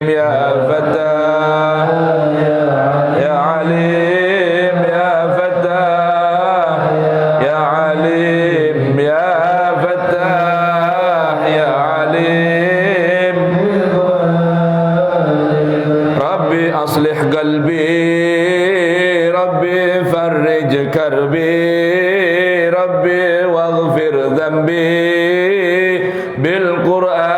يا فتاح يا عليم يا فتاح يا عليم يا فتاح يا عليم ربي أصلح قلبي ربي فرج كربي ربي واغفر ذنبي بالقرآن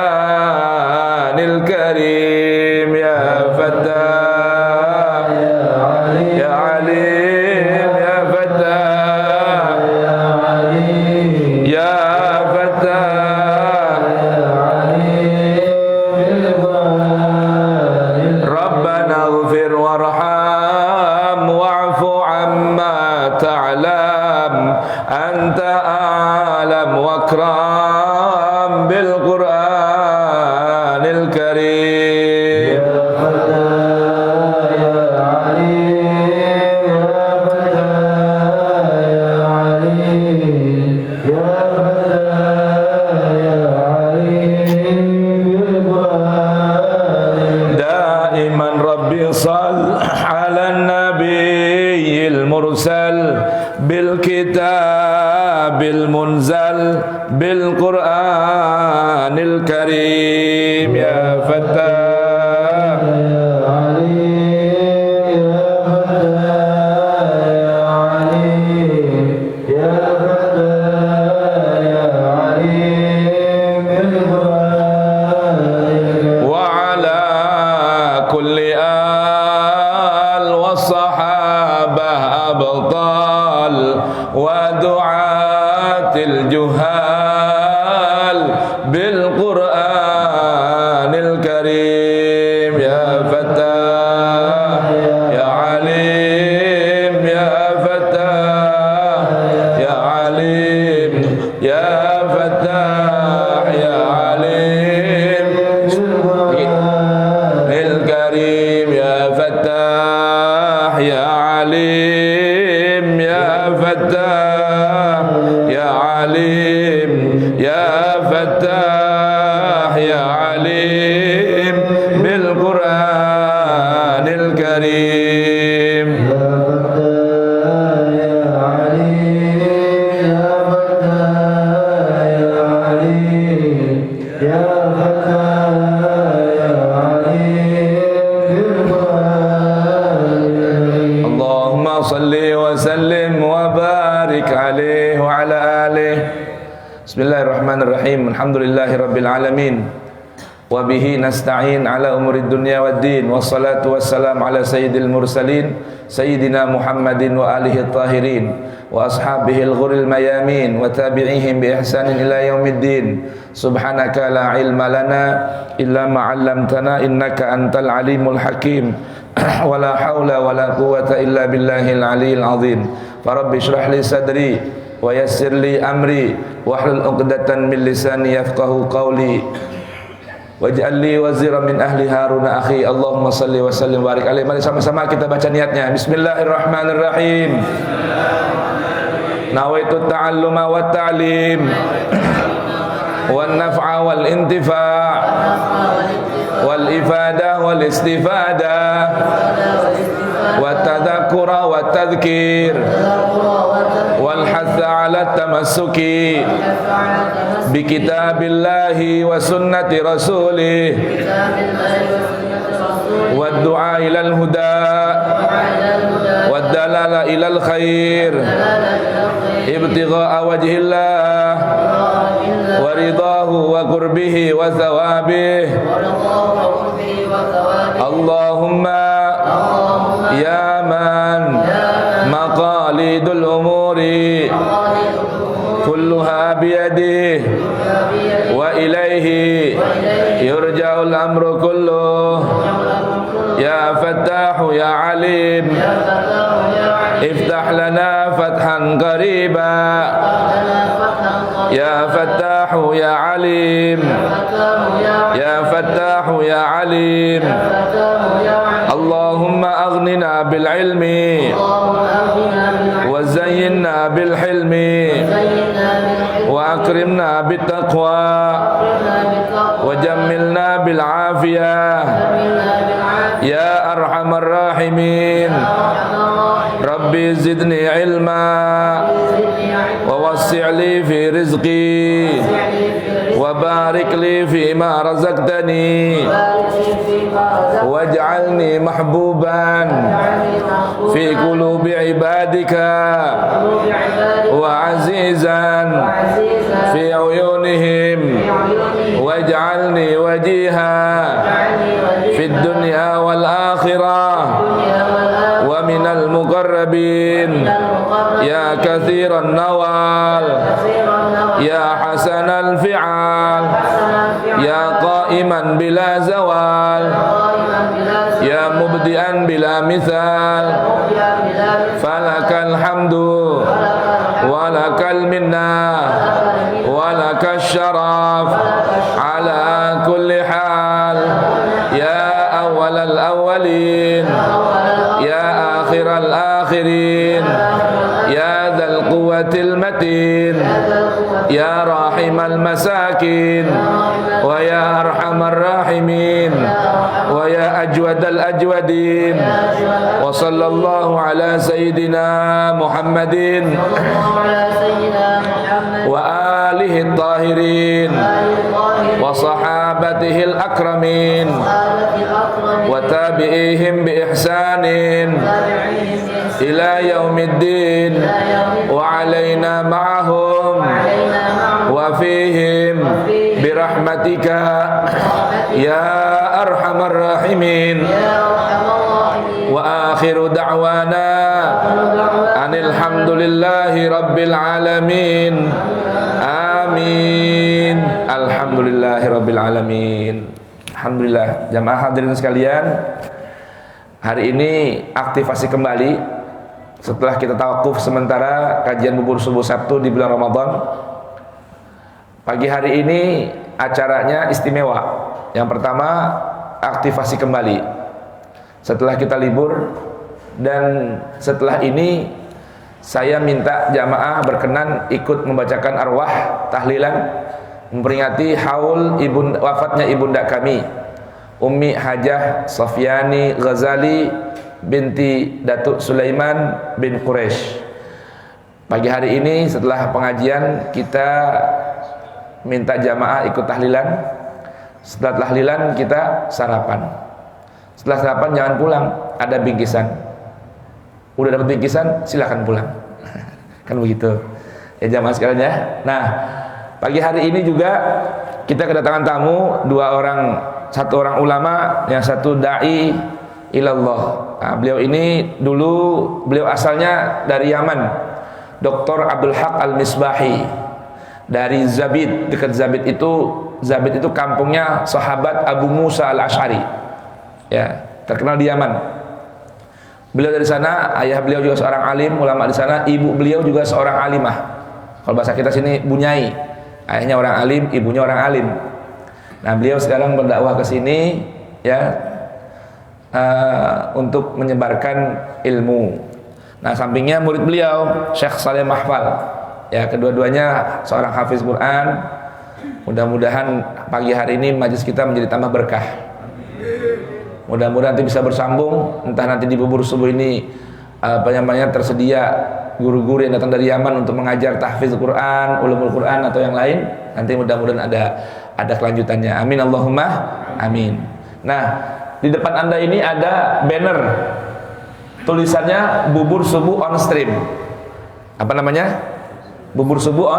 الكريم يا فتاح يا عليم يا فتاح يا فتاح ربنا اغفر وارحم واعف عما تعلم أنت أعلم واكرم بالقرآن الكريم دائما ربي صل على النبي المرسل بالكتاب المنزل بالقرآن الكريم يا فتاح وعلى كل آل والصحابة أبطال ودعاة الجهال بالقرآن الكريم يا فتاح يا عليم يا فتاح يا عليم يا فتاح يا عليم الكريم يا فتاح يا عليم يا فتاح يا عليم يا فتاح يا عليم بالقرآن الكريم اللهم صل وسلم وبارك عليه وعلى آله. Bismillahirrahmanirrahim. Alhamdulillahirabbil alamin. Wa bihi nasta'in ala umurid dunya waddin. Wassalatu wassalamu ala sayyidil mursalin sayyidina Muhammadin wa alihi tahirin wa ashabihil ghuril mayamin wa tabi'ihim bi ihsanin ila yaumiddin. Subhanaka la ilma lana illa ma 'allamtana innaka antal alimul hakim. Wala haula wala quwwata illa billahil aliyil azim. Farabbi shrah li sadri wa yassir li amri wahlul 'uqdatan min lisani yafqahu qawli waj'al li wazira min ahli Harun akhi. Allahumma salli wa sallim wa barik alaihi. Mari sama-sama kita baca niatnya. Bismillahirrahmanirrahim. Nawaitu ta'alluma wa ta'lim wan naf'a wal intifa' wal ifada wal istifada wa tadhakkura wa tadhkir wal hatha ala tamassuki bi kitabillahi wa sunnati rasulih wa du'a ilal huda wa dalala ilal khair ibtigha'a wajhillah wa ridahu wa qurbihi wa thawabih. Allahumma ya man maqalidul umuri kulluha biyadih wa ilaihi yurja'ul amru kulluh. Ya Fattahu ya Alim iftah lana fathan qariba. Ya Fattahu ya Alim ya Fattahu ya Alim. Allahumma aghnina bil ilmi wa zayyinna bil hilmi wa akrimna bit taqwa وجملنا بالعافية يا أرحم الراحمين ربي زدني علما ووسع لي في رزقي وبارك لي فيما رزقتني واجعلني محبوبا في قلوب عبادك وعزيزا في عيونهم واجعلني وجيها في الدنيا والآخرة ومن المقربين يا كثير النوال يا حسن الفعال يا قائما بلا زوال يا مبدئا بلا مثال فلك الحمد ولك المنة ولك الشرف على كل حال يا أول الأولين يا آخر الآخرين يا ذا القوة المتين يا راحم المساكين ويا أرحم الراحمين ويا أجود الأجودين وصلى الله على سيدنا محمد وآله الطاهرين وصحابته الأكرمين وتابعيهم بإحسان إلى يوم الدين وعلينا معهم وفيهم برحمتك يا أرحم الراحمين وآخر دعوانا أن الحمد لله رب العالمين آمين الحمد لله رب العالمين. Alhamdulillah, jamaah hadirin sekalian, hari ini aktivasi kembali setelah kita tawakuf sementara kajian bubur subuh Sabtu di bulan Ramadan. Pagi hari ini acaranya istimewa. Yang pertama, aktivasi kembali setelah kita libur, dan setelah ini saya minta jamaah berkenan ikut membacakan arwah tahlilan memperingati haul wafatnya ibunda kami Ummi Hajah Sofyani Ghazali binti Datuk Sulaiman bin Quraisy. Pagi hari ini setelah pengajian kita minta jamaah ikut tahlilan. Setelah tahlilan kita sarapan. Setelah sarapan jangan pulang, ada bingkisan. Udah dapat bingkisan, silakan pulang. Kan begitu. Ya jamaah sekalian ya. Nah, pagi hari ini juga kita kedatangan tamu dua orang, satu orang ulama, yang satu dai ilallah. Nah, beliau ini beliau asalnya dari Yaman, Dr. Abdul Haq Al-Misbahi dari Zabid. Dekat Zabid itu kampungnya sahabat Abu Musa Al-Ash'ari. Ya, terkenal di Yaman. Beliau dari sana, ayah beliau juga seorang alim, ulama di sana, ibu beliau juga seorang alimah. Kalau bahasa kita sini bunyai. Ayahnya orang alim, ibunya orang alim. Nah, beliau sekarang berdakwah ke sini ya untuk menyebarkan ilmu. Nah, sampingnya murid beliau Syekh Saleh Mahfal. Ya, kedua-duanya seorang hafiz Quran. Mudah-mudahan pagi hari ini majelis kita menjadi tambah berkah. Mudah-mudahan nanti bisa bersambung, entah nanti di bubur subuh ini tersedia guru-guru yang datang dari Yaman untuk mengajar tahfiz Quran, ulumul Quran atau yang lain. Nanti mudah-mudahan ada kelanjutannya. Amin Allahumma amin. Nah, di depan Anda ini ada banner tulisannya bubur subuh on stream. Apa namanya? Bubur subuh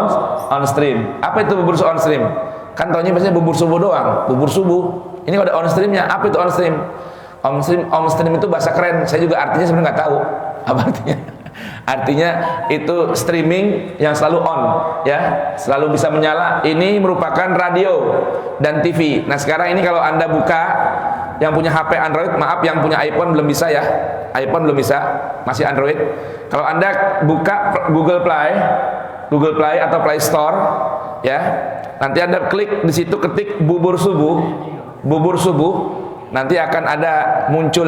on stream. Apa itu bubur subuh on stream? Kan taunya biasanya bubur subuh doang, bubur subuh. Ini ada on streamnya. Apa itu on stream? On stream itu bahasa keren. Saya juga artinya sebenarnya nggak tahu apa artinya. Artinya itu streaming yang selalu on, ya, selalu bisa menyala. Ini merupakan radio dan TV. Nah, sekarang ini kalau Anda buka, yang punya HP Android, maaf, yang punya iPhone belum bisa ya. iPhone belum bisa, masih Android. Kalau Anda buka Google Play atau Play Store, ya, nanti Anda klik di situ, ketik bubur subuh, nanti akan ada muncul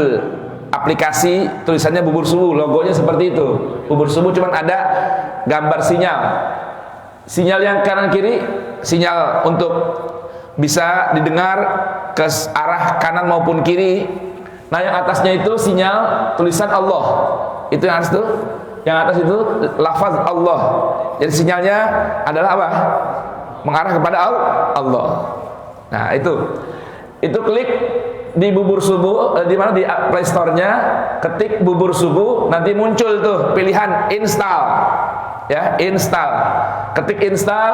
aplikasi tulisannya bubur subuh, logonya seperti itu. Bubur subuh cuman ada gambar sinyal yang kanan kiri, sinyal untuk bisa didengar ke arah kanan maupun kiri. Nah, yang atasnya itu sinyal tulisan Allah. Itu yang atas itu. Yang atas itu lafaz Allah. Jadi sinyalnya adalah apa? Mengarah kepada Allah. Nah, itu klik di Bubur Subuh, di mana di Play Store-nya, ketik Bubur Subuh, nanti muncul tuh pilihan install. Ya, install. Ketik install,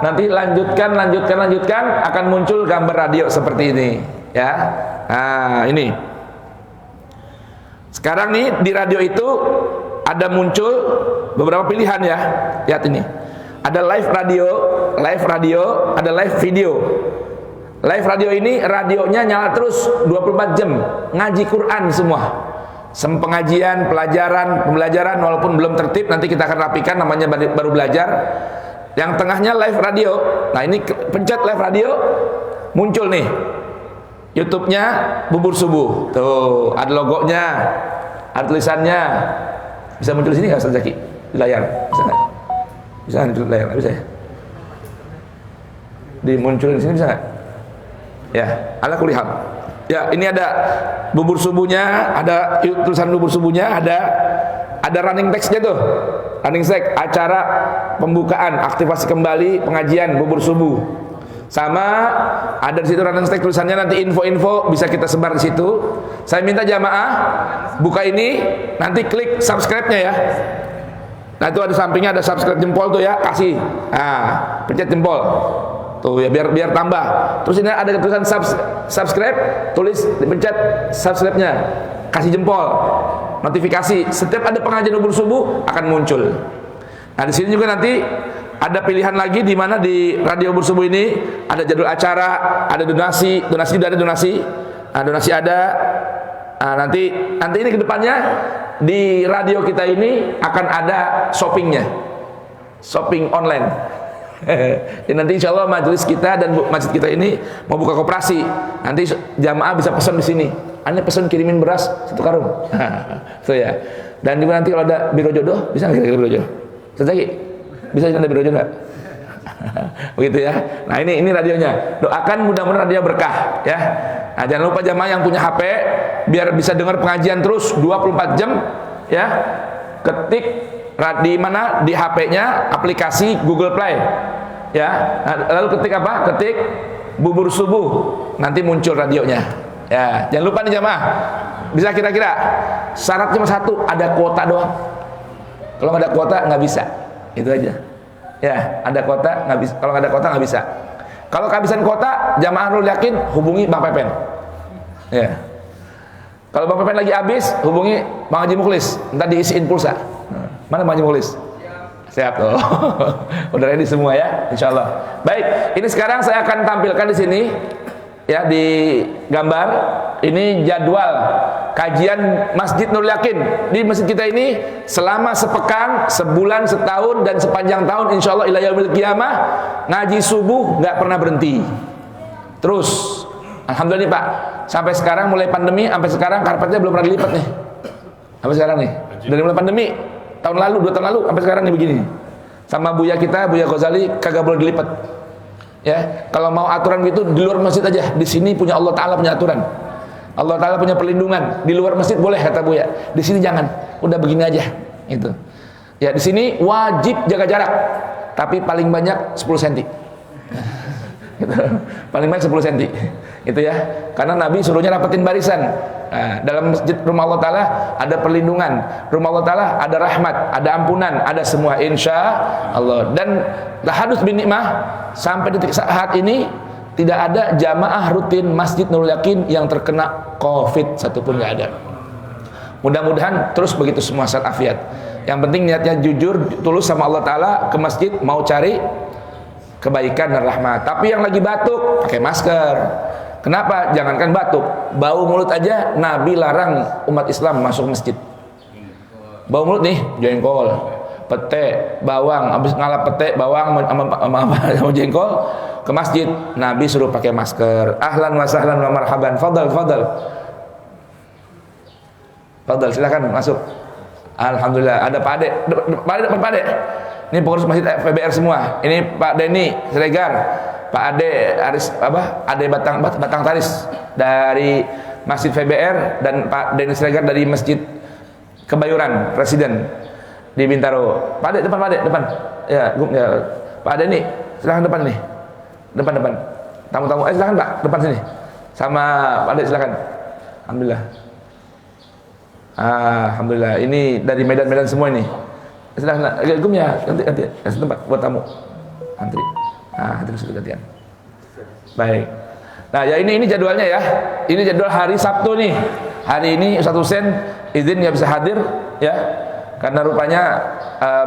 nanti lanjutkan, akan muncul gambar radio seperti ini, ya. Nah, ini. Sekarang nih di radio itu ada muncul beberapa pilihan ya. Lihat ini. Ada live radio, ada live video. Live radio ini radionya nyala terus 24 jam, ngaji Quran semua. Pengajian, pembelajaran walaupun belum tertib, nanti kita akan rapikan, namanya baru belajar. Yang tengahnya live radio. Nah, ini pencet live radio, muncul nih YouTube-nya Bubur Subuh. Tuh, ada logonya, ada tulisannya. Bisa muncul di sini nggak, Ustaz Zaki? Di layar, bisa nggak? Bisa nggak di layar? Bisa ya? Dimunculin di sini bisa nggak? Ya, ala kulihal. Ya, ini ada Bubur Subuhnya, ada tulisan Bubur Subuhnya, ada running text-nya tuh. Running text, acara pembukaan, aktivasi kembali pengajian Bubur Subuh. Sama ada di situ running text tulisannya, nanti info-info bisa kita sebar di situ. Saya minta jamaah buka ini, nanti klik subscribe-nya ya. Nah, itu ada sampingnya ada subscribe jempol tuh ya, kasih. Nah, pencet jempol. Tuh ya, biar tambah. Terus ini ada tulisan subscribe, tulis dipencet subscribe-nya, kasih jempol, notifikasi. Setiap ada pengajian Bubur Subuh akan muncul. Nah, di sini juga nanti ada pilihan lagi, di mana di radio Bubur Subuh ini ada jadwal acara, ada donasi juga ada donasi. Nah, donasi ada. Nah, nanti ini kedepannya di radio kita ini akan ada shoppingnya, shopping online. Jadi nanti insya Allah majelis kita dan masjid kita ini mau buka koperasi. Nanti jamaah bisa pesan di sini. Anda pesan kirimin beras 1 karung. So ya. Dan juga nanti kalau ada biro jodoh, bisa nggak kira-kira biro jodoh? Sejaki, bisa ada biro jodoh nggak? Begitu ya. Nah, ini radionya. Doakan mudah-mudahan radio berkah ya. Nah, jangan lupa jamaah yang punya HP biar bisa dengar pengajian terus 24 jam ya. Ketik di mana di HP-nya aplikasi Google Play ya. Nah, lalu ketik apa? Ketik Bubur Subuh, nanti muncul radionya ya. Jangan lupa nih jamaah, bisa kira-kira syarat cuma satu, ada kuota doang. Kalau nggak ada kuota nggak bisa, itu aja ya. Ada kuota nggak bisa, kalau nggak ada kuota nggak bisa. Kalau kehabisan kuota, jamaah Nurul Yakin hubungi Bang Pepen ya. Kalau Bang Pepen lagi habis, hubungi Bang Haji Mukhlis, ntar diisiin pulsa. Mana Bang Haji Mukhlis? Siap tuh. Udah ready semua ya, insyaallah. Baik, ini sekarang saya akan tampilkan di sini ya, di gambar ini jadwal kajian Masjid Nurul Yakin. Di masjid kita ini selama sepekan, sebulan, setahun dan sepanjang tahun insyaallah ila yaumil qiyamah, ngaji subuh nggak pernah berhenti. Terus alhamdulillah nih Pak, sampai sekarang mulai pandemi sampai sekarang karpetnya belum pernah dilipat nih. Sampai sekarang nih. Dari mulai pandemi tahun lalu, 2 tahun lalu sampai sekarang nih begini. Sama Buya kita, Buya Ghazali kagak boleh dilipat. Ya, kalau mau aturan gitu di luar masjid aja. Di sini punya Allah Taala punya aturan. Allah Taala punya perlindungan. Di luar masjid boleh kata Buya. Di sini jangan. Udah begini aja. Itu. Ya, di sini wajib jaga jarak. Tapi paling banyak 10 cm. Gitu. Paling banyak 10 cm. Itu ya. Karena Nabi suruhnya rapetin barisan. Nah, dalam masjid rumah Allah Ta'ala ada perlindungan, rumah Allah Ta'ala ada rahmat, ada ampunan, ada semua insya Allah. Dan tahadus bin nikmah, sampai detik saat ini tidak ada jamaah rutin Masjid Nurul Yakin yang terkena COVID satupun, nggak ada. Mudah-mudahan terus begitu semua sehat afiat. Yang penting niatnya jujur, tulus sama Allah Ta'ala, ke masjid mau cari kebaikan dan rahmat. Tapi yang lagi batuk pakai masker. Kenapa? Jangankan batuk, bau mulut aja Nabi larang umat Islam masuk masjid. Bau mulut nih, jengkol, pete, bawang, habis ngalap pete, bawang sama jengkol ke masjid, Nabi suruh pakai masker. Ahlan wa sahlan wa marhaban. Fadal. Fadal, silakan masuk. Alhamdulillah, ada Pak Ade. Pak Ade. Ini pengurus masjid PBR semua. Ini Pak Denny Siregar. Pak Ade Aris Ade Batang Taris dari Masjid VBR dan Pak Denis Regar dari Masjid Kebayuran Presiden di Bintaro. Pak Ade depan, Pak Ade depan. Ya, Pak Ade nih, silakan depan nih. Depan. Tamu-tamu, silakan Pak, depan sini. Sama Pak Ade silakan. Alhamdulillah. Alhamdulillah. Ini dari Medan semua ini. Silakan. Gum ya, ganti tempat buat tamu. Antri. Antri sudah gantian. Baik. Nah, ya ini jadwalnya ya. Ini jadwal hari Sabtu nih. Hari ini Ustaz Husain izin nggak bisa hadir ya. Karena rupanya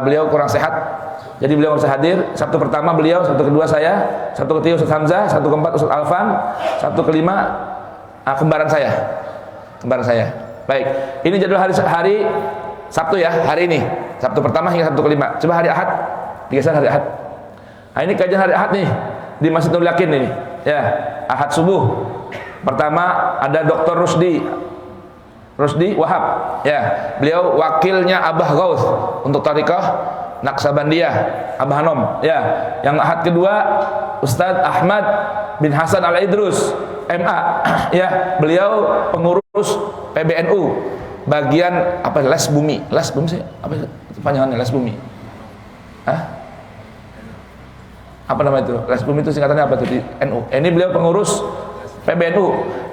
beliau kurang sehat. Jadi beliau bisa hadir. Sabtu pertama beliau, Sabtu kedua saya, Sabtu ketiga Ustaz Hamzah, Sabtu keempat Ustaz Alfan, Sabtu kelima kembaran saya. Baik. Ini jadwal hari Sabtu ya, hari ini. Sabtu pertama hingga Sabtu kelima. Coba hari Ahad. Digeser hari Ahad. Nah, ini kajian hari Ahad nih di Masjid Nurul Yakin ini. Ya, Ahad subuh. Pertama ada Dr. Rusdi Wahab. Ya, beliau wakilnya Abah Ghaus untuk Thariqah Naqsabandiyah, Abah Hanom. Ya, yang Ahad kedua Ustadz Ahmad bin Hasan Al-Idrus, MA. Ya, beliau pengurus PBNU bagian les bumi sih apa panjangannya les bumi? Apa nama itu? Les bumi itu singkatannya apa tuh di NU? Ini beliau pengurus PBNU.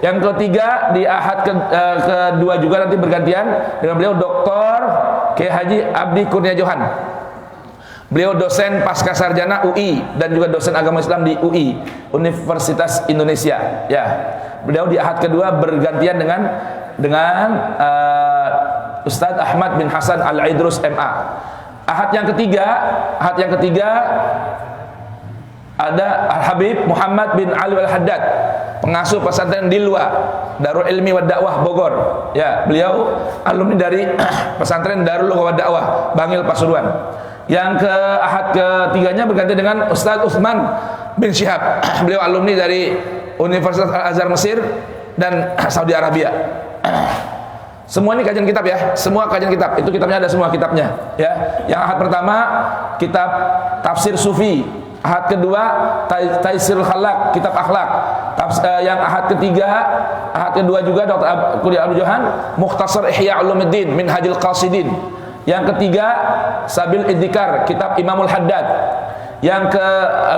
Yang ketiga di Ahad kedua juga nanti bergantian dengan beliau Dr. Kiai Haji Abdi Kurnia Johan. Beliau dosen pasca sarjana UI dan juga dosen agama Islam di UI Universitas Indonesia. Ya, beliau di Ahad kedua bergantian dengan Ustadz Ahmad bin Hasan Al-Idrus MA. Ahad yang ketiga ada Al-Habib Muhammad bin Ali Al-Haddad, pengasuh pesantren Dilwa Darul Ilmi wa Dakwah Bogor. Ya, beliau alumni dari pesantren Darul Ilmi wa Dakwah Bangil Pasuruan. Yang ke Ahad ketiganya berganti dengan Ustadz Utsman bin Syihab. Beliau alumni dari Universitas Al-Azhar Mesir dan Saudi Arabia. Semua ini kajian kitab ya, semua kajian kitab. Itu kitabnya ada semua kitabnya ya. Yang Ahad pertama kitab Tafsir Sufi. Ahad kedua Taisirul Khalaq, kitab akhlak. Yang Ahad kedua juga Dr. Kuliah Abdul Johan Mukhtasar Ihya Ulumuddin Minhajul Qasidin. Yang ketiga Sabil Idzikar, kitab Imamul Haddad. Yang ke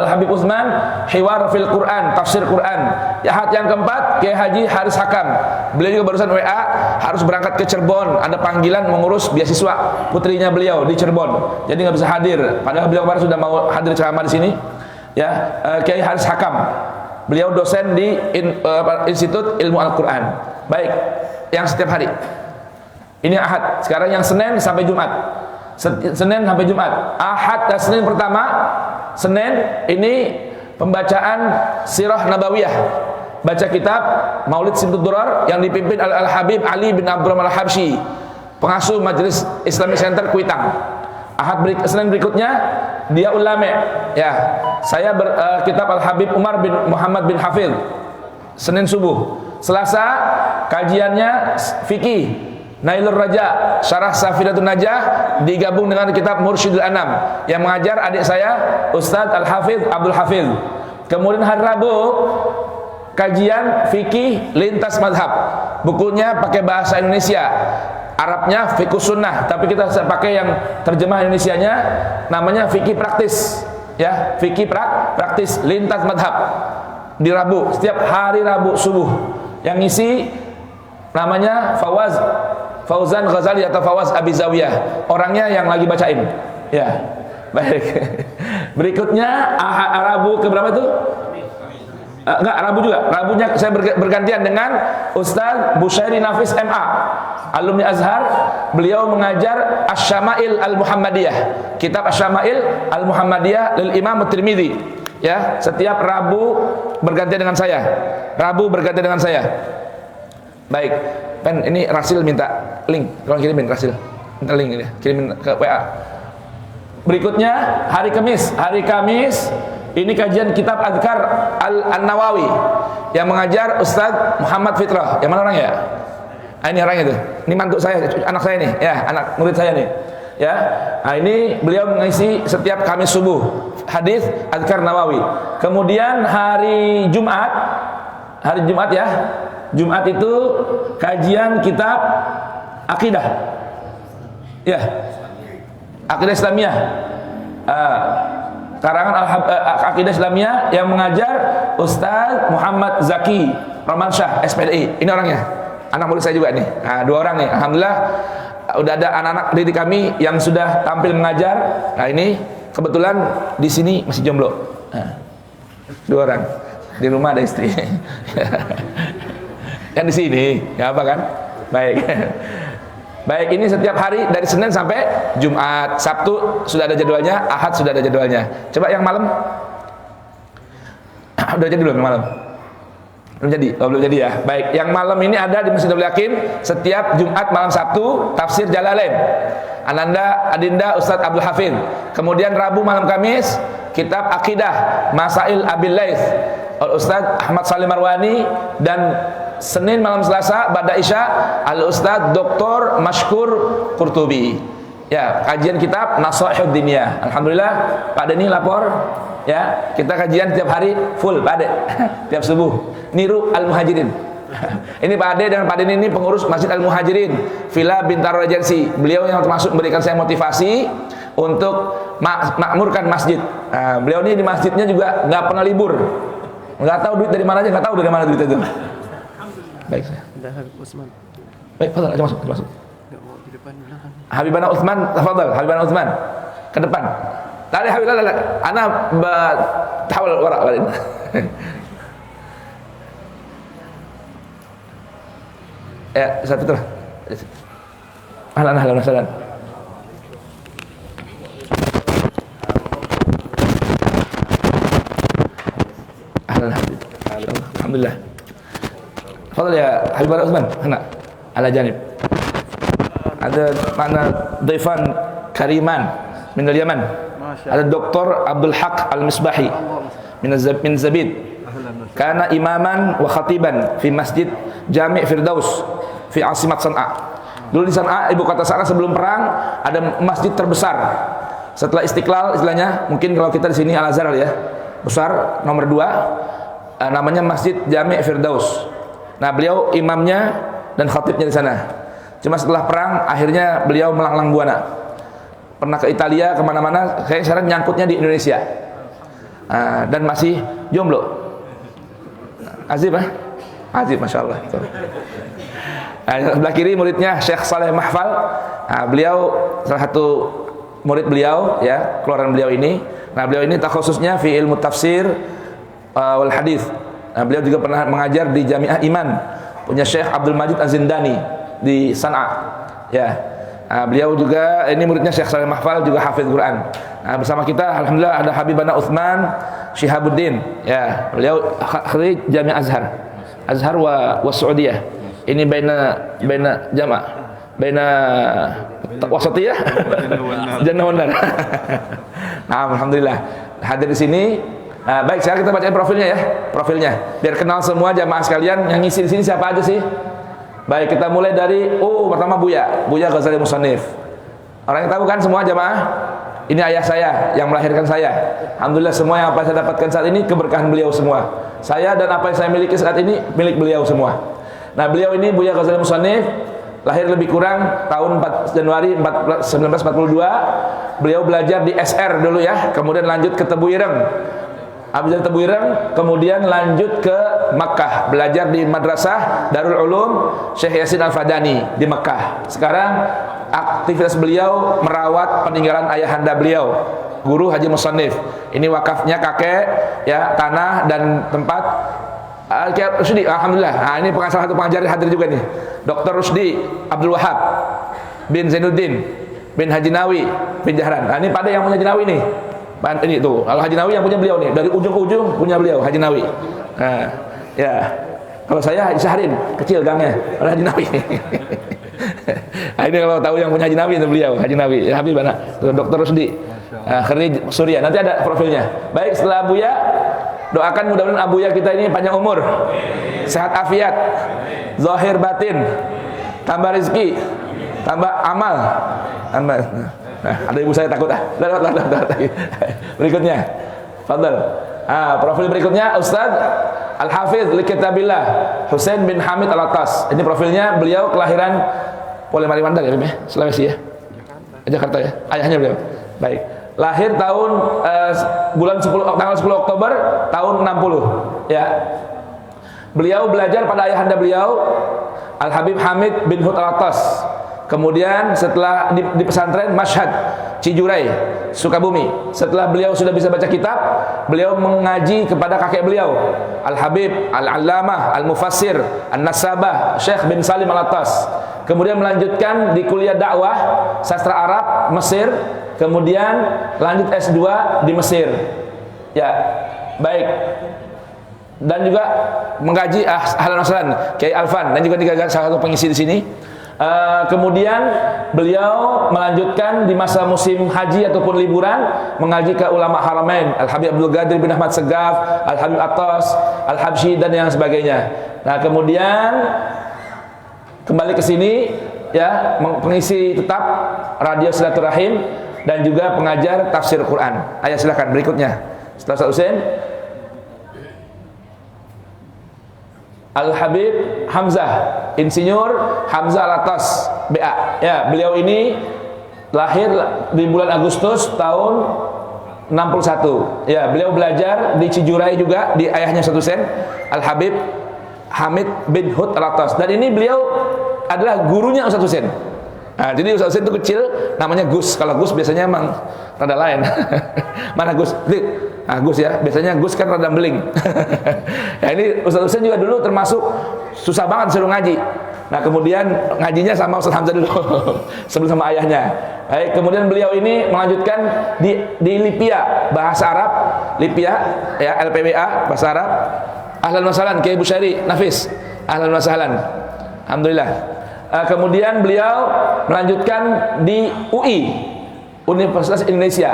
Al-Habib Utsman Hiwar fil Quran, tafsir Quran. Ahad yang keempat Kiai Haji Haris Hakam. Beliau juga barusan WA harus berangkat ke Cirebon, ada panggilan mengurus beasiswa putrinya beliau di Cirebon. Jadi nggak bisa hadir. Padahal beliau kemarin sudah mau hadir ceramah di sini. Ya, Kiai Haris Hakam. Beliau dosen di Institut Ilmu Al-Quran. Baik, yang setiap hari. Ini Ahad. Sekarang yang Senin sampai Jumat. Senin sampai Jumat. Ahad dan Senin pertama, Senin ini pembacaan Sirah Nabawiyah. Baca kitab Maulid Simtud Durar yang dipimpin oleh Al-Habib Ali bin Abdurrahman Al-Habsyi, pengasuh Majelis Islamic Center Kuitang. Senin berikutnya dia ulama. Ya, saya kitab Al-Habib Umar bin Muhammad bin Hafidh. Senin subuh. Selasa kajiannya fikih Nailur Raja, Syarah Safidatun Najah digabung dengan kitab Mursyidul Anam yang mengajar adik saya Ustadz Al-Hafidh Abdul Hafidh. Kemudian hari Rabu kajian fikih lintas mazhab. Bukunya pakai bahasa Indonesia, Arabnya fikih sunnah, tapi kita pakai yang terjemah Indonesianya namanya fikih praktis. Ya, fikih praktis lintas mazhab di Rabu, setiap hari Rabu subuh. Yang ngisi namanya Fauzan Ghazali atau Fawaz Abi Zawiyah. Orangnya yang lagi bacain. Ya. Baik. Berikutnya Rabu ke berapa itu? Enggak, Rabu juga. Rabunya saya bergantian dengan Ustaz Bushairi Nafis MA, alumni Azhar. Beliau mengajar Asy-Syama'il Al-Muhammadiyah. Kitab Asy-Syama'il Al-Muhammadiyah lil Imam At-Tirmidzi. Ya, setiap Rabu bergantian dengan saya. Baik. Pen, ini Rasil minta link, tolong kirimin Rasil, minta link ini, kirimin ke WA. Berikutnya hari Kamis ini kajian kitab Adhkar An-Nawawi yang mengajar Ustadz Muhammad Fitrah. Yang mana orangnya? Ini orangnya itu. Ini mantu saya, anak saya nih, ya, anak murid saya nih. Ya, ini beliau mengisi setiap Kamis subuh. hadis Azkar Nawawi. Kemudian hari Jumat ya. Jumat itu kajian kitab akidah. Ya. Akidah Islamiyah. Karangan Akidah Islamiyah yang mengajar Ustaz Muhammad Zaki Romansyah SPDI. Ini orangnya. Anak murid saya juga nih. Nah, 2 orang nih. Alhamdulillah udah ada anak-anak didik kami yang sudah tampil mengajar. Nah, ini kebetulan di sini masih jomblo. Nah, 2 orang. Di rumah ada istri. Kan di sini, enggak apa kan? Baik. Baik, ini setiap hari dari Senin sampai Jumat. Sabtu sudah ada jadwalnya, Ahad sudah ada jadwalnya. Coba yang malam. Udah jadi belum yang malam? Belum jadi? Oh, belum jadi ya. Baik, yang malam ini ada di Masjid Abdul Yakin setiap Jumat malam Sabtu tafsir Jalalain. Ananda Adinda Ustadz Abdul Hafid. Kemudian Rabu malam Kamis kitab Akidah Masail Abil Laits Ustadz Ahmad Salim Marwani, dan Senin malam Selasa Ba'da Isya Al-Ustadz Dr. Mashkur Qurtubi. Ya, kajian kitab Nasaihud Diniyah. Alhamdulillah Pak Deni lapor ya, kita kajian tiap hari full Pak Ade. Tiap subuh niru Al-Muhajirin. Ini Pak Ade dan Pak Deni ini pengurus Masjid Al-Muhajirin Villa Bintaro Regency. Beliau yang termasuk memberikan saya motivasi untuk makmurkan masjid. Nah, beliau ini di masjidnya juga nggak pernah libur. Nggak tahu duit dari mana aja, nggak tahu dari mana duit itu. Baik saya. Habib Utsman. Baik, fadal aja masuk. Enggak mau di depan belakang. Habibana Utsman, tafadhal. Habibana Utsman. Ke depan. Tadi Habibana, ana tahawul wara balik. Ya, satu terus. Ahlan wasalan. Alhamdulillah. Fadal ya Habibana Utsman, hana ala janib. Ada mana Daifan Kariman min al-Yaman. Ada Dr. Abdul Haq Al-Misbahi min Zabid. Kana imaman wa khatiban fi Masjid Jami' Firdaus fi Asimat San'a. Dulu di San'a, ibu kota San'a, sebelum perang ada masjid terbesar. Setelah Istiqlal istilahnya, mungkin kalau kita di sini Al-Azhar ya. Besar nomor 2, namanya Masjid Jami' Firdaus. Nah, beliau imamnya dan khatibnya di sana. Cuma setelah perang akhirnya beliau melanglang buana. Pernah ke Italia, kemana-mana. Saya sekarang nyangkutnya di Indonesia. Dan masih jomblo. Azib Azib, Masya Allah. Sebelah kiri muridnya Syekh Saleh Mahfal. Beliau salah satu murid beliau ya, keluaran beliau ini. Nah, beliau ini takhususnya fi ilmu tafsir wal hadis. Nah, beliau juga pernah mengajar di Jami'ah Iman, punya Syekh Abdul Majid Az-Zindani di San'a. Ya. Nah, beliau juga ini muridnya Syekh Saleh Mahfal, juga hafiz Quran. Nah, bersama kita alhamdulillah ada Habibana Utsman Syihabuddin. Ya, beliau kharij Jami' Azhar wa Saudiyah. Ini baina jama' baina wasatiyah jannah wan nar. Nah, alhamdulillah hadir di sini. Nah, baik, sekarang kita bacain profilnya ya, biar kenal semua jamaah sekalian. Yang ngisi di sini siapa aja sih? Baik, kita mulai dari pertama Buya Ghazali Musannif. Orang yang tahu kan semua jamaah? Ini ayah saya yang melahirkan saya. Alhamdulillah semua yang apa saya dapatkan saat ini keberkahan beliau semua. Saya dan apa yang saya miliki saat ini milik beliau semua. Nah, beliau ini Buya Ghazali Musannif lahir lebih kurang tahun 4 Januari 1942. Beliau belajar di SR dulu ya, kemudian lanjut ke Tebu Ireng. Habis dari Tebu Ireng, kemudian lanjut ke Makkah, belajar di Madrasah Darul Ulum Syekh Yasin Al-Fadani di Makkah. Sekarang aktivitas beliau merawat peninggalan ayahanda beliau, Guru Haji Musannif. Ini wakafnya kakek ya, tanah dan tempat. Rusdi, alhamdulillah. Nah, ini salah satu pengajar hadir juga nih, Dr. Rusdi Abdul Wahab bin Zainuddin bin Haji Nawi bin Jahran. Nah, ini pada yang punya Haji Nawi nih. Ini tuh, kalau Haji Nawi yang punya beliau nih, dari ujung ke ujung punya beliau Haji Nawi. Nah, ya. Kalau saya Haji Syahrin, kecil gangnya, oleh Haji Nawi. Nah, ini kalau tahu yang punya Haji Nawi itu beliau, Haji Nawi. Ya, Habib mana? Dr. Rusdi. Kharij Surya. Nanti ada profilnya. Baik, setelah Abuya, doakan mudah-mudahan Abuya kita ini panjang umur, sehat afiat, zahir batin, tambah rezeki, tambah amal. Nah, ada ibu saya takut Berikutnya, fadal. Profil berikutnya Ustaz Al-Hafidz li Kitabillah Husain bin Hamid Al-Attas. Ini profilnya, beliau kelahiran Polemariwanda ya, Sulawesi ya, Jakarta ya, ayahnya beliau. Baik, lahir tahun tanggal 10 Oktober tahun 60 ya. Beliau belajar pada ayahanda beliau Al-Habib Hamid bin Hud Al-Attas. Kemudian setelah di pesantren Mashhad Cijurai, Sukabumi. Setelah beliau sudah bisa baca kitab, beliau mengaji kepada kakek beliau Al-Habib Al-Allamah Al-Mufassir An-Nasabah Syekh bin Salim Al-Attas. Kemudian melanjutkan di kuliah dakwah sastra Arab Mesir. Kemudian lanjut S2 di Mesir. Ya, baik. Dan juga mengkaji ahlan wasahlan Kiai Alfan, dan juga salah satu pengisi di sini. Kemudian beliau melanjutkan di masa musim haji ataupun liburan mengaji ke ulama haramain Al-Habib Abdul Qadir bin Ahmad Segaf, Al-Habib Attas, Al-Habsyi dan yang sebagainya. Nah, kemudian kembali ke sini ya, pengisi tetap radio Silaturahim dan juga pengajar tafsir Quran. Ayo silakan berikutnya. Setelah Ustaz Husain, Al-Habib Hamzah, Insinyur Hamzah Al-Attas, BA. Ya, beliau ini lahir di bulan Agustus tahun 61. Ya, beliau belajar di Cijurai juga di ayahnya Ustaz Husain, Al-Habib Hamid bin Hud Al-Attas. Dan ini beliau adalah gurunya Ustaz Husain. Nah, jadi Ustaz Husain itu kecil namanya Gus. Kalau Gus biasanya emang rada lain. Mana Gus? Nah, Gus ya, biasanya Gus kan rada beling. Ya, ini Ustaz Husain juga dulu termasuk susah banget suruh ngaji. Nah, kemudian ngajinya sama Ustaz Hamzah dulu sebelum sama ayahnya. Baik, kemudian beliau ini melanjutkan di Lipia, bahasa Arab, Lipia ya, LPBA bahasa Arab. Ahlan wa sahlan Kiai Busyari Nafis. Ahlan wa sahlan. Alhamdulillah. Kemudian beliau melanjutkan di UI, Universitas Indonesia.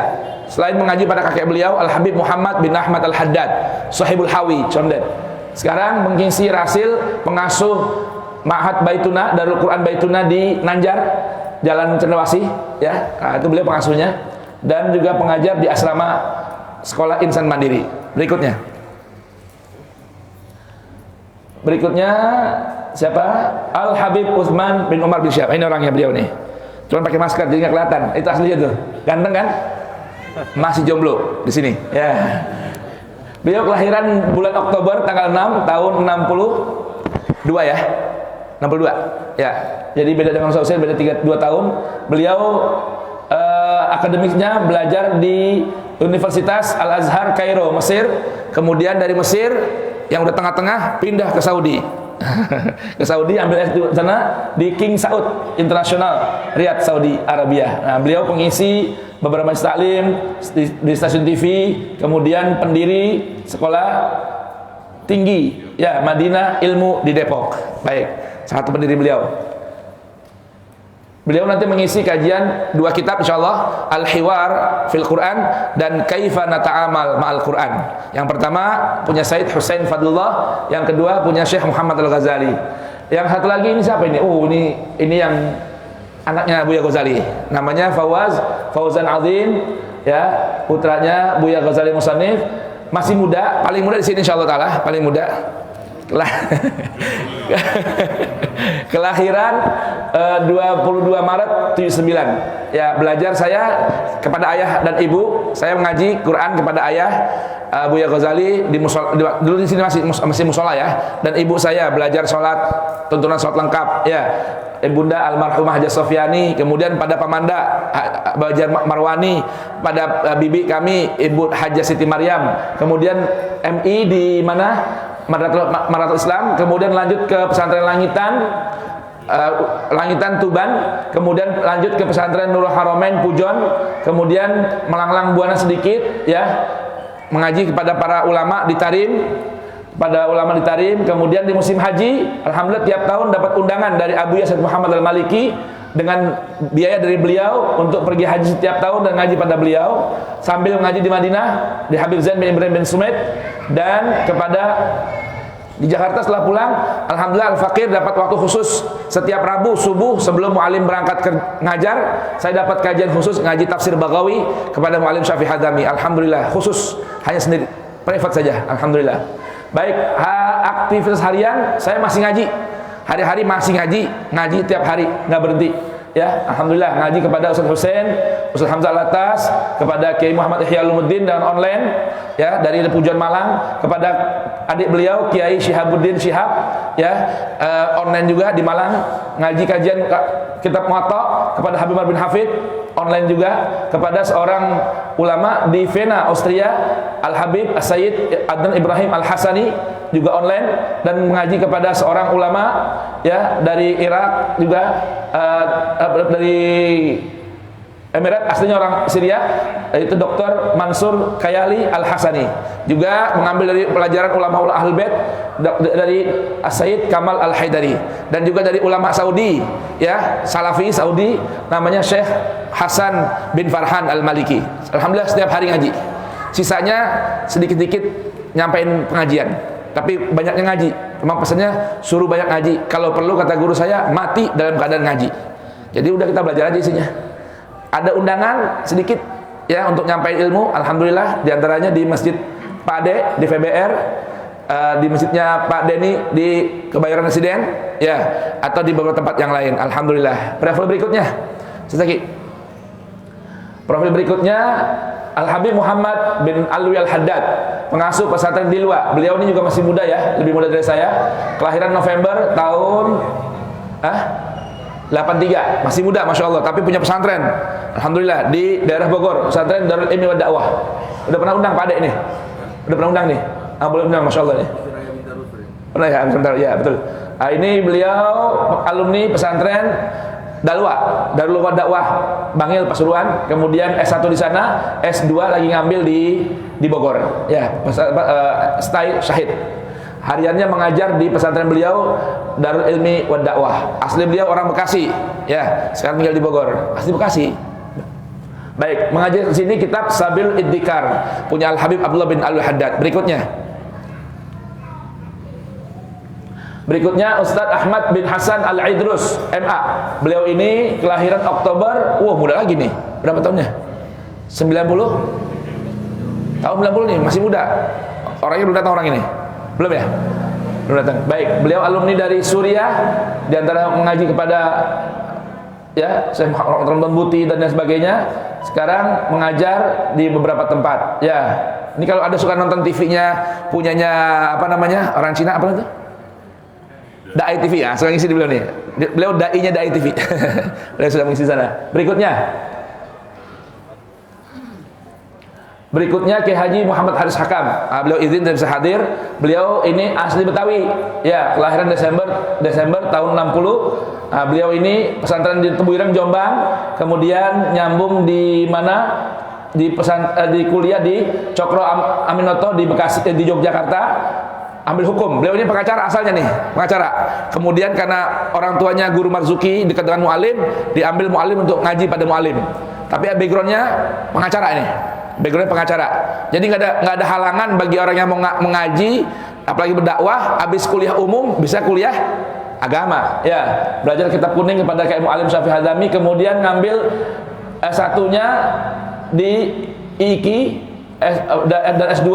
Selain mengaji pada kakek beliau Al-Habib Muhammad bin Ahmad Al-Haddad, Sahibul Hawi, Condet. Sekarang mengisi rasil pengasuh Ma'had Baituna, Darul Quran Baituna di Nanjar, Jalan Cendrawasih, ya. Nah, itu beliau pengasuhnya, dan juga pengajar di asrama Sekolah Insan Mandiri. Berikutnya siapa? Al-Habib Utsman bin Umar bin Syihab. Ini orangnya beliau nih. Cuma pakai masker jadi nggak kelihatan. Itu aslinya tuh. Ganteng kan? Masih jomblo di sini. Ya. Beliau kelahiran bulan Oktober tanggal 6 tahun 62 ya. 62. Ya. Jadi beda dengan Ustaz Husain, beda 2 tahun. Beliau akademiknya belajar di Universitas Al-Azhar Kairo, Mesir. Kemudian dari Mesir yang udah tengah-tengah pindah ke Saudi. Ke Saudi ambil S2 sana di King Saud International Riyadh, Saudi Arabia. Nah, beliau pengisi beberapa majlis taklim di stasiun TV, kemudian pendiri sekolah tinggi ya Madinah Ilmu di Depok. Baik, salah satu pendiri beliau. Beliau nanti mengisi kajian 2 kitab insyaallah, Al-Hiwar fil Quran dan Kaifa Nata'amal Ma'al Quran. Yang pertama punya Said Husain Fadlullah, yang kedua punya Syekh Muhammad Al-Ghazali. Yang satu lagi ini siapa ini? Oh, ini yang anaknya Buya Ghazali. Namanya Fauzan Azim ya, putranya Buya Ghazali Musannif. Masih muda, paling muda di sini insyaallah taala, paling muda. Kelahiran 22 Maret 79. Ya, belajar saya kepada ayah dan ibu. Saya mengaji Quran kepada ayah Buya Ghazali di musola, dulu di sini masih musola ya. Dan ibu saya belajar sholat, tuntunan sholat lengkap ya. Ibunda almarhumah Haja Sofyani, kemudian pada Pamanda Bajar Marwani, pada bibi kami Ibu Haja Siti Maryam, kemudian MI di mana Maratul Islam, kemudian lanjut ke pesantren Langitan Tuban, kemudian lanjut ke pesantren Nurul Haramain Pujon, kemudian melanglang buana sedikit ya, mengaji kepada para ulama di Tarim, kemudian di musim haji alhamdulillah tiap tahun dapat undangan dari Abu Yasid Muhammad Al-Maliki dengan biaya dari beliau untuk pergi haji setiap tahun dan ngaji pada beliau sambil ngaji di Madinah di Habib Zain bin Ibrahim bin Sumaid, dan kepada Di Jakarta setelah pulang, alhamdulillah Al-Fakir dapat waktu khusus setiap Rabu subuh sebelum mualim berangkat ngajar, saya dapat kajian khusus ngaji tafsir Baghawi kepada mualim Syafi'i Hadami. Alhamdulillah, khusus, hanya sendiri, private saja. Alhamdulillah. Baik, aktivitas harian saya masih ngaji. Hari-hari masih ngaji tiap hari, nggak berhenti. Ya, alhamdulillah ngaji kepada Ustaz Hussein, Ustaz Hamzah Al-Atas, kepada Kiai Muhammad Ihya Ulumuddin dan online, ya, dari Pujon Malang, kepada adik beliau Kiai Syihabuddin Syihab, ya, online juga di Malang, ngaji kajian kitab Muwatta kepada Habib Umar bin Hafid, online juga kepada seorang ulama di Vienna, Austria, Al-Habib As-Sayyid Adnan Ibrahim Al-Hasani, juga online, dan mengaji kepada seorang ulama, ya, dari Irak juga, dari Emirat, aslinya orang Syria, yaitu Dr. Mansur Kayali Al-Hasani, juga mengambil dari pelajaran ulama Ahlul Bait dari As-Sayyid Kamal Al-Haidari, dan juga dari ulama Saudi, ya, Salafi Saudi, namanya Syekh Hasan bin Farhan Al-Maliki. Alhamdulillah setiap hari ngaji. Sisanya sedikit-sedikit nyampein pengajian, tapi banyaknya ngaji. Memang pesannya suruh banyak ngaji. Kalau perlu, kata guru saya, mati dalam keadaan ngaji. Jadi udah kita belajar aja isinya. Ada undangan sedikit, ya, untuk nyampein ilmu. Alhamdulillah, diantaranya di Masjid Pak Ade di VBR, di masjidnya Pak Deni di Kebayoran Residen, ya, atau di beberapa tempat yang lain. Alhamdulillah. Profil berikutnya, Sesaki. Profil berikutnya Al-Habib Muhammad bin Alwi Al-Haddad, pengasuh pesantren Dilwa. Beliau ini juga masih muda, ya, lebih muda dari saya. Kelahiran November tahun 83, masih muda, masya Allah, tapi punya pesantren. Alhamdulillah di daerah Bogor, pesantren Darul Ilmi wa Dakwah. Udah pernah undang Pak Ade ini? Udah pernah undang nih? Boleh undang, masya Allah nih. Pernah, ya, sebentar, ya, betul. Ini beliau alumni pesantren Dalwa, Darul Ilmi wa Dakwah, Bangil, Pasuruan. Kemudian S1 di sana, S2 lagi ngambil di Bogor. Ya, stay syahid. Hariannya mengajar di pesantren beliau Darul Ilmi wa Dakwah. Asli beliau orang Bekasi, ya, sekarang tinggal di Bogor. Asli Bekasi. Baik, mengajar di sini kitab Sabil Iddikar punya Al Habib Abdullah bin Alwi Haddad. Berikutnya Ustadz Ahmad bin Hasan Al-Idrus, MA. Beliau ini kelahiran Oktober, muda lagi nih. Berapa tahunnya? 90? Tahun 90 nih, masih muda. Orangnya belum datang orang ini. Belum, ya? Belum datang. Baik, beliau alumni dari Suriah, diantara mengaji kepada, ya, Syekh Muhammad Buti dan lain sebagainya. Sekarang mengajar di beberapa tempat. Ya, ini kalau ada suka nonton TV-nya punyanya apa namanya, orang Cina, apa itu? Dai TV, ya, suka ngisi di beliau nih. Beliau dai-nya Dai TV. Beliau sudah mengisi sana. Berikutnya Kiai Haji Muhammad Haris Hakam. Beliau izin dan bisa hadir. Beliau ini asli Betawi, ya, kelahiran Desember tahun 60. Beliau ini pesantren di Tebuireng, Jombang, kemudian nyambung di mana, di kuliah di Cokro Aminoto di Bekasi, di Yogyakarta, ambil hukum. Beliau ini pengacara asalnya nih, pengacara. Kemudian karena orang tuanya guru Marzuki dekat dengan mualim, diambil mualim untuk ngaji pada mualim. Tapi backgroundnya pengacara ini. Backgroundnya pengacara. Jadi nggak ada halangan bagi orang yang mau mengaji, apalagi berdakwah, habis kuliah umum bisa kuliah agama. Ya, belajar kitab kuning kepada Kiai Mu'alim Syafi'i Hadami, kemudian ngambil S1-nya di IIKI dan S2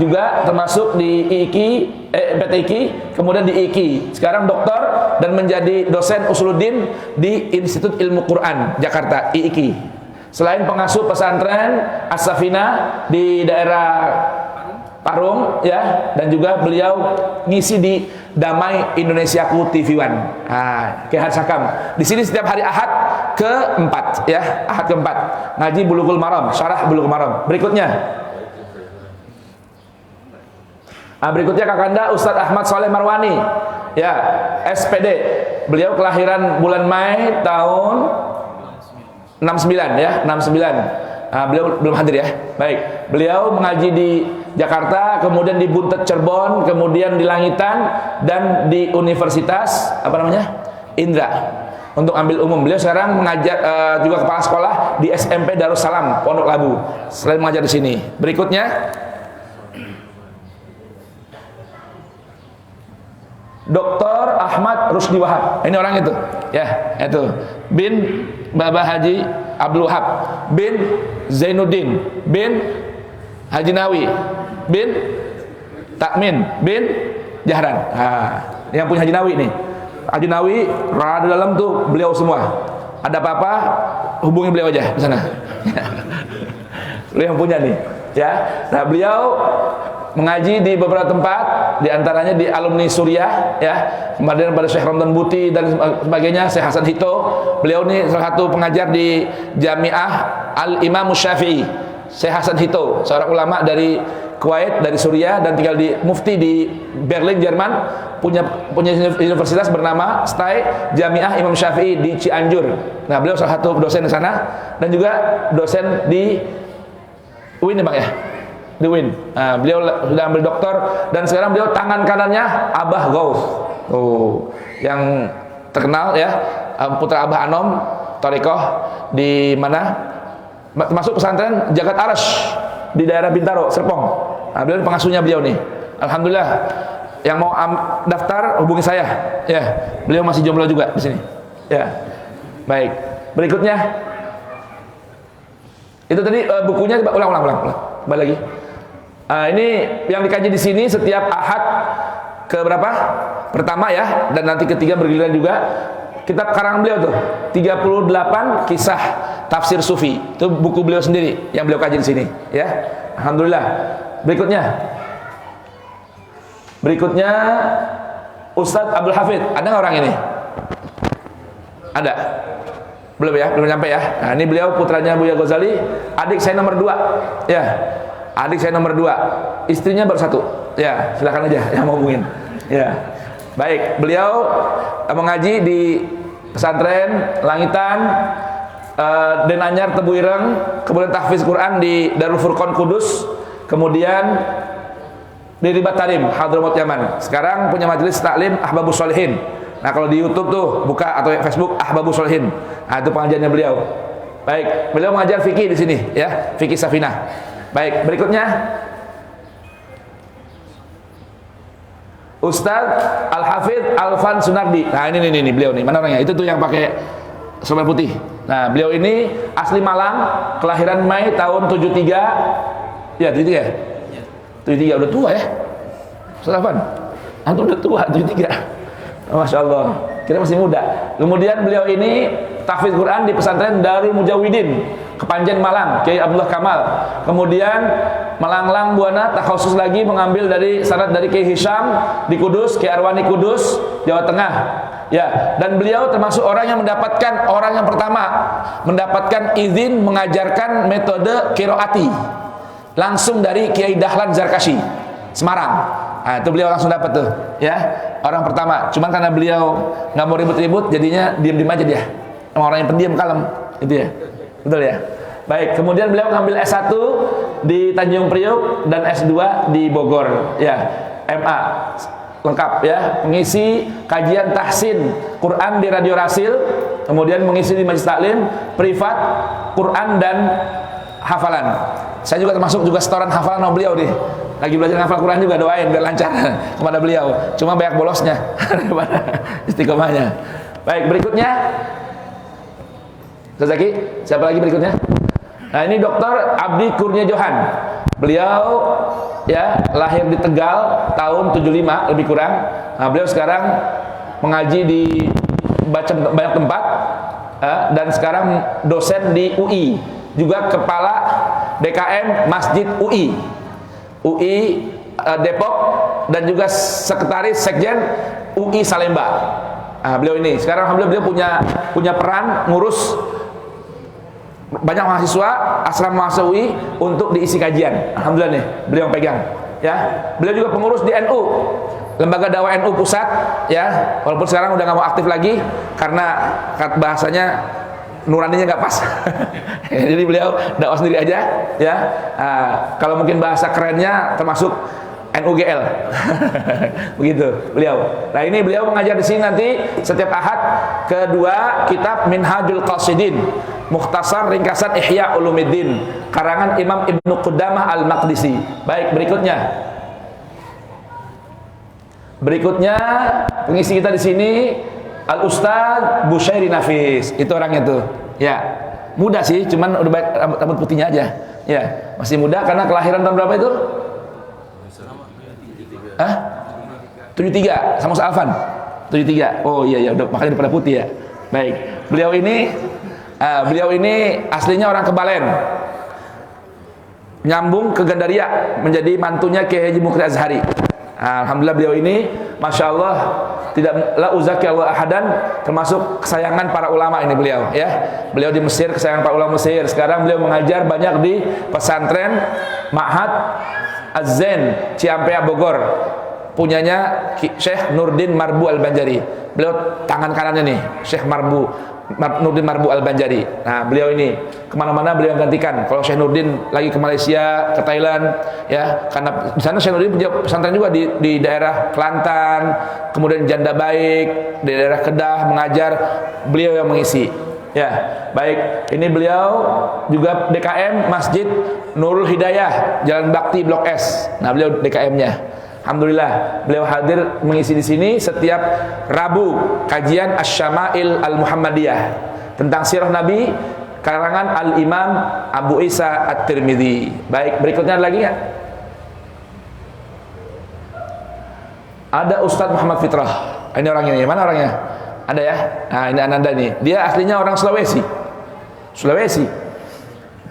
juga termasuk di IIKI, PTIKI, kemudian di IIKI. Sekarang doktor dan menjadi dosen Usuluddin di Institut Ilmu Quran Jakarta, IIKI. Selain pengasuh pesantren As-Safina di daerah Parung, ya, dan juga beliau ngisi di Damai Indonesiaku TV One. Kiai Haji Hakam. Di sini setiap hari Ahad ke-4, ya, Ahad ke-4 ngaji Bulughul Maram, syarah Bulughul Maram. Berikutnya Kakanda Ustadz Ahmad Soleh Marwani, ya, SPD. Beliau kelahiran bulan Mei tahun 69, ya, 69. Beliau belum hadir, ya. Baik. Beliau mengaji di Jakarta, kemudian di Buntet Cirebon, kemudian di Langitan, dan di Universitas Indra untuk ambil umum. Beliau sekarang mengajar juga kepala sekolah di SMP Darussalam Pondok Labu. Selain mengajar di sini. Berikutnya Dr. Ahmad Rusdi Wahab. Ini orang itu. Ya, itu. Bin Bapak Haji Abdul Wahab bin Zainuddin bin Haji Nawi bin Takmin bin Jahran. Yang punya Haji Nawi nih. Haji Nawi rada dalam tuh beliau semua. Ada apa-apa hubungi beliau aja di sana. Beliau yang punya nih, ya. Nah, beliau mengaji di beberapa tempat, di antaranya di alumni Suriah, ya. Kemudian pada Syekh Ramdan Buti dan sebagainya, Syekh Hasan Hito. Beliau ini salah satu pengajar di Jamiah Al-Imam Syafi'i. Syekh Hasan Hito, seorang ulama dari Kuwait, dari Suriah, dan tinggal di mufti di Berlin, Jerman. Punya universitas bernama STAI Jamiah Imam Syafi'i di Cianjur. Nah, beliau salah satu dosen di sana dan juga dosen di UIN, Bang, ya. Di UIN. Nah, beliau sudah ambil doktor dan sekarang beliau tangan kanannya Abah Ghaus. Oh, yang terkenal, ya, putra Abah Anom Thariqah di mana? Masuk pesantren Jagat Arash di daerah Bintaro, Serpong. Nah, beliau pengasuhnya beliau nih. Alhamdulillah. Yang mau daftar hubungi saya. Ya, beliau masih jomblo juga di sini. Ya. Baik. Berikutnya. Itu tadi bukunya, ulang. Kembali lagi. Ini yang dikaji di sini setiap Ahad ke berapa? Pertama, ya, dan nanti ketiga bergiliran juga. Kitab karangan beliau tuh 38 kisah tafsir sufi. Itu buku beliau sendiri yang beliau kaji di sini, ya. Alhamdulillah. Berikutnya Ustadz Abdul Hafid. Ada nggak orang ini? Ada? Belum, ya? Belum nyampe, ya? Nah, ini beliau putranya Buya Ghazali. Adik saya nomor 2. Ya. Adik saya nomor 2. Istrinya baru 1. Ya, silakan aja yang mau hubungin. Ya. Baik, beliau mengaji di pesantren Langitan, Denanyar Tebu Ireng, kemudian tahfiz Quran di Darul Furqan Kudus, kemudian di Ribat Tarim, Hadramaut Yaman. Sekarang punya majelis taklim Ahbabus Sholihin. Nah, kalau di YouTube tuh buka, atau Facebook Ahbabus Sholihin. Nah, itu pengajiannya beliau. Baik, beliau mengajar fikih di sini, ya, fikih Safinah. Baik, berikutnya Ustadz Al-Hafidh Alfan Sunardi. Nah, ini beliau nih. Mana orangnya? Itu tuh yang pakai serba putih. Nah, beliau ini asli Malang, kelahiran Mei tahun 73. Ya, 73 ya? 73, udah tua, ya? Ustadz Alfan, antum udah tua, 73. Masya Allah, kita masih muda. Kemudian beliau ini tahfiz Quran di pesantren Darul Mujawidin, Kepanjen Malang, Kiai Abdullah Kamal. Kemudian Malanglang Buana takhusus lagi mengambil dari sanad dari Kiai Hisham di Kudus, Kiai Arwani Kudus, Jawa Tengah. Ya, dan beliau termasuk orang yang pertama mendapatkan izin mengajarkan metode qiraati langsung dari Kiai Dahlan Zarkashi, Semarang. Nah, itu beliau langsung dapat tuh, ya, orang pertama. Cuman karena beliau nggak mau ribut-ribut, jadinya diam-diam aja dia. Orang yang pendiam, kalem, itu ya. Betul, ya. Baik, kemudian beliau ngambil S1 di Tanjung Priok dan S2 di Bogor, ya. MA lengkap, ya. Pengisi kajian tahsin Quran di Radio Rasil, kemudian mengisi di Majelis Taklim privat Quran dan hafalan. Saya juga termasuk setoran hafalan sama beliau nih. Lagi belajar hafal Quran juga, doain biar lancar kepada beliau. Cuma banyak bolosnya daripada istiqomahnya. Baik, berikutnya Zaki, siapa lagi berikutnya? Nah, ini Dr. Abdi Kurnia Johan. Beliau, ya, lahir di Tegal tahun 75 lebih kurang. Nah, beliau sekarang mengaji di banyak tempat, dan sekarang dosen di UI, juga kepala DKM Masjid UI Depok, dan juga sekretaris Sekjen UI Salemba. Nah, beliau ini sekarang alhamdulillah beliau punya peran ngurus banyak mahasiswa asrama mahasiswa UI untuk diisi kajian. Alhamdulillah nih, beliau pegang, ya. Beliau juga pengurus di NU, Lembaga Dakwah NU Pusat, ya. Walaupun sekarang udah nggak mau aktif lagi karena bahasanya nuraninya nggak pas. Jadi beliau dakwah sendiri aja, ya. Kalau mungkin bahasa kerennya termasuk NUGL. Begitu beliau. Nah, ini beliau mengajar di sini nanti setiap Ahad kedua kitab Minhajul Qasidin, Mukhtasar Ringkasan Ihya Ulumuddin, karangan Imam Ibnu Qudamah Al-Maqdisi. Baik, berikutnya Berikutnya pengisi kita di sini Al Ustadz Busyairi Nafis. Itu orangnya tuh. Ya. Muda sih, cuman udah baik rambut putihnya aja. Ya, masih muda karena kelahiran tahun berapa itu? Hah? 73 sama Alfan. 73. Oh iya ya, udah makanya pada putih ya. Baik. Beliau ini aslinya orang Kebalen. Nyambung ke Gandaria menjadi mantunya Kiai Haji Mukri Azhari. Alhamdulillah beliau ini Masya Allah tidak la uzaki Allah ahadan, termasuk kesayangan para ulama ini beliau ya. Beliau di Mesir kesayangan para ulama Mesir. Sekarang beliau mengajar banyak di pesantren Ma'had Az-Zain Ciampea Bogor, punyanya Syekh Nurdin Marbu Al-Banjari. Beliau tangan kanannya nih Syekh Nurdin Marbu Al-Banjari. Nah beliau ini kemana-mana beliau gantikan. Kalau Syekh Nurdin lagi ke Malaysia, ke Thailand ya, karena di sana Syekh Nurdin punya pesantren juga di daerah Kelantan, kemudian Janda Baik, di daerah Kedah mengajar, beliau yang mengisi ya. Baik, ini beliau juga DKM Masjid Nurul Hidayah Jalan Bakti Blok S. Nah beliau DKM-nya. Alhamdulillah beliau hadir mengisi di sini setiap Rabu kajian Asy-Syama'il Al-Muhammadiyah tentang sirah Nabi karangan Al-Imam Abu Isa At-Tirmidzi. Baik, berikutnya ada lagi ya? Ada Ustadz Muhammad Fitrah. Ini orangnya nih. Mana orangnya? Ada ya? Nah, ini Ananda nih. Dia aslinya orang Sulawesi.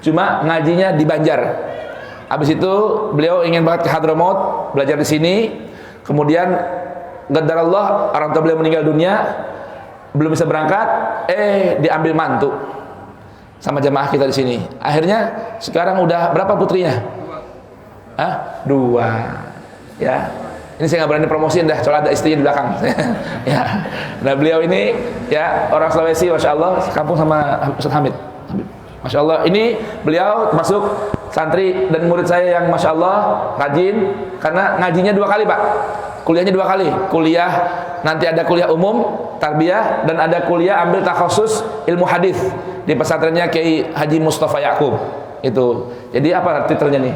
Cuma ngajinya di Banjar. Habis itu beliau ingin banget ke Hadramaut, belajar di sini. Kemudian qadarullah orang tua beliau meninggal dunia, belum bisa berangkat, diambil mantu sama jamaah kita di sini. Akhirnya sekarang udah berapa putrinya? Dua. Ya. Ini saya nggak berani promosiin dah, soalnya ada istrinya di belakang. Ya. Nah beliau ini ya orang Sulawesi, masya Allah, kampung sama Ustaz Hamid. Masya Allah, ini beliau masuk santri dan murid saya yang Masya Allah rajin, karena ngajinya 2 kali Pak, kuliahnya 2 kali, kuliah nanti ada kuliah umum, tarbiyah, dan ada kuliah ambil takhusus ilmu hadis di pesantrennya Kiai Haji Mustafa Yakub itu. Jadi apa titelnya nih?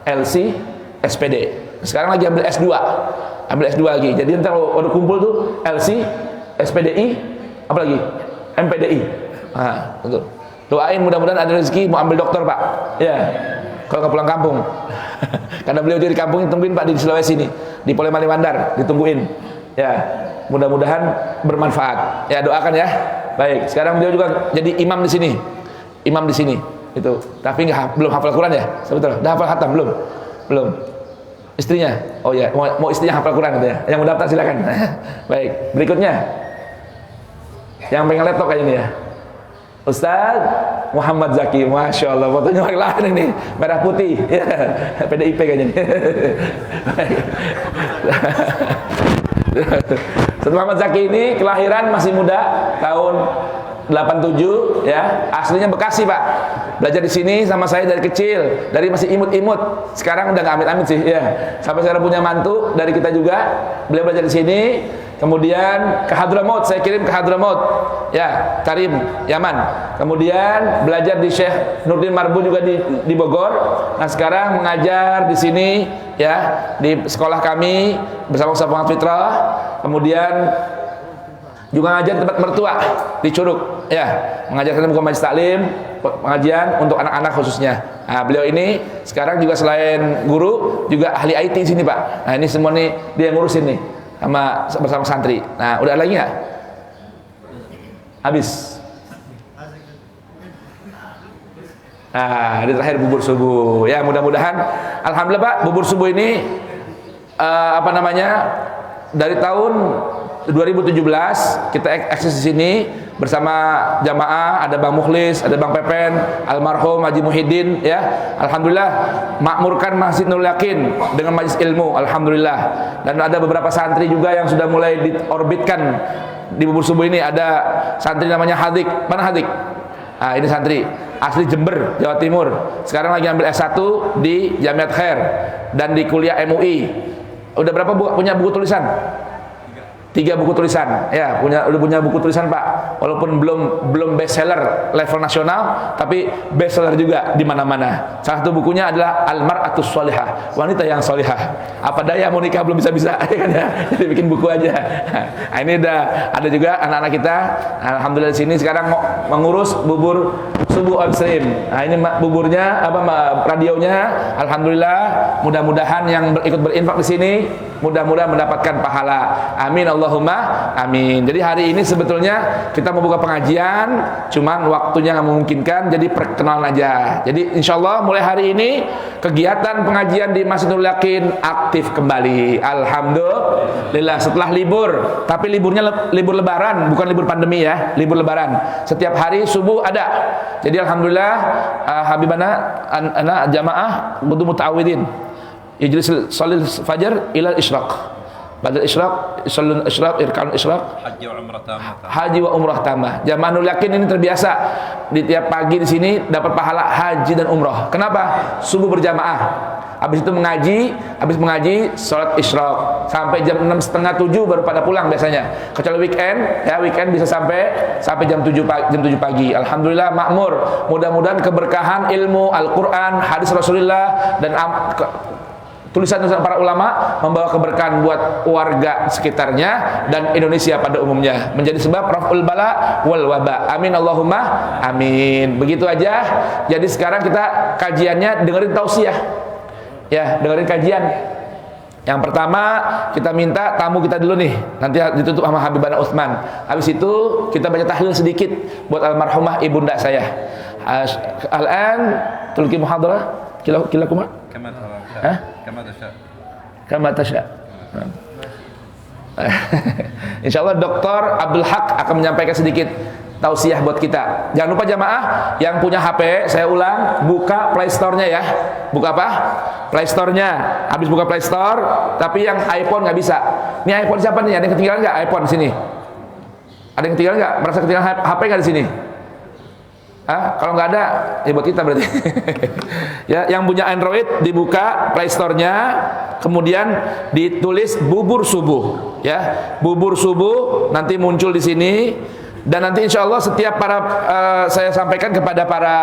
LC SPD. Sekarang lagi ambil S2 lagi. Jadi nanti kalau udah kumpul tuh LC, SPDI, apa lagi? MPDI. Nah, betul. Doain mudah-mudahan ada rezeki mau ambil dokter Pak. Ya. Kalau nggak pulang kampung. Karena beliau di kampung, tungguin Pak di Sulawesi nih, di Polemali Mandar, ditungguin. Ya. Mudah-mudahan bermanfaat. Ya, doakan ya. Baik, sekarang beliau juga jadi imam di sini. Imam di sini. Itu. Tapi belum hafal Quran ya? Sebetulnya. Udah hafal khatam belum? Belum. Istrinya? Oh ya, mau istrinya hafal Quran gitu ya. Yang mau daftar silakan. Baik, berikutnya. Yang pengen laptop kayaknya nih ya. Ustaz Muhammad Zaki, Masya Allah, fotonya lain ini, merah putih, ya, PDIP kayaknya nih. Ustaz Muhammad Zaki ini kelahiran masih muda, tahun 87, ya, aslinya Bekasi Pak. Belajar di sini sama saya dari kecil, dari masih imut-imut. Sekarang udah nggak amit-amit sih, ya. Sampai sekarang punya mantu dari kita juga. Beliau belajar di sini. Kemudian ke Hadramaut, saya kirim ke Hadramaut, ya, Tarim, Yaman. Kemudian belajar di Syekh Nurdin Marbu juga di Bogor. Nah sekarang mengajar di sini, ya, di sekolah kami bersama Ustaz Muhammad Fitrah. Kemudian juga ngajar tempat mertua di Curug, ya, mengajarkan buku majlis taklim, pengajian untuk anak-anak khususnya. Nah, beliau ini sekarang juga selain guru juga ahli IT di sini Pak. Nah ini semua nih dia yang ngurusin nih. Bersama santri. Nah, udah lagi nggak? Habis. Nah, ini terakhir bubur subuh. Ya, mudah-mudahan, alhamdulillah Pak, bubur subuh ini dari tahun 2017 kita eksis di sini bersama jamaah, ada Bang Mukhlis, ada Bang Pepen, almarhum Haji Muhyiddin, ya. Alhamdulillah makmurkan Masjid Nurul Yakin dengan majelis ilmu, alhamdulillah. Dan ada beberapa santri juga yang sudah mulai diorbitkan di bubur subuh ini. Ada santri namanya Hadik. Mana Hadik? Nah, ini santri asli Jember, Jawa Timur. Sekarang lagi ambil S1 di Jamiat Khair dan di kuliah MUI. Udah berapa punya buku tulisan? 3 buku tulisan, ya udah punya buku tulisan Pak, walaupun belum bestseller level nasional, tapi bestseller juga di mana-mana. Salah satu bukunya adalah Al-Mar'atus Sholihah, wanita yang solihah. Apa daya mau nikah belum bisa ya kan ya, jadi bikin buku aja. Nah, ini udah ada juga anak-anak kita, alhamdulillah di sini sekarang mengurus bubur subuh on stream. Nah ini buburnya radionya, alhamdulillah. Mudah-mudahan yang ikut berinfak di sini mudah-mudahan mendapatkan pahala. Amin Allahumma amin. Jadi hari ini sebetulnya kita membuka pengajian, cuman waktunya nggak memungkinkan, jadi perkenalan aja. Jadi insya Allah mulai hari ini kegiatan pengajian di Masjidul Yakin aktif kembali. Alhamdulillah setelah libur, tapi liburnya libur lebaran, bukan libur pandemi ya, libur lebaran. Setiap hari subuh ada. Jadi alhamdulillah habibana anak jamaah butuh muta'awidin. Ijlis salil fajar ila isyraq. Pada isyraq, salun isyraq, irkan isyraq. Haji wa umrah tamah. Jamaah Nurul Yakin ini terbiasa di tiap pagi di sini dapat pahala haji dan umrah. Kenapa? Subuh berjamaah. Habis itu habis mengaji salat isyraq sampai jam 6:30 7 baru pada pulang biasanya. Kecuali weekend, ya weekend bisa sampai jam 7 pagi. Alhamdulillah makmur. Mudah-mudahan keberkahan ilmu Al-Qur'an, hadis Rasulullah dan tulisan-tulisan para ulama membawa keberkahan buat warga sekitarnya dan Indonesia pada umumnya, menjadi sebab raf'ul bala wal waba. Amin Allahumma amin. Begitu aja. Jadi sekarang kita kajiannya dengerin tausiah. Ya, dengerin kajian. Yang pertama kita minta tamu kita dulu nih, nanti ditutup sama Habibana Utsman. Habis itu kita baca tahlil sedikit buat almarhumah ibunda saya. Al-an tulki muhadarah kila kuma? Kama tasya. Insyaallah Dr. Abdul Haq akan menyampaikan sedikit tausiah buat kita. Jangan lupa jamaah yang punya HP, saya ulang, buka Play Store-nya ya. Buka apa? Play Store-nya. Habis buka Play Store, tapi yang iPhone nggak bisa. Ini iPhone siapa nih? Ada yang ketinggalan nggak iPhone di sini? Ada yang ketinggalan nggak? Merasa ketinggalan HP nggak di sini? Kalau nggak ada, ya buat kita berarti. Ya, yang punya Android dibuka Play Store-nya, kemudian ditulis bubur subuh, ya, bubur subuh nanti muncul di sini. Dan nanti insya Allah setiap saya sampaikan kepada para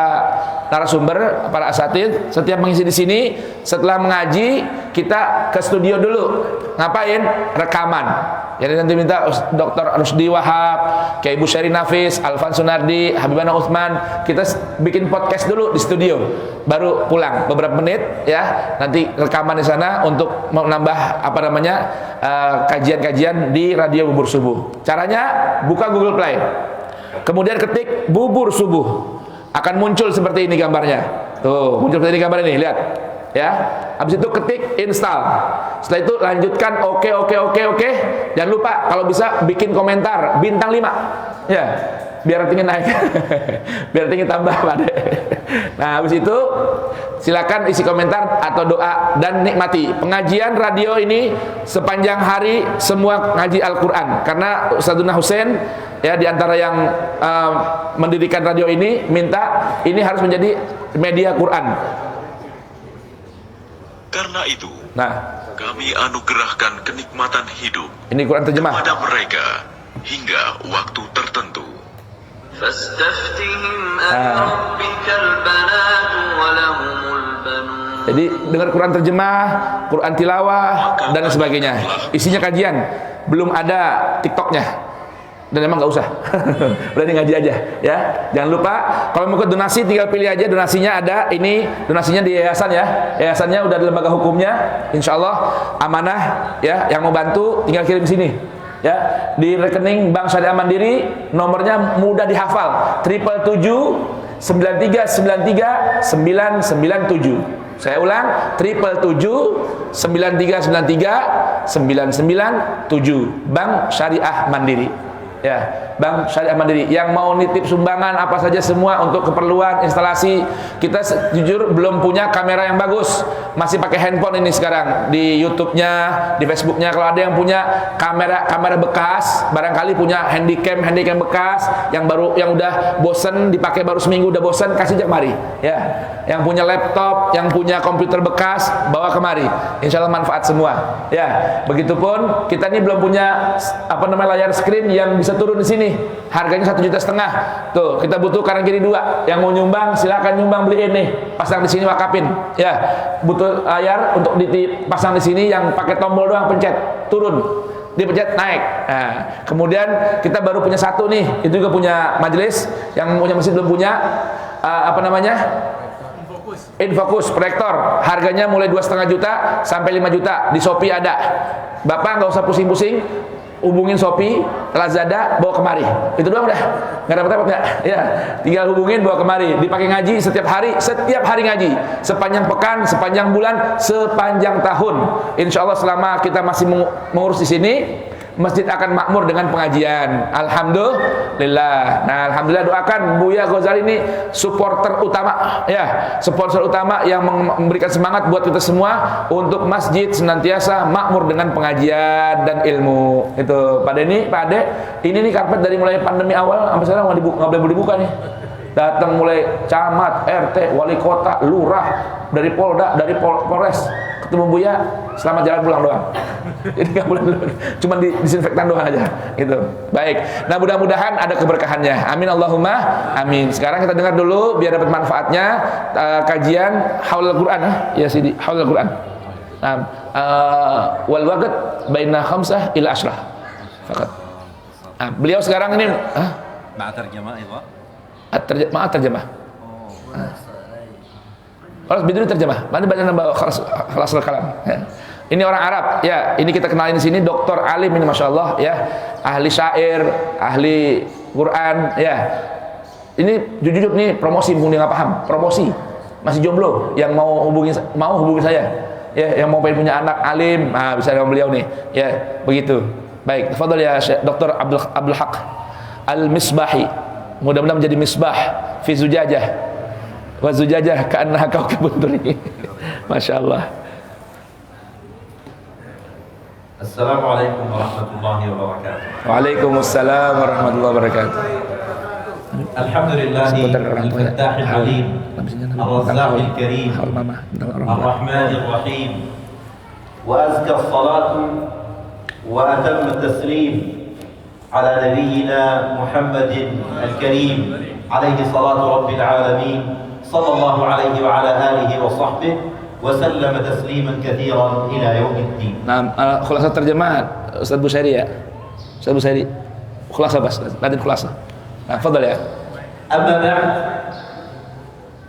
narasumber, para asatidz, setiap mengisi di sini, setelah mengaji kita ke studio dulu. Ngapain? Rekaman. Jadi nanti minta Dr. Rusdi Wahab, Kiai Ibu Syari Nafis, Alfan Sunardi, Habibana Utsman, kita bikin podcast dulu di studio, baru pulang beberapa menit ya. Nanti rekaman di sana untuk menambah kajian-kajian di Radio Bubur Subuh. Caranya buka Google Play, kemudian ketik bubur subuh, akan muncul seperti ini gambarnya. Tuh, muncul seperti ini gambar ini, lihat. Ya, habis itu ketik install. Setelah itu lanjutkan oke. Jangan lupa kalau bisa bikin komentar bintang 5. Ya, biar ratingnya naik. Biar ratingnya tambah, Pak. Nah, habis itu silakan isi komentar atau doa dan nikmati pengajian radio ini sepanjang hari, semua ngaji Al-Qur'an. Karena Ustadzuna Husain ya di antara yang mendirikan radio ini minta ini harus menjadi media Quran. Karena itu, kami anugerahkan kenikmatan hidup ini Quran terjemah kepada mereka hingga waktu tertentu. Jadi dengar Quran terjemah, Quran tilawah dan sebagainya. Isinya kajian, belum ada TikToknya. Dan emang nggak usah, berarti ngaji aja ya. Jangan lupa kalau mau ke donasi tinggal pilih aja donasinya ada. Ini donasinya di yayasan ya, yayasannya udah ada lembaga hukumnya, insya Allah amanah ya. Yang mau bantu tinggal kirim sini ya, di rekening Bank Syariah Mandiri, nomornya mudah dihafal, 777 9393 997. Saya ulang, 777 9393 997, Bank Syariah Mandiri. Ya, Bank Syariah Mandiri yang mau nitip sumbangan apa saja semua untuk keperluan instalasi. Kita jujur belum punya kamera yang bagus, masih pakai handphone ini sekarang. Di YouTube-nya, di Facebook-nya, kalau ada yang punya kamera bekas, barangkali punya handycam bekas yang baru, yang udah bosen dipakai baru seminggu udah bosen, kasih aja kemari. Ya, yang punya laptop, yang punya komputer bekas, bawa kemari. Insya Allah manfaat semua. Ya, begitupun kita ini belum punya layar screen yang bisa turun di sini, harganya 1,5 juta. Tuh, kita butuh kanan kiri 2. Yang mau nyumbang silakan nyumbang, beliin nih, pasang di sini, wakafin. Ya, butuh layar untuk dipasang di sini yang pakai tombol doang, pencet turun, dipencet naik. Nah, kemudian kita baru punya satu nih, itu juga punya majelis, yang punya masjid belum punya Infocus proyektor, harganya mulai 2,5 juta sampai 5 juta, di Shopee ada. Bapak nggak usah pusing-pusing, hubungin Shopee, Lazada, bawa kemari. Itu doang udah, nggak dapat nggak? Ya, tinggal hubungin, bawa kemari. Dipakai ngaji setiap hari ngaji, sepanjang pekan, sepanjang bulan, sepanjang tahun. Insya Allah selama kita masih mengurus di sini, masjid akan makmur dengan pengajian. Alhamdulillah. Nah, alhamdulillah, doakan Buya Ghazali ini supporter utama, ya, sponsor utama yang memberikan semangat buat kita semua untuk masjid senantiasa makmur dengan pengajian dan ilmu. Itu Pak Denny, Pak Ade, ini nih karpet dari mulai pandemi awal sampai sekarang nggak boleh dibuka nih. Datang mulai camat, RT, wali kota, lurah, dari Polda, dari Polres, ketemu Buya, selamat jalan pulang doang. Jadi nggak boleh, cuma disinfektan doang aja, gitu. Baik. Nah, mudah-mudahan ada keberkahannya. Amin Allahumma amin. Sekarang kita dengar dulu biar dapat manfaatnya kajian Haulul Quran, ya Sidi, Haulul Quran. Nah, wal waqt baina khamsah ila ashrah. Fakat. Nah, beliau sekarang ini terjemah itu. terjemah. Kalau bidul terjemah, nanti banyak nambah khalas kalam. Ya. Ini orang Arab, ya. Ini kita kenalin di sini, Doktor Alim ini, masya Allah, ya. Ahli syair, ahli Quran, ya. Ini jujur nih promosi, mungkin nggak paham. Promosi, masih jomblo, yang mau hubungi saya, ya. Yang mau pengen punya anak alim, nah, bisa dengan beliau nih, ya. Begitu. Baik, tafadhol ya Doktor Abdul Haq Al-Misbahi. Mudah-mudahan menjadi misbah fi zujajah wa zujajah ka'annaha kawkabun duri. Masya Allah. Assalamualaikum warahmatullahi wabarakatuh. Waalaikumsalam warahmatullahi wabarakatuh. Alhamdulillahi al-fattahil alim, ar-razzaqil karim, ar-rahmanir rahim, wa azka as-salatu wa atamma at-taslim على نبينا محمد الكريم عليه صلاة رب العالمين صلى الله عليه وعلى آله وصحبه وسلم تسليما كثيرا إلى يوم الدين. Nah, khulasa terjemahan Ustaz Busairi ya. Ustaz Busairi. Khulasa bas, nanti khulasa. Nah, fadhal ya. أما بعد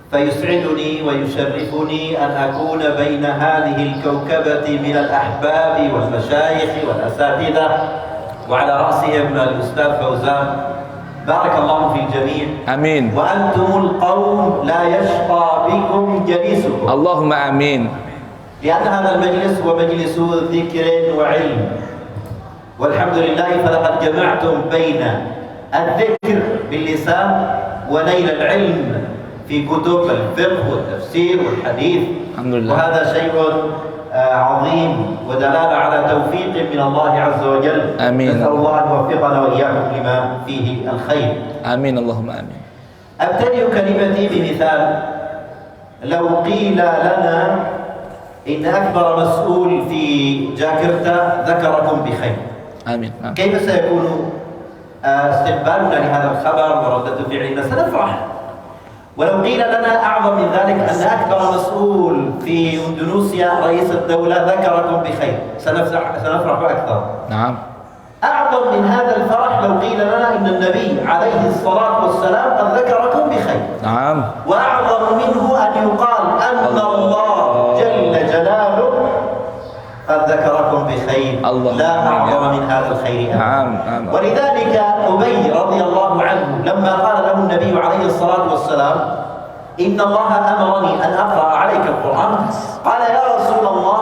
فيسعدني ويشرفني أن أكون بين هذه الكوكبة من الأحباب والمشايخ والأساتذة وعلى رأسهم الأستاذ فوزان. بارك الله في الجميع. آمين. وأنتم القوم لا يشقى بكم جليسكم. اللهم آمين. لأن هذا المجلس هو مجلس ذكر وعلم، والحمد لله فلقد جمعتم بين الذكر باللسان ونيل العلم في كتب الفقه والتفسير والحديث. الحمد لله. وهذا شيء عظيم ودلالة على توفيق من الله عز وجل. آمين. نسأل الله أن يوفقنا وإياكم لما فيه الخير. آمين اللهم آمين. أبتدئ كلمتي بمثال. لو قيل لنا إن أكبر مسؤول في جاكرتا ذكركم بخير، آمين. كيف سيكون استقبالنا لهذا الخبر وردة فعلنا؟ سنفرح. ولو قيل لنا أعظم من ذلك أن أكبر مسؤول في إندونيسيا رئيس الدولة ذكركم بخير، سنفرح أكثر. نعم. أعظم من هذا الفرح لو قيل لنا إن النبي عليه الصلاة والسلام قد ذكركم بخير. نعم. وأعظم منه أن يقال أن الله جل جلاله قد ذكركم بخير. لا أعظم من هذا الخير. نعم. ولذلك أبي رضي الله عنه لما قال له النبي عليه الصلاة والسلام إن الله أمرني أن أقرأ عليك القرآن، قال يا رسول الله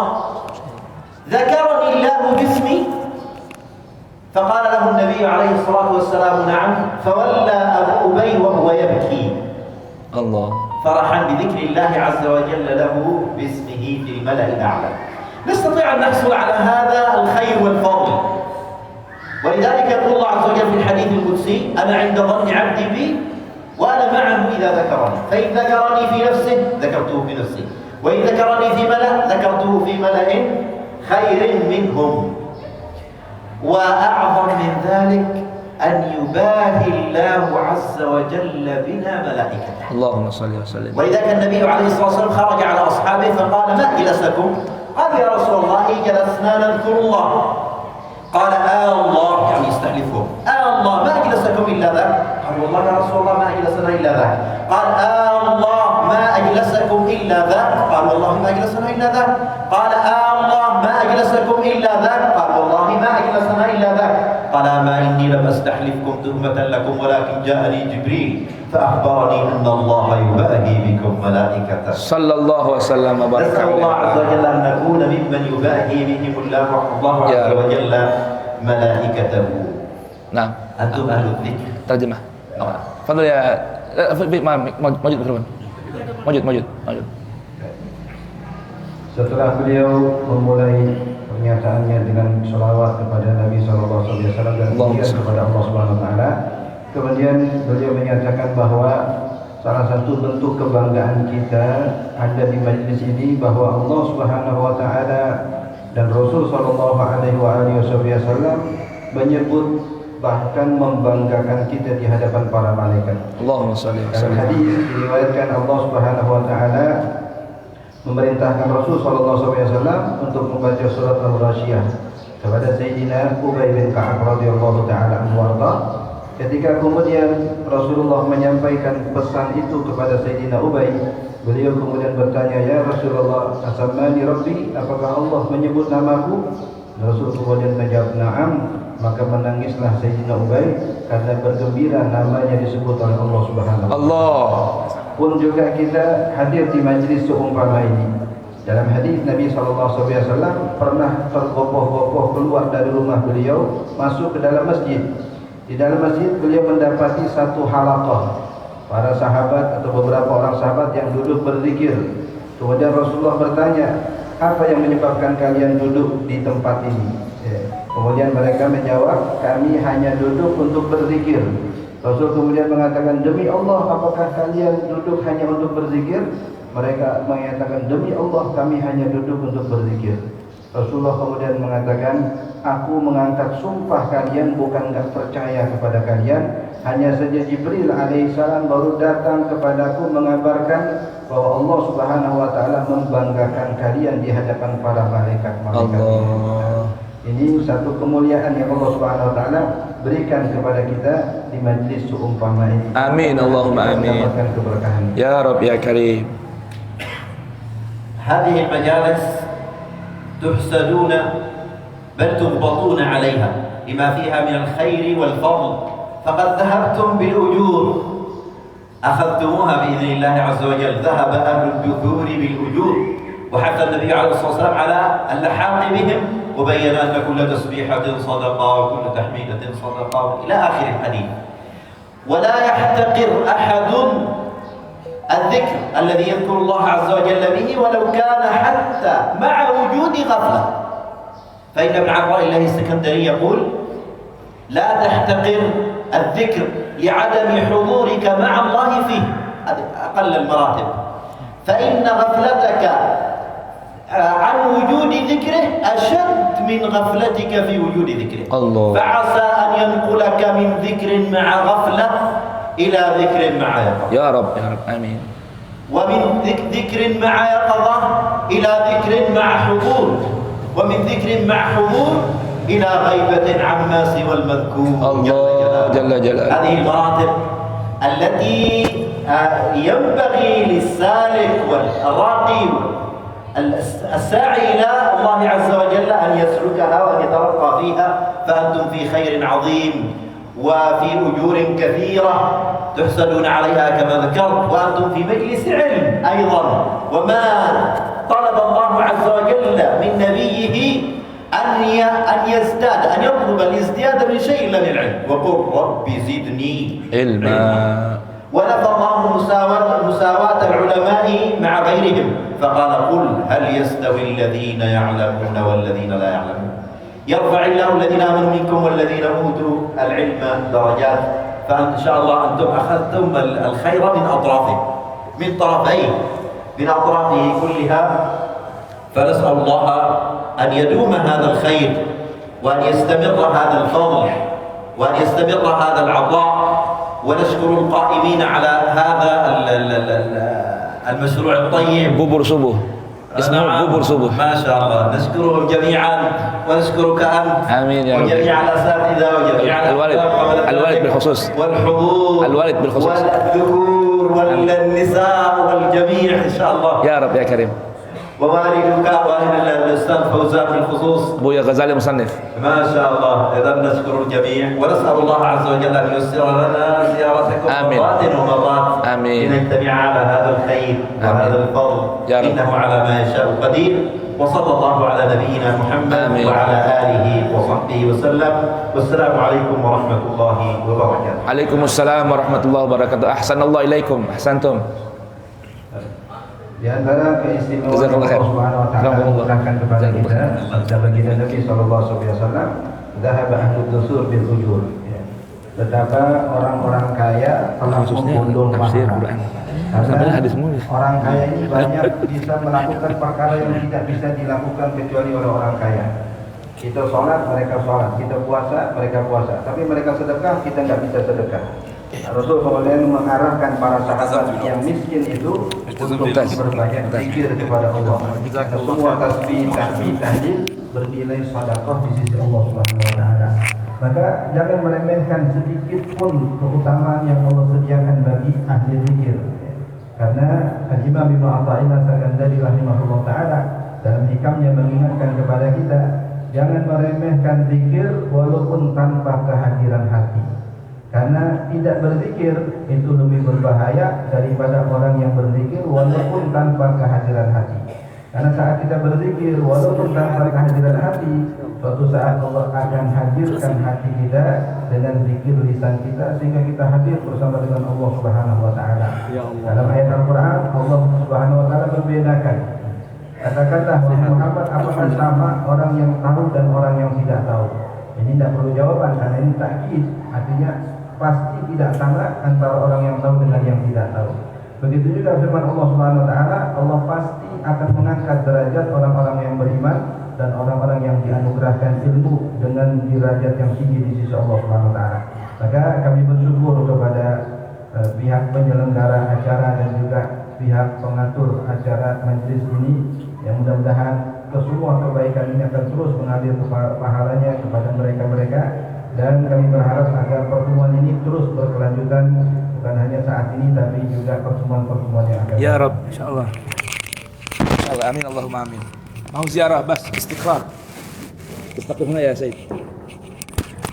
ذكرني الله باسمي؟ فقال له النبي عليه الصلاة والسلام نعم، فولى أبو أبي وهو يبكي Allah. فرحا بذكر الله عز وجل له باسمه في الملأ الأعلى. نستطيع أن نحصل على هذا الخير والفضل، ولذلك يقول الله عز وجل في الحديث القدسي: أنا عند ظن عبدي بي وأنا معه إذا ذكرني، فإن ذكرني في نفسه ذكرته في نفسي، وإن ذكرني في ملأ ذكرته في ملأ خير منهم. وأعظم من ذلك أن يباهي الله عز وجل بنا ملائكته. Allahumma salli wa sallim. ولذلك النبي عليه الصلاة والسلام خرج على أصحابه فقال: ما جلسكم؟ قال: يا رسول الله جلسنا نذكر الله. قال: الله، يعني يستحلفهم، الله ما أجلسكم إلا ذاك؟ قال: والله يا رسول الله ما أجلسنا إلا ذاك. قال: الله ما أجلسكم إلا ذاك؟ قال: والله ما أجلسنا إلا ذاك. قال: الله ما أجلسكم إلا ذاك؟ قال: والله ما أجلسنا إلا ذاك. قال: ما إني لم أستحلفكم تهمة لكم، ولكن جاءني جبريل فأخبرني أن الله يباهي بكم ملائكته. Sallallahu wasallam wa baraka نسأل الله عز alaihi. وجل أن نكون ممن يباهي بهم الله يا عز رب. وجل ملائكته. Nah, أنتم أهل الذكر. terjemah. Fadhil ya. Maju mikrofon. Maju. Setelah beliau memulai pernyataannya dengan sholawat kepada Nabi SAW dan zikir kepada Allah Subhanahu Wa Taala, kemudian beliau menyatakan bahwa salah satu bentuk kebanggaan kita ada di majlis ini bahwa Allah Subhanahu Wa Taala dan Rasul Sallallahu Alaihi Wasallam menyebut bahkan membanggakan kita di hadapan para malaikat. Allahumma salli wa Dalam sallim. hadis diriwayatkan Allah Subhanahu Wa Taala memerintahkan Rasul sallallahu alaihi wasallam untuk membaca surat Al-Ghasyiyah kepada Sayyidina Ubay bin Ka'ab radhiyallahu taala anhu warda. Ketika kemudian Rasulullah menyampaikan pesan itu kepada Sayyidina Ubay, beliau kemudian bertanya, "Ya Rasulullah, asammani Rabbi, apakah Allah menyebut namaku?" Rasul kemudian menjawab, "Na'am." Maka menangislah Sayyidina Ubay karena bergembira namanya disebut oleh Allah Subhanahu wa taala. Allah. Pun juga kita hadir di majlis seumpama ini. Dalam hadis Nabi SAW pernah tergopoh-gopoh keluar dari rumah beliau masuk ke dalam masjid. Di dalam masjid beliau mendapati satu halaqah para sahabat atau beberapa orang sahabat yang duduk berzikir. Kemudian Rasulullah bertanya, apa yang menyebabkan kalian duduk di tempat ini? Kemudian mereka menjawab, kami hanya duduk untuk berzikir. Rasul kemudian mengatakan, demi Allah, apakah kalian duduk hanya untuk berzikir? Mereka mengatakan, demi Allah, kami hanya duduk untuk berzikir. Rasulullah kemudian mengatakan, aku mengangkat sumpah kalian bukan enggak percaya kepada kalian. Hanya saja Jibril alaihissalam baru datang kepadaku mengabarkan bahwa Allah Subhanahu wa taala membanggakan kalian di hadapan para malaikat-malaikat. Allah. Ini satu kemuliaan yang Allah Subhanahu wa taala berikan kepada kita di majlis seumpama ini. Amin, Allahumma amin. Mendapatkan keberkahan. Ya Rabb ya Karim. هذه المجالس تحسدون بل تغبطون عليها لما فيها من الخير والفضل، فقد ذهبتم بالأجور، أخذتموها بإذن الله عز وجل، ذهب أهل الدثور بالأجور، وحث النبي عليه الصلاة والسلام على اللحاق بهم، وبين أن كل تسبيحة صدقة وكل تحميدة صدقة إلى آخر الحديث. ولا يحتقر أحد الذكر الذي يذكر الله عز وجل به ولو كان حتى مع وجود غفلة، فإن ابن عطاء الله السكندري يقول لا تحتقر الذكر لعدم حضورك مع الله فيه، هذه أقل المراتب، فإن غفلتك عن وجود ذكره أشد من غفلتك في وجود ذكره. الله. فعسى أن ينقلك من ذكر مع غفلة إلى ذكر مع يقظة، Ya Rabb amin. ومن ذكر مع يقظة إلى ذكر مع حضور، ومن ذكر مع حضور إلى غيبة عما سوى المذكور. Allah Jalla Jalla. هذه المراتب التي ينبغي للسالك والراقي الساعي إلى الله عز وجل أن يسلكها وأن يترقى فيها، فأنتم في خير عظيم وفي أجور كثيرة تحسدون عليها كما ذكرت، وأنتم في مجلس علم أيضا، وما طلب الله عز وجل من نبيه أن يزداد، أن يطلب الازدياد من شيء إلا بالعلم، وقل رب زدني علما. ونفى الله مساواة العلماء مع غيرهم، فقال قل هل يستوي الذين يعلمون والذين لا يعلمون، يرفع الله الذين آمنوا منكم والذين أوتوا العلم درجات. فإن شاء الله أنتم أخذتم الخير من أطرافه، من طرفيه، من أطرافه كلها. فنسأل الله أن يدوم هذا الخير، وأن يستمر هذا الفضل، وأن يستمر هذا العطاء. ونشكر القائمين على هذا المشروع الطيب. Bubur subuh. Ismu bubur subuh. ما شاء الله، نشكرهم جميعا ونشكرك أنت. آمين يا رب. وجميع الأساتذة وجميع الوالد بالخصوص. والحضور الوالد بالخصوص. والذكور والنساء والجميع إن شاء الله. Ya Rabb ya Karim. ووالدك والد الأستاذ فوزان بالخصوص. Buya Ghazali Musannif. ما شاء الله. إذا نشكر الجميع ونسأل الله عز وجل أن ييسر لنا زيارتكم مرات ومرات. آمين. لنجتمع على هذا الخير وهذا الفضل. يا رب. إنه على ما يشاء قدير. وصلى الله على نبينا محمد آمين. وعلى آله وصحبه وسلم. والسلام عليكم ورحمة الله وبركاته. Waalaikumsalam warahmatullahi wabarakatuh. Ahsanallahu ilaikum. Ahsantum. Di antara keistimewaan Jazakallah Allah khair. Subhanahu wa taala menurunkan kepada kita, sabda baginda Nabi sallallahu alaihi wasallam, "Dhahaba ahlud dusur bil ujur." Ya. Betapa orang-orang kaya telah menggundul pahala. Karena orang kaya ini banyak bisa melakukan perkara yang tidak bisa dilakukan kecuali oleh orang kaya. Kita sholat, mereka sholat. Kita puasa, mereka puasa. Tapi mereka sedekah, kita nggak bisa sedekah. Rasul kemudian mengarahkan para sahabat yang miskin itu untuk berbanyak zikir kepada Allah. Semua tasbih, tahmid, tahlil bernilai sedekah di sisi Allah Subhanahu wa taala. Maka jangan meremehkan sedikit pun keutamaan yang Allah sediakan bagi ahli zikir. Karena Imam Ibnu Athaillah Sakandari rahimahullah taala dalam hikamnya mengingatkan kepada kita, jangan meremehkan zikir walaupun tanpa kehadiran hati. Karena tidak berzikir itu lebih berbahaya daripada orang yang berzikir walaupun tanpa kehadiran hati. Karena saat kita berzikir walaupun tanpa kehadiran hati, suatu saat Allah akan hadirkan hati kita dengan zikir lisan kita sehingga kita hadir bersama dengan Allah Subhanahu wa taala. Dalam ayat Al-Qur'an Allah Subhanahu wa taala membedakan. Kata-kata Muhammad apakah sama orang yang tahu dan orang yang tidak tahu? Ini tidak perlu jawaban karena ini takkid, artinya pasti tidak sama antara orang yang tahu dengan yang tidak tahu. Begitu juga firman Allah Subhanahu wa taala, Allah pasti akan mengangkat derajat orang-orang yang beriman dan orang-orang yang dianugerahkan ilmu dengan derajat yang tinggi di sisi Allah Subhanahu wa taala. Maka kami bersyukur kepada pihak penyelenggara acara dan juga pihak pengatur acara majelis ini yang mudah-mudahan semua kebaikan ini akan terus mengalir pahalanya kepada mereka-mereka. Dan kami berharap agar pertemuan ini terus berkelanjutan bukan hanya saat ini tapi juga pertemuan-pertemuan yang akan datang. Ya Rabb, insyaallah. Insyaallah, amin Allahumma amin. Mau ziarah bas istighfar. Istaqimna ya Said.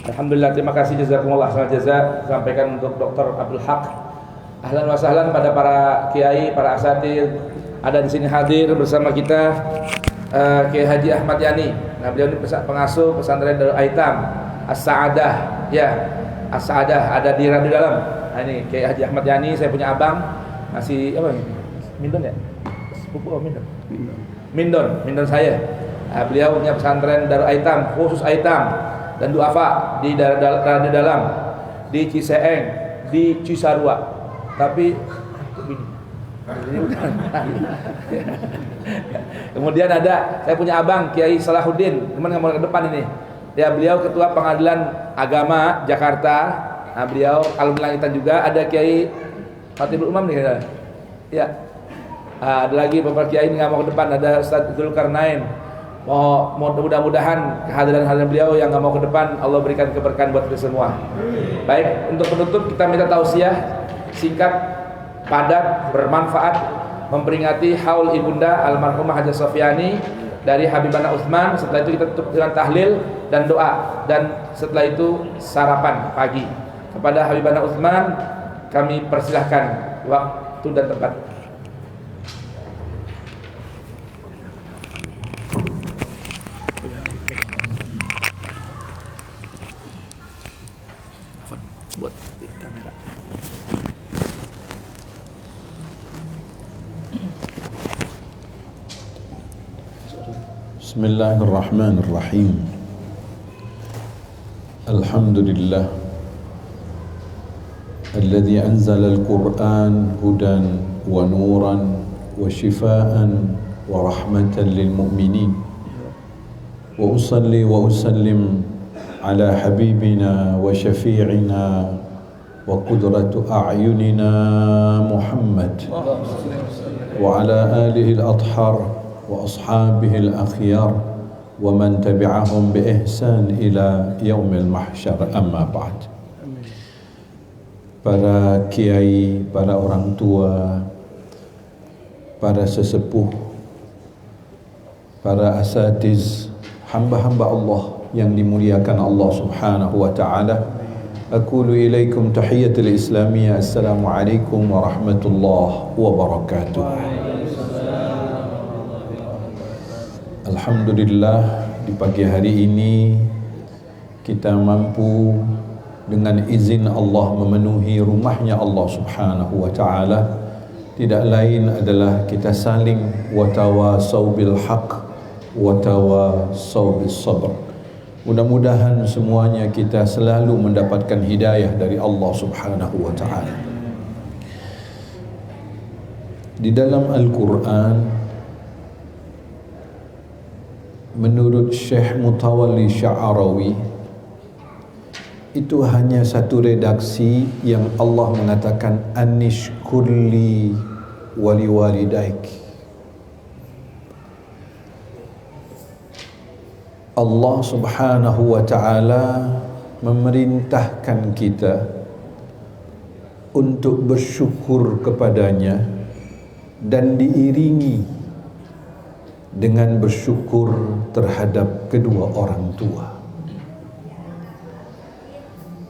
Alhamdulillah, terima kasih jazakumullah khairan jazaa sampaikan untuk Dr. Abdul Haq. Ahlan wa sahlan pada para kiai, para asatidz ada di sini hadir bersama kita Kiai Haji Ahmad Yani. Nah, beliau ini pengasuh pesantren Darul Aitam As-Sa'adah, ya, As-Sa'adah ada di dalam. Nah, ini Kiai Haji Ahmad Yani, saya punya abang, masih apa ini? Mindon ya? Sepupu oh, Mindon. Mindon saya. Nah, beliau punya pesantren Darul Aitam, khusus Aitam dan duafa di dalam, di Ciseeng, di Cisarua. Tapi kemudian ada saya punya abang Kiai Salahuddin, teman yang mau ke depan ini. Ya, beliau ketua pengadilan agama Jakarta. Nah, beliau alumni Langitan juga. Ada Kiai Khatibul Umam nih. Ya. Ada lagi beberapa kiai ini nggak mau ke depan. Ada Ustaz Zulkarnain. Mau mudah-mudahan kehadiran beliau yang nggak mau ke depan Allah berikan keberkahan buat kita semua. Baik, untuk penutup kita minta tausiah singkat, padat, bermanfaat memperingati haul ibunda almarhumah Hajah Sofyani dari Habibana Utsman. Setelah itu kita tutup dengan tahlil dan doa, dan setelah itu sarapan pagi. Kepada Habibana Utsman kami persilahkan waktu dan tempat. buat kamera. Bismillahirrahmanirrahim. Alhamdulillah alladzi anzala al-Qur'an hudan wa nuran wa shifaa'an wa rahmatan lil mu'minin. Wa usalli wa usallim ala habibina wa syafi'ina wa qudratu a'yunina Muhammad wa ala alihi al-athhar wa ashabihi al-akhyar wa man tabi'ahum bi ihsan ila yaumil mahsyar, amma ba'd. Para kiai, para orang tua, para sesepuh, para asatiz, hamba-hamba Allah yang dimuliakan Allah Subhanahu wa taala. Aqulu ilaikum tahiyatul islamiyah. Assalamualaikum warahmatullahi wabarakatuh. Alhamdulillah, di pagi hari ini kita mampu dengan izin Allah memenuhi rumahnya Allah Subhanahu wa taala. Tidak lain adalah kita saling watawasau bil haq watawasau bis sabr. Mudah-mudahan semuanya kita selalu mendapatkan hidayah dari Allah Subhanahu wa taala. Di dalam Al-Quran, menurut Syekh Mutawalli Sya'arawi, itu hanya satu redaksi yang Allah mengatakan anishkurli wali walidaik. Allah Subhanahu wa ta'ala memerintahkan kita untuk bersyukur kepadanya dan diiringi dengan bersyukur terhadap kedua orang tua.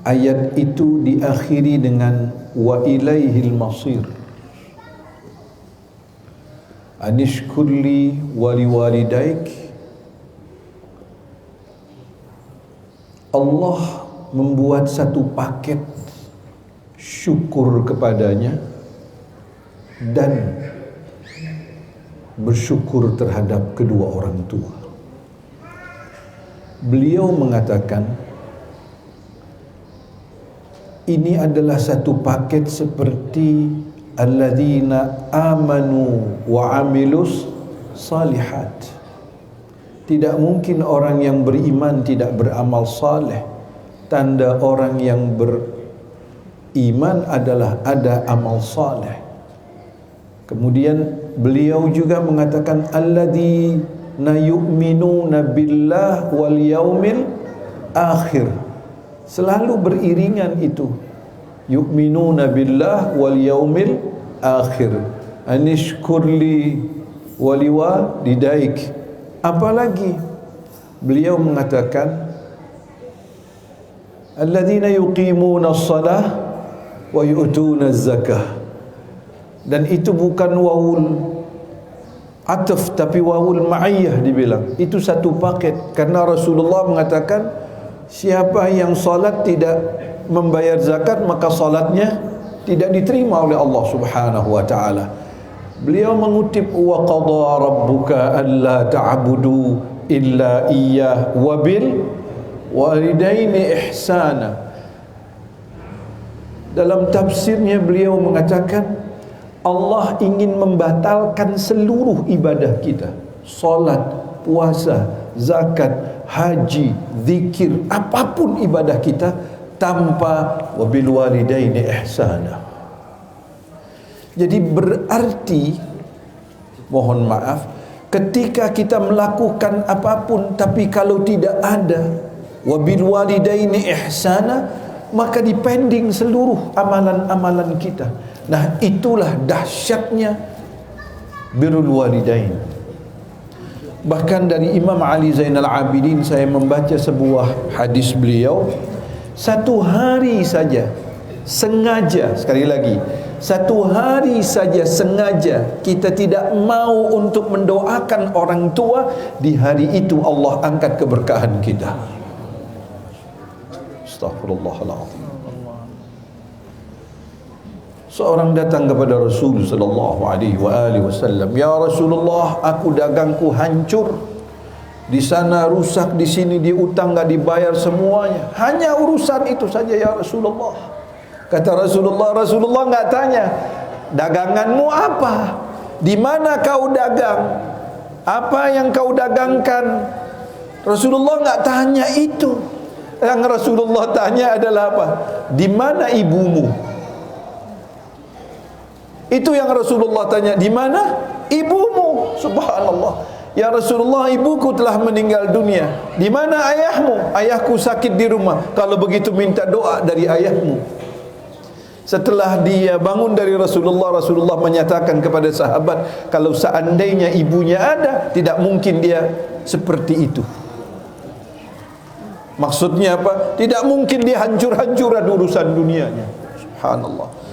Ayat itu diakhiri dengan wa ilaihil masir. Anishkurli wali walidaik. Allah membuat satu paket syukur kepadanya dan bersyukur terhadap kedua orang tua. Beliau mengatakan ini adalah satu paket seperti alladzina amanu wa amilus salihat. Tidak mungkin orang yang beriman tidak beramal saleh. Tanda orang yang beriman adalah ada amal saleh. Kemudian beliau juga mengatakan alladzina yu'minuna billah wal yaumil akhir. Selalu beriringan itu. Yu'minuna billah wal yaumil akhir. Anishkurli wali walidaik. Apalagi beliau mengatakan alladzina yuqimuna as-salah wa yu'tuna az-zakah. Dan itu bukan wawul ataf tapi wawul ma'iyah dibilang. Itu satu paket karena Rasulullah mengatakan siapa yang salat tidak membayar zakat maka salatnya tidak diterima oleh Allah Subhanahu wa taala. Beliau mengutip wa qadha rabbuka alla ta'budu illa iyyah wa bil walidaini ihsana. Dalam tafsirnya beliau mengatakan Allah ingin membatalkan seluruh ibadah kita, salat, puasa, zakat, haji, zikir, apapun ibadah kita tanpa wabil walidaini ihsana. Jadi berarti, mohon maaf, ketika kita melakukan apapun tapi kalau tidak ada wabil walidaini ihsana, maka dipending seluruh amalan-amalan kita. Nah, itulah dahsyatnya birrul walidain. Bahkan dari Imam Ali Zainal Abidin saya membaca sebuah hadis beliau, satu hari saja sengaja, sekali lagi, satu hari saja sengaja kita tidak mau untuk mendoakan orang tua, di hari itu Allah angkat keberkahan kita. Astaghfirullahaladzim. Seorang datang kepada Rasul sallallahu alaihi wasallam, "Ya Rasulullah, aku dagangku hancur. Di sana rusak, di sini diutang enggak dibayar semuanya. Hanya urusan itu saja ya Rasulullah." Kata Rasulullah enggak tanya, "Daganganmu apa? Di mana kau dagang? Apa yang kau dagangkan?" Rasulullah enggak tanya itu. Yang Rasulullah tanya adalah apa? "Di mana ibumu?" Itu yang Rasulullah tanya, di mana ibumu? Subhanallah. Ya Rasulullah, ibuku telah meninggal dunia. Di mana ayahmu? Ayahku sakit di rumah. Kalau begitu minta doa dari ayahmu. Setelah dia bangun dari Rasulullah, Rasulullah menyatakan kepada sahabat, kalau seandainya ibunya ada, tidak mungkin dia seperti itu. Maksudnya apa? Tidak mungkin dia hancur-hancuran urusan dunianya. Subhanallah.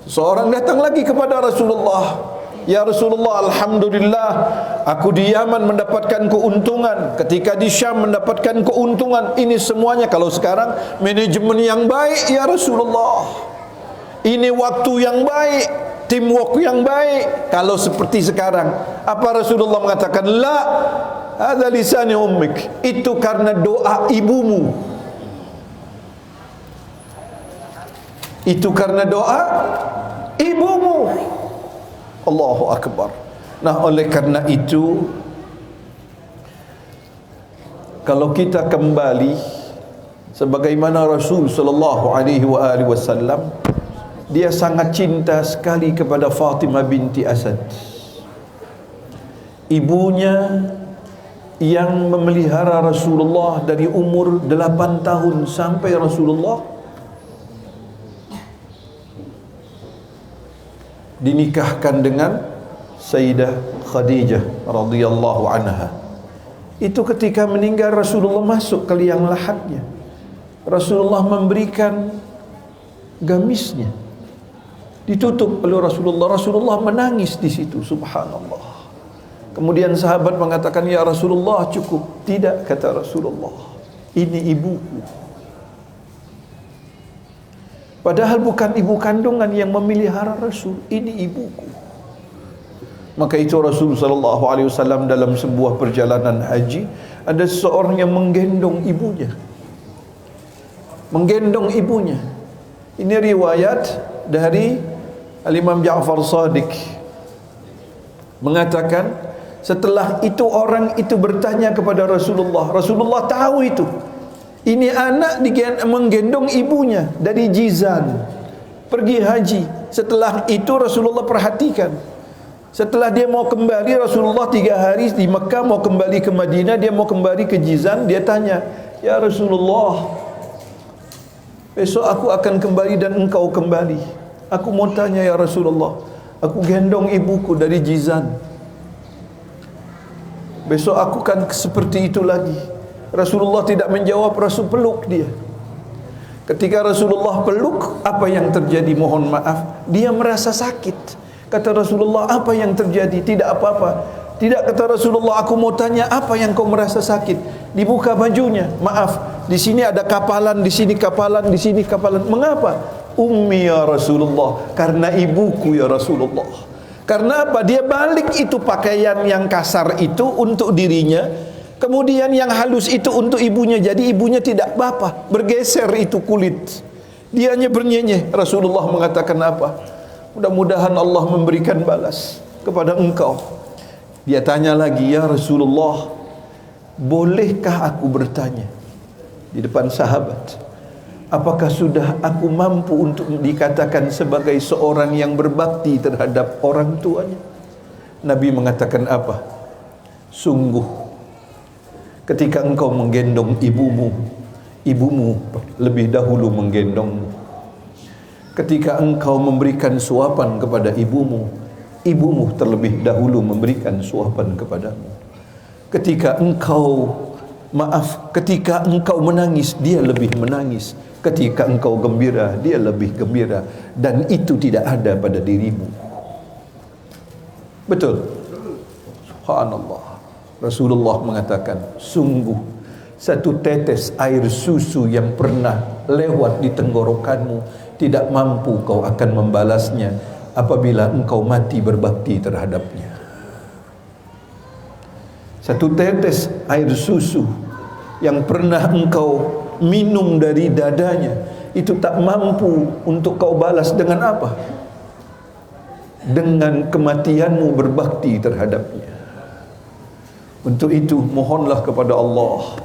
Seorang datang lagi kepada Rasulullah, "Ya Rasulullah, alhamdulillah, aku di Yaman mendapatkan keuntungan, ketika di Syam mendapatkan keuntungan. Ini semuanya kalau sekarang manajemen yang baik ya Rasulullah. Ini waktu yang baik, teamwork yang baik." Kalau seperti sekarang, apa Rasulullah mengatakan? La, hadza lisani ummik. Itu karena doa ibumu. Itu karena doa ibumu. Allahu Akbar. Nah, oleh karena itu, kalau kita kembali sebagaimana Rasul sallallahu alaihi wasallam, dia sangat cinta sekali kepada Fatimah binti Asad, ibunya yang memelihara Rasulullah dari umur 8 tahun sampai Rasulullah dinikahkan dengan Sayyidah Khadijah radhiyallahu anha. Itu ketika meninggal Rasulullah masuk ke liang lahatnya. Rasulullah memberikan gamisnya, ditutup oleh Rasulullah. Rasulullah menangis di situ, subhanallah. Kemudian sahabat mengatakan, "Ya Rasulullah, cukup." "Tidak," kata Rasulullah, "ini ibuku." Padahal bukan ibu kandungan yang memelihara Rasul, ini ibuku. Maka itu Rasul sallallahu alaihi wasallam dalam sebuah perjalanan haji, ada seorang yang menggendong ibunya. Menggendong ibunya. Ini riwayat dari Al-Imam Ja'far Shadiq mengatakan, setelah itu orang itu bertanya kepada Rasulullah. Rasulullah tahu itu. Ini anak menggendong ibunya dari Jizan, pergi haji. Setelah itu Rasulullah perhatikan. Setelah dia mau kembali, Rasulullah 3 hari di Mekah, mau kembali ke Madinah, dia mau kembali ke Jizan. Dia tanya, "Ya Rasulullah, besok aku akan kembali dan engkau kembali. Aku mau tanya ya Rasulullah, aku gendong ibuku dari Jizan. Besok aku kan seperti itu lagi." Rasulullah tidak menjawab, Rasul peluk dia. Ketika Rasulullah peluk, apa yang terjadi? Mohon maaf, dia merasa sakit. Kata Rasulullah, "Apa yang terjadi?" "Tidak apa-apa." "Tidak," kata Rasulullah, "aku mau tanya, apa yang kau merasa sakit?" Dibuka bajunya. "Maaf, di sini ada kapalan, di sini kapalan, di sini kapalan." "Mengapa?" "Ummi ya Rasulullah." "Karena ibuku ya Rasulullah." Karena apa? Dia balik itu pakaian yang kasar itu untuk dirinya, kemudian yang halus itu untuk ibunya. Jadi ibunya tidak apa-apa, bergeser itu kulit. Dia hanya bernyenyeh. Rasulullah mengatakan apa? "Mudah-mudahan Allah memberikan balas kepada engkau." Dia tanya lagi, "Ya Rasulullah, bolehkah aku bertanya?" Di depan sahabat, "Apakah sudah aku mampu untuk dikatakan sebagai seorang yang berbakti terhadap orang tuanya?" Nabi mengatakan apa? "Sungguh, ketika engkau menggendong ibumu, ibumu lebih dahulu menggendongmu. Ketika engkau memberikan suapan kepada ibumu, ibumu terlebih dahulu memberikan suapan kepadamu. Ketika engkau menangis, dia lebih menangis. Ketika engkau gembira, dia lebih gembira. Dan itu tidak ada pada dirimu." Betul? Subhanallah. Rasulullah mengatakan, "Sungguh satu tetes air susu yang pernah lewat di tenggorokanmu tidak mampu kau akan membalasnya apabila engkau mati berbakti terhadapnya. Satu tetes air susu yang pernah engkau minum dari dadanya, itu tak mampu untuk kau balas dengan apa? Dengan kematianmu berbakti terhadapnya. Untuk itu mohonlah kepada Allah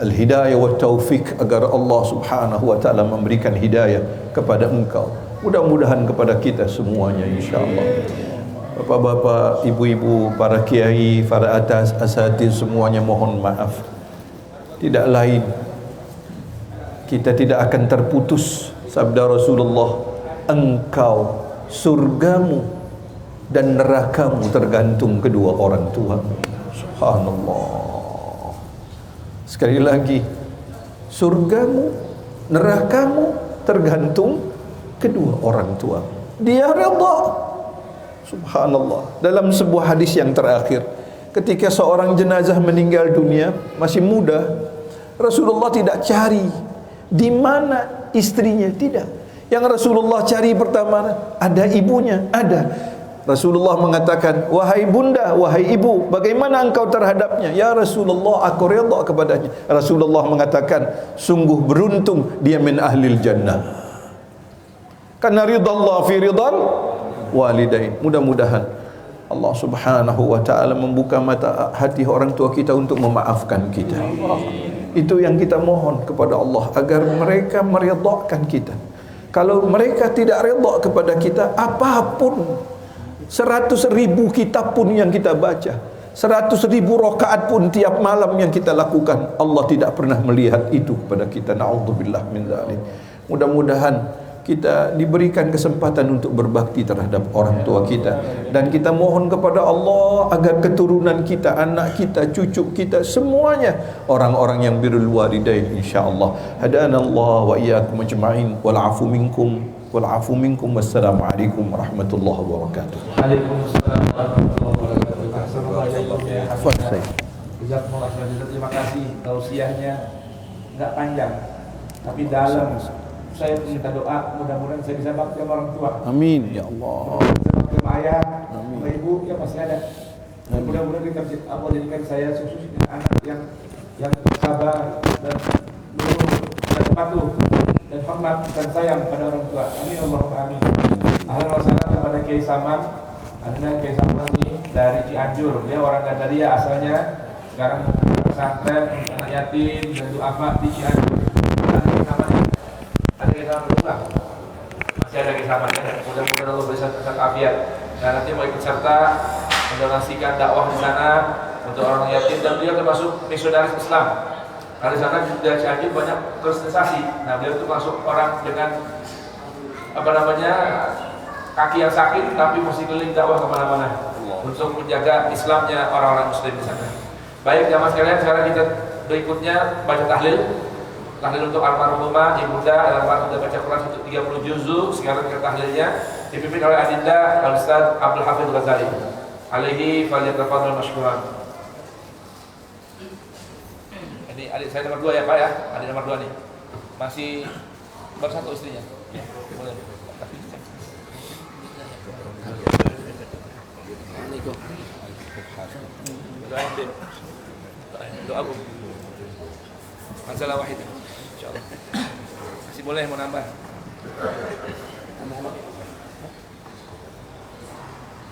al-hidayah wa taufik, agar Allah subhanahu wa ta'ala memberikan hidayah kepada engkau, mudah-mudahan kepada kita semuanya insyaAllah. Bapak-bapak, ibu-ibu, para kiai, para asatiz semuanya mohon maaf. Tidak lain, kita tidak akan terputus sabda Rasulullah, engkau, surgamu dan nerakamu tergantung kedua orang tuamu. Subhanallah. Sekali lagi, surgamu, nerakamu tergantung kedua orang tuamu. Dia redha. Subhanallah. Dalam sebuah hadis yang terakhir, ketika seorang jenazah meninggal dunia masih muda, Rasulullah tidak cari di mana istrinya, tidak. Yang Rasulullah cari pertama, ada ibunya, ada. Rasulullah mengatakan, wahai bunda, wahai ibu, bagaimana engkau terhadapnya? Ya Rasulullah, aku redha kepadanya. Rasulullah mengatakan, sungguh beruntung dia min ahlil jannah. Karena ridha Allah fi ridhal walidain. Mudah-mudahan Allah subhanahu wa ta'ala membuka mata hati orang tua kita untuk memaafkan kita. Itu yang kita mohon kepada Allah, agar mereka meridhakan kita. Kalau mereka tidak redha kepada kita, apapun 100.000 kitab pun yang kita baca, 100.000 rakaat pun tiap malam yang kita lakukan, Allah tidak pernah melihat itu kepada kita. Na'udzubillah min dzalik. Mudah-mudahan kita diberikan kesempatan untuk berbakti terhadap orang tua kita, dan kita mohon kepada Allah agar keturunan kita, anak kita, cucu kita, semuanya orang-orang yang birrul walidain insyaallah. Hadanallah wa iyyakum ajma'in wal 'afu minkum wal 'afu minkum. Wassalamualaikum warahmatullahi wabarakatuh. Waalaikumsalam warahmatullahi wabarakatuh. Terima kasih, tausiahnya enggak panjang tapi dalam. Saya minta doa, mudah-mudahan saya bisa bakti sama orang tua. Amin ya Allah. Bisa bakti sama ayah, sama ibu, ya pasti ada. Dan mudah-mudahan kita Allah jadikan saya khususnya anak yang sabar dan lurus dan patuh dan hormat dan sayang pada orang tua. Amin Allahumma amin. Ahlan wa sahlan kepada Kiai Saman. Ada Kiai Saman ini dari Cianjur. Dia orang Gadaria asalnya, sekarang pesantren anak yatim dan duafa di Cianjur. Ada kisah berdua, masih ada kisah banyak. Mudah-mudahan Allah beri afiat. Dan nanti mau ikut serta mendonasikan dakwah di sana untuk orang yatim, dan beliau termasuk misionaris Islam. Nah di sana dari Cianjur banyak kristenisasi. Nah beliau itu masuk orang dengan kaki yang sakit, tapi mesti keliling dakwah kemana-mana untuk menjaga Islamnya orang-orang Muslim di sana. Baik jamaah sekalian, sekarang kita berikutnya baca tahlil. Tahlil untuk almarhumah ibunda, almarhum sudah baca Quran 30 juzuk. Sekarang kita tahlilnya dipimpin oleh Adinda Al-Ustaz Abdul Hafidz Ghazali. Alaihi falyatafadhal mashkuran. Ini adik saya nomor 2 ya Pak ya, adik nomor 2 nih. Masih baru satu istrinya. Ya, boleh. Doa Bu. Masalah wahid. InsyaAllah. Masih boleh mau nambah.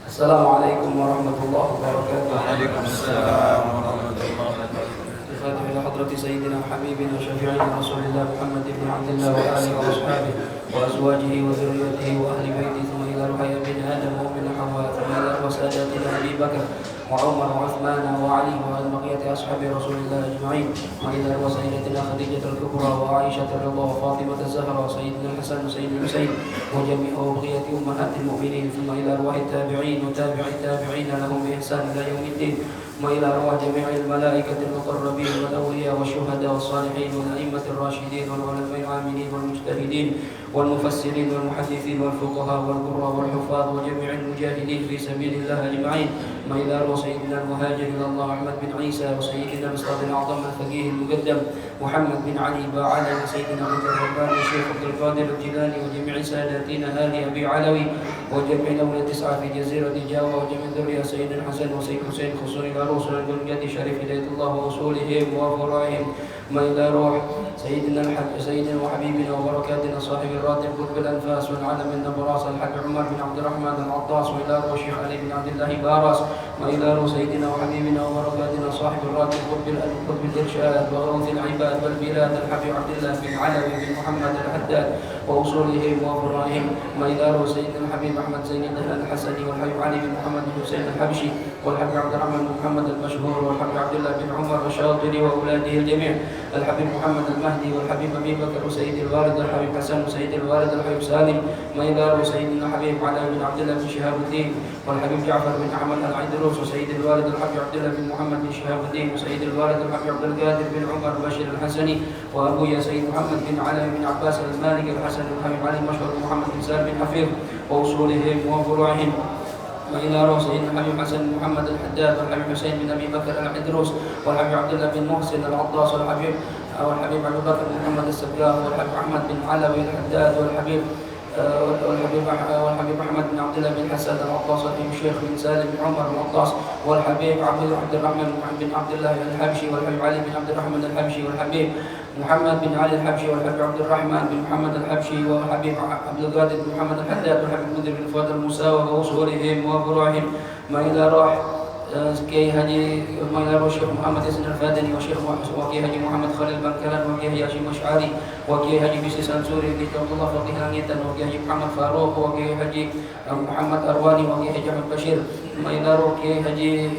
Assalamualaikum warahmatullahi wabarakatuh. Waalaikumsalam warahmatullahi wabarakatuh. الفاتحة إلى حضرة سيدنا وحبيبنا وشفيعنا رسول الله محمد بن عبد الله وآله وأصحابه وأزواجه وذريته وأهل بيته، ثم إلى روح ابن آدم ومن حواء، ثم إلى روح ساداتنا أبي بكر وعمر وعثمان وعلي وعلى بقية أصحاب رسول الله أجمعين، وإلى روح سيدتنا خديجة الكبرى وعائشة الرضا وفاطمة الزهراء وسيدنا الحسن وسيدنا الحسين وجميع بقية أمهات المؤمنين، ثم إلى روح التابعين وتابع التابعين لهم بإحسان إلى يوم الدين، وإلى أرواح جميع الملائكة المقربين والأولياء والشهداء والصالحين والأئمة الراشدين والعلماء العاملين والمجتهدين والمفسرين والمحدثين والفقهاء والقراء والحفاظ وجميع المجاهدين في سبيل الله أجمعين. وإلى أرواح سيدنا المهاجر إلى الله أحمد بن عيسى وسيدنا الأستاذ الأعظم الفقيه المقدم محمد بن علي باعلى وسيدنا عبد الرحمن الشيخ عبد القادر الجيلاني وجميع ساداتنا آل أبي علوي وجميع الأولى تسعة في جزيرة جاوة وجميع ذرية سيد الحسن وسيد حسين خصوصا إلى روح الجد شريف هداية الله وأصولهم وفرائهم. ما إلى روح سيدنا وحبيبنا وبركاتنا صاحب الراتب قطب الأنفاس والعالم النبراس الحاج عمر بن عبد الرحمن العطاس وإلى روح الشيخ علي بن عبد الله باراس. وإلى روح سيدنا وحبيبنا وبركاتنا صاحب الراتب قطب الإرشاد وغوث العباد والبلاد الحبيب عبد الله بن علوي بن محمد الحداد وأصولهم وفرائهم. ما إلى روح سيدنا الحبيب أحمد زين الدهلان الحسني والحبيب علي بن محمد بن حسين الحبشي والحبيب عبد الرحمن بن محمد المشهور والحبيب عبد الله بن عمر الشاطري وأولاده الجميع الحبيب محمد المهدي والحبيب أبي بكر وسيد الوالد الحبيب حسن وسيد الوالد الحبيب سالم. ما إلى روح سيدنا الحبيب علي بن عبد الله بن شهاب الدين والحبيب جعفر بن أحمد العيدروس وسيد الوالد الحبيب عبد الله بن محمد بن شهاب الدين وسيد الوالد الحبيب عبد القادر بن عمر بشير الحسني وأبويا سيد محمد بن علي بن عباس المالك الحسن والحبيب علي مشهور محمد بن سالم بن حفيظ وأصولهم وفروعهم. وإلى روح سيدنا الحبيب حسن بن محمد الحداد والحبيب حسين بن أبي بكر العيدروس والحبيب عبد الله بن محسن العطاس والحبيب أبو بكر بن محمد السباق والحبيب أحمد بن علوي الحداد والحبيب أحمد بن عبد الله بن حسن العطاس والحبيب الشيخ بن سالم بن عمر العطاس والحبيب عبد الرحمن بن عبد الله الحبشي والحبيب علي بن عبد الرحمن الحبشي والحبيب محمد بن علي الحبشي والحبيب عبد الرحمن بن محمد الحبشي والحبيب عبد القادر بن محمد الحداد والحبيب مدير بن فؤاد المساوى وأصولهم وفروعهم. ما إلى روح كي هدي ما إلى روح شيخ محمد ياسين الفادني وكي هدي محمد خليل بن كلان وكي هدي هاشم أشعري وكي هدي بيسي سانسوري وكي عبد الله فقيه لانيتا وكي هدي محمد فاروق وكي هدي محمد أرواني وكي هدي أحمد بشير. ما إلى روح كي هدي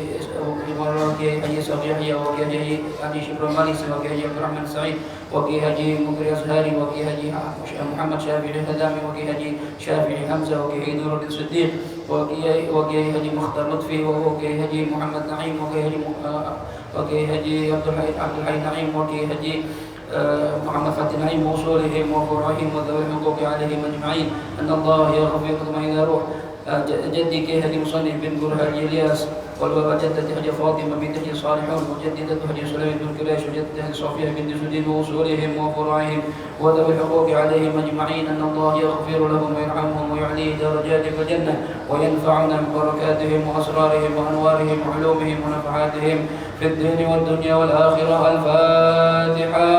سعود يحيى وكي هدي شبر ماليس وكي هدي عبد الرحمن سعيد وكي هدي مقري أزهاري وكي هدي محمد شافعي الهدامي وكي هدي شافعي حمزة وكي هدي نور الدين صديق وكي هدي مختار لطفي وكي هدي محمد نعيم وكي هدي عبد الحي نعيم وكي هدي محمد فتح نعيم وصولهم وفروعهم وذوي الحقوق عليهم أجمعين. أن الله يغفر لهم إلى روح جدي كي هدي مصنف بن برهان إلياس والبابا جدتي حجة فاطمة بنت حجة صالحون وجدتي حجة سليمان بن قريش وجدتي حجة صفية بنت سدين وأصولهم وفروعهم وذوي الحقوق عليهم أجمعين. أن الله يغفر لهم ويرحمهم ويعلي درجاتهم في الجنة وينفعنا ببركاتهم وأسرارهم وأنوارهم وعلومهم ونفحاتهم في الدين والدنيا والآخرة. الفاتحة.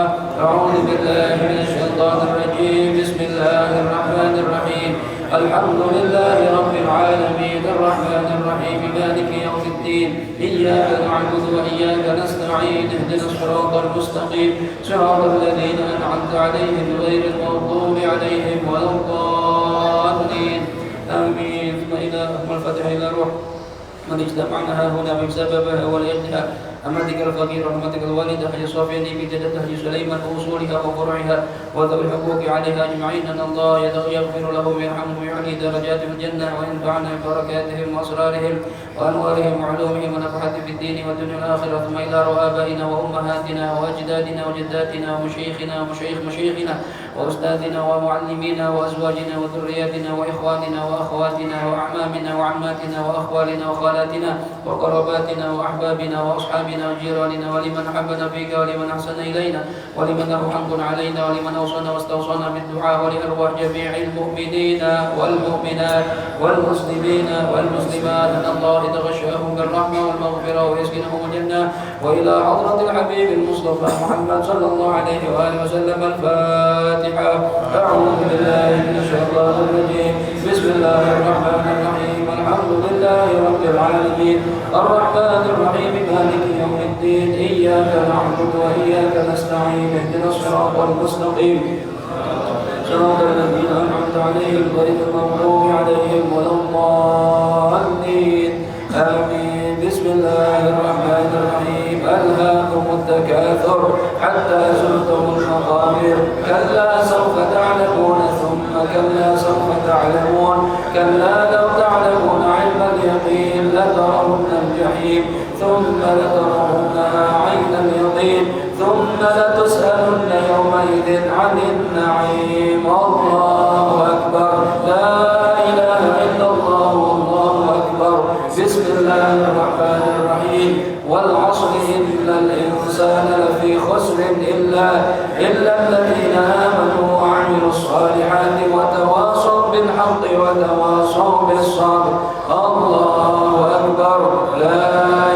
أعوذ بالله من الشيطان الرجيم. بسم الله الرحمن الرحيم. الحمد لله رب العالمين الرحمن الرحيم مالك يوم الدين إياك نعبد وإياك نستعين اهدنا الصراط المستقيم صراط الذين أنعمت عليهم غير المغضوب عليهم ولا الضالين آمين. ثم الفتح إلى روح من اجتمعنا هنا بسببها ولأجلها أمتك الفقير رحمتك الوالدة حج صافية بجدة حج سليمان وأصولها وفروعها وذوي الحقوق عليها أجمعين. أن الله يغفر لهم ويرحمهم ويعلي درجات في الجنة وينفعنا ببركاتهم وأسرارهم وأنوارهم وعلومهم ونفحاتهم في الدين والدنيا والآخرة. ثم إلى آبائنا وأمهاتنا وأجدادنا وجداتنا ومشايخنا ومشايخ مشايخنا وأستاذنا ومعلمينا وأزواجنا وذرياتنا وإخواننا وأخواتنا وأعمامنا وعماتنا وأخوالنا وخالاتنا وقرباتنا وأحبابنا وأصحابنا وجيراننا ولمن أحبنا فيك ولمن أحسن إلينا ولمن له حق علينا ولمن أوصانا واستوصانا بالدعاء ولأرواح جميع المؤمنين والمؤمنات والمسلمين والمسلمات. أن الله يتغشاهم بالرحمة والمغفرة ويسكنهم الجنة. وإلى حضرة الحبيب المصطفى محمد صلى الله عليه وآله وسلم. الفاتحة. أعوذ بالله من الشيطان الرجيم. بسم الله الرحمن الرحيم. الحمد لله رب العالمين الرحمن الرحيم مالك يوم الدين إياك نعبد وإياك نستعين اهدنا الصراط المستقيم صراط الذين أنعمت عليهم غير المغضوب عليهم ولا الضالين آمين. بسم الله الرحمن الرحيم. ألهاكم التكاثر حتى زرتم المقابر كلا سوف تعلمون ثم كلا سوف تعلمون كلا لو تعلمون علم اليقين لترون الجحيم ثم ثم لترونها عين اليقين ثم لتسألن يومئذ عن النعيم. الله أكبر. لا إله إلا الله. والله أكبر. بسم الله الرحمن الرحيم. والعصر إن الإنسان لفي خسر إلا الذين آمنوا وعملوا الصالحات وتواصوا بالحق وتواصوا بالصبر. الله أكبر. لا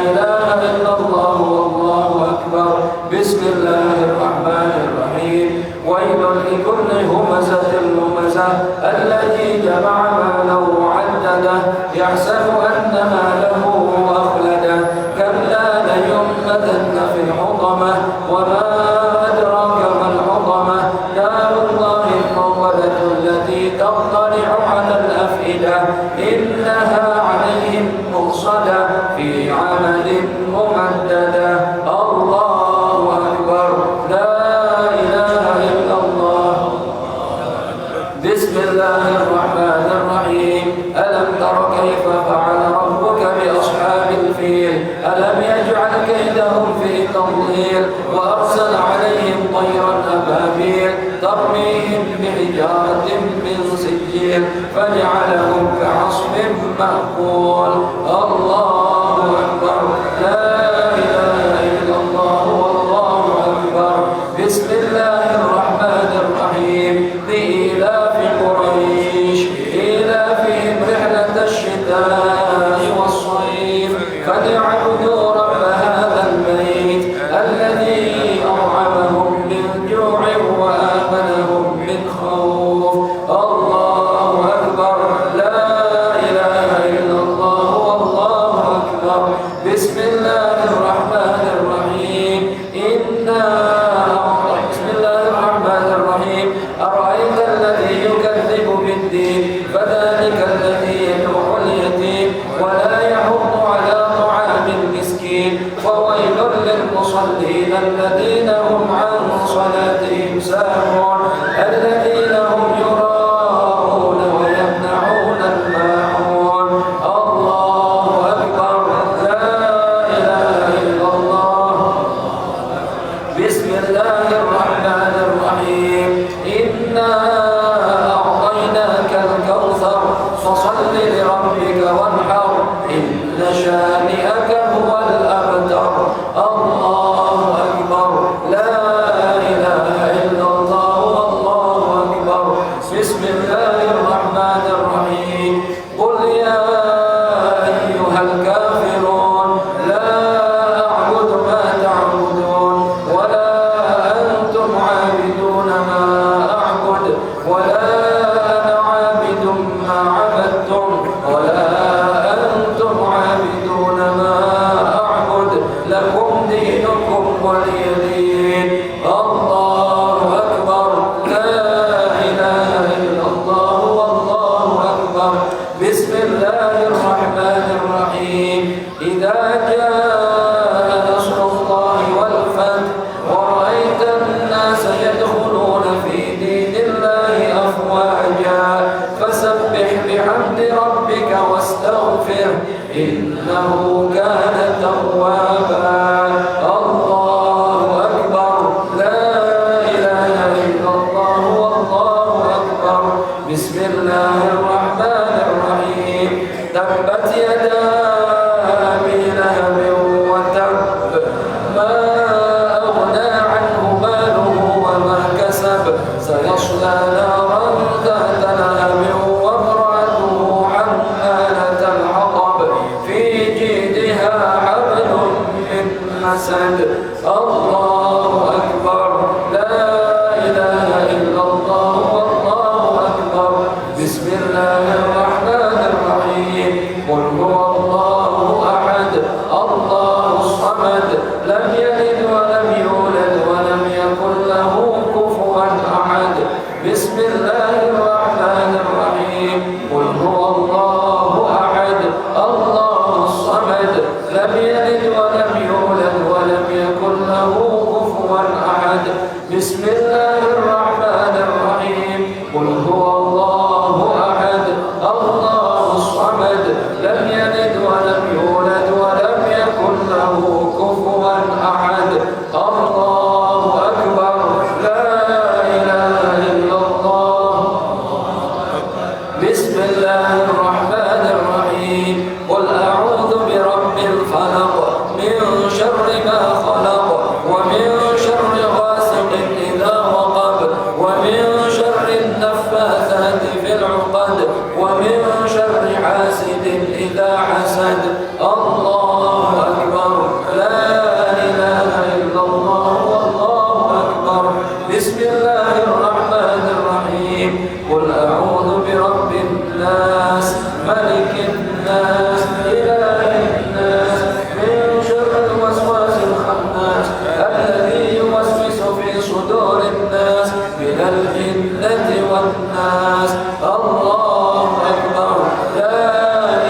إله إلا الله. والله أكبر. بسم الله الرحمن الرحيم. ويل لكل همزة لمزة الذي جمع ماله وعدده يحسب أن ماله أخلده كلا لينبذن في الحطمة وما أدراك ما الحطمة نار الله الموقدة التي تطلع على الأفئدة إنها عليهم مرصدة في عمد ممددة. الله أكبر. لا إله إلا الله. بسم الله الرحمن الرحيم. ألم تر كيف فعل ربك بأصحاب الفيل ألم يجعل كيدهم في تضليل وأرسل عليهم طيرا أبابيل ترميهم بحجارة من سجيل فجعلهم كعصف مأكول. الله أكبر. لا إله إلا الله. والله أكبر. بسم الله الرحمن الرحيم. لإيلاف قريش إيلافهم رحلة الشتاء والصيف فليعبدوا رب هذا البيت الذي أطعمهم من جوع وآمنهم من خوف. الله أكبر. لا إله إلا الله. والله أكبر. بسم الله الرحمن الرحيم. بسم الله الرحمن الرحيم. أرأيت الذي يكذب بالدين فذلك الذي يدعو اليتيم ولا يحض على طعام المسكين فويل للمصلين الذين هم عن صلاتهم ساهون الذين هم يراءون ويمنعون الماعون. الله أكبر. لا إله إلا الله. بسم الله الرحمن الرحيم. إنا أعطيناك الكوثر فصل لربك وانحر إن شانئك هو الأبتر. الله أكبر. لا إله إلا الله. والله أكبر. بسم الله الرحمن الرحيم. قل يا أيها الكافرون لا أعبد ما تعبدون ولا أنتم عابدون ما أعبد ولا أنا عابد ما عبدتم ولا أنتم عابدون ما أعبد لكم دينكم ولي دين. الله أكبر. لا إله إلا الله. والله أكبر. بسم الله الرحمن الرحيم. إذا جاء نصر الله والفتح ورأيت الناس يدخلون في دين الله أفواجا فسبح بحمد ربك واستغفر إنه كان توابا. الله أكبر. لا إله إلا الله. والله أكبر. بسم الله الرحمن الرحيم. تبت يدا أبي لهب وتب ما أغنى عنه ماله وما كسب سيصلى نارا ذات لهب وامرأته حمالة الحطب في جيدها حبل من مسد. الله أكبر. لا إله إلا الله. والله أكبر. بسم الله الرحمن الرحيم. قل هو الله أحد الله الصمد لم يلد ولم يولد ولم يكن له كفوا أحد. بسم الله الرحمن الرحيم. قل هو الله أحد الله الصمد لم يلد ولم يولد ولم يكن له كفوا أحد. بسم الله الرحمن الرحيم. قل هو الله أحد الله الرحمن الرحيم قل أعوذ برب الفلق من شر ما خلق ومن شر غاسق إذا وقب ومن شر النفاثات في العقد ومن شر حاسد إذا حسد. الله أكبر. لا إله إلا الله والله أكبر. بسم الله الرحمن الرحيم قل أعوذ برب الناس ملك الناس إله الناس من شر الوسواس الخناس الذي يوسوس في صدور الناس من الجنة والناس. الله أكبر. لا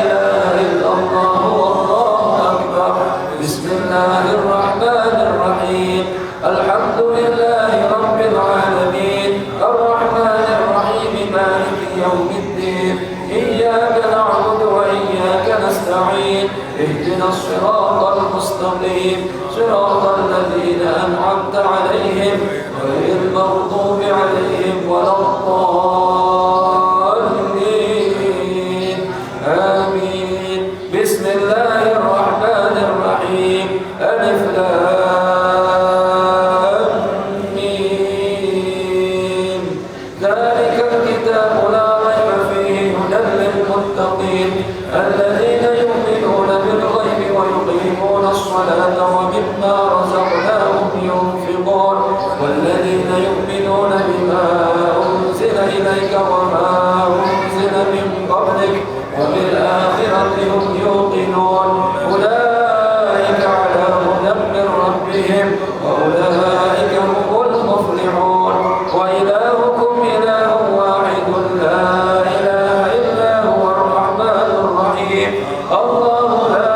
إله إلا الله والله أكبر. بسم الله الرحمن الرحيم الحمد لله رب العالمين الرحمن الرحيم مالك يوم الدين إياك نعبد وإياك نستعين اهدنا الصراط المستقيم صراط الذين أنعمت عليهم غير المغضوب عليهم ولا الضالين. آمين. بسم الله الرحمن الرحيم ألف لام ميم ذلك الكتاب لا ريب فيه هدى للمتقين الذين يؤمنون بالغيب ويقيمون الصلاة ومما رزقناهم ينفقون والذين يؤمنون بما أنزل إليك وما أنزل من قبلك وبالآخرة هم يوقنون أولئك على هدى من ربهم وأولئك هم المفلحون. وإلهكم إله واحد لا إله إلا هو الرحمن الرحيم الله لا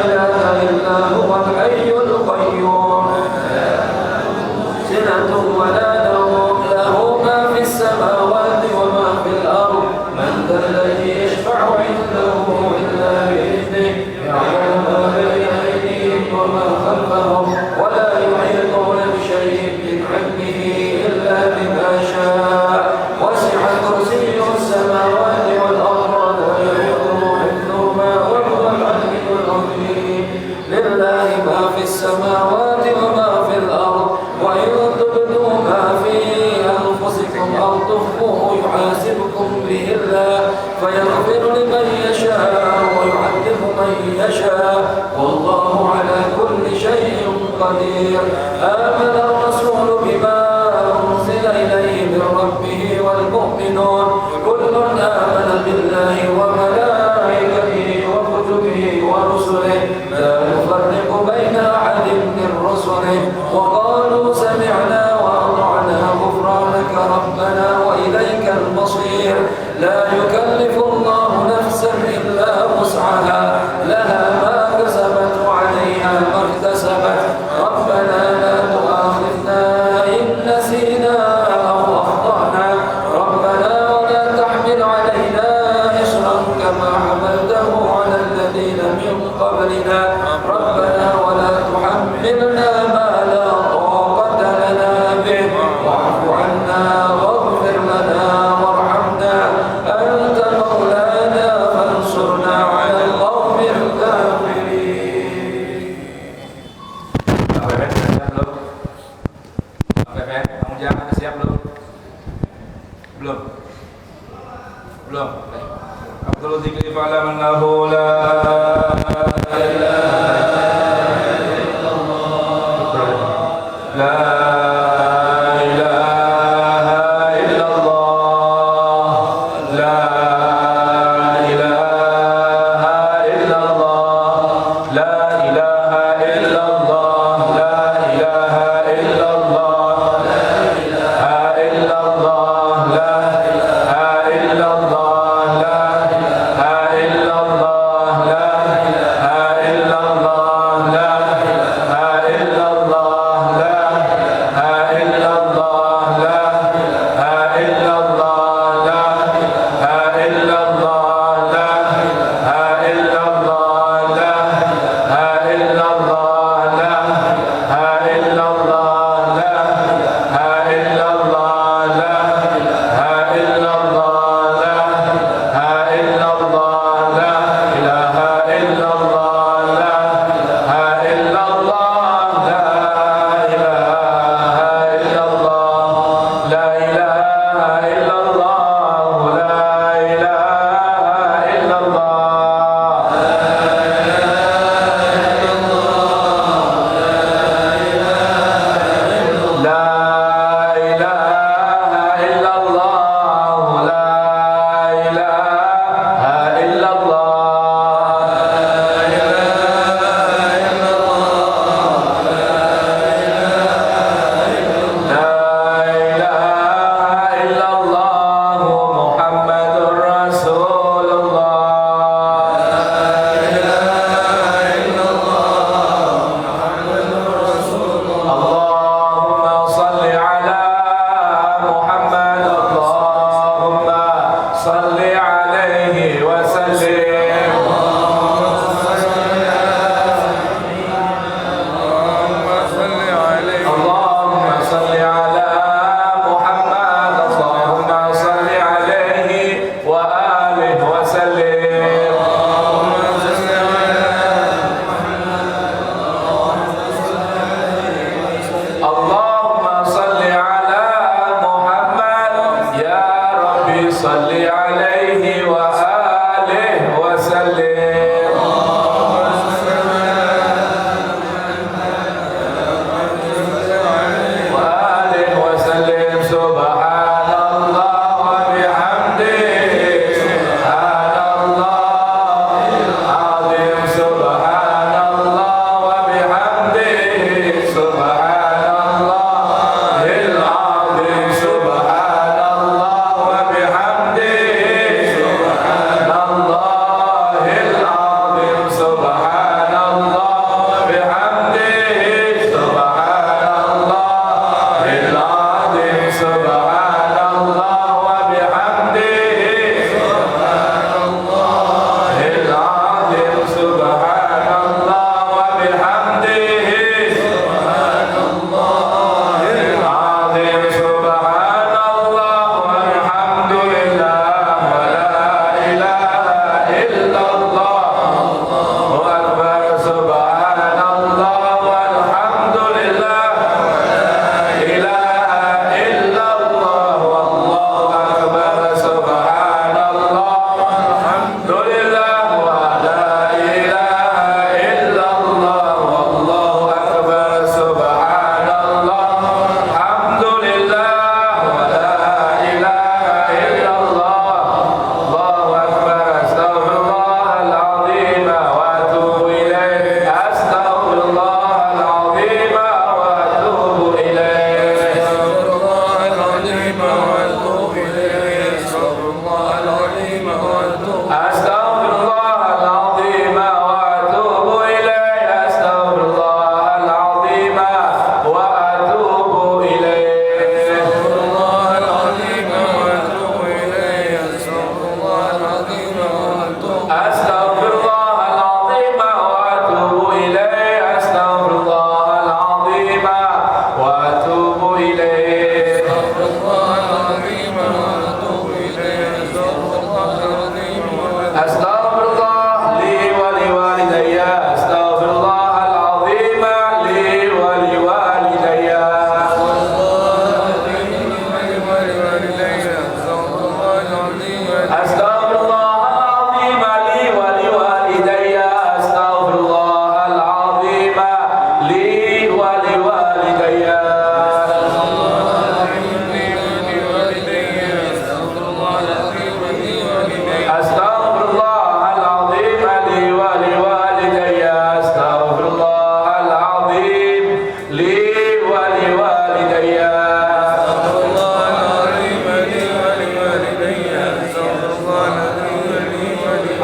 إله إلا هو الحي القيوم سنة ولا نوم له ما في السماوات وما في الأرض من ذا الذي يشفع عنده إلا بإذنه يعلم ما بين أيديهم وما خلفهم ولا يحيطون بشيء من علمه إلا بما شاء وسع كرسيه السماوات والأرض ولا يؤوده حفظهما وهو العلي العظيم. لله ما في السماوات وما في الأرض وإن تبدوا ما في أنفسكم أو تخفوه يحاسبكم به الله فيغفر لمن يشاء ويعذب من يشاء والله على كل شيء قدير. آمن الرسول بما أنزل إليه من ربه والمؤمنون كل آمن بالله وملائكته وكتبه ورسله لا نفرق بين أحد من رسله وقالوا سمعنا وأطعنا غفرانك ربنا وإليك المصير. لا يكلف الله نفسا إلا وسعها لها ما كسبت وعليها ما اكتسبت. ربنا لا تؤاخذنا إن نسينا أو أخطأنا ربنا ولا تحمل علينا إصرا كما حملته على الذين من قبلنا ربنا ولا تحملنا ما لا طاقة لنا به واعف عنا واغفر لنا وارحمنا أنت مولانا فانصرنا على القوم الكافرين. Kamu jangan siap belum? Belum. Belum. Abdul Zikri fa'lam annahu la ilaha illallah. La ilaha illallah. La ilaha illallah. La ilaha illallah. La ilaha illallah.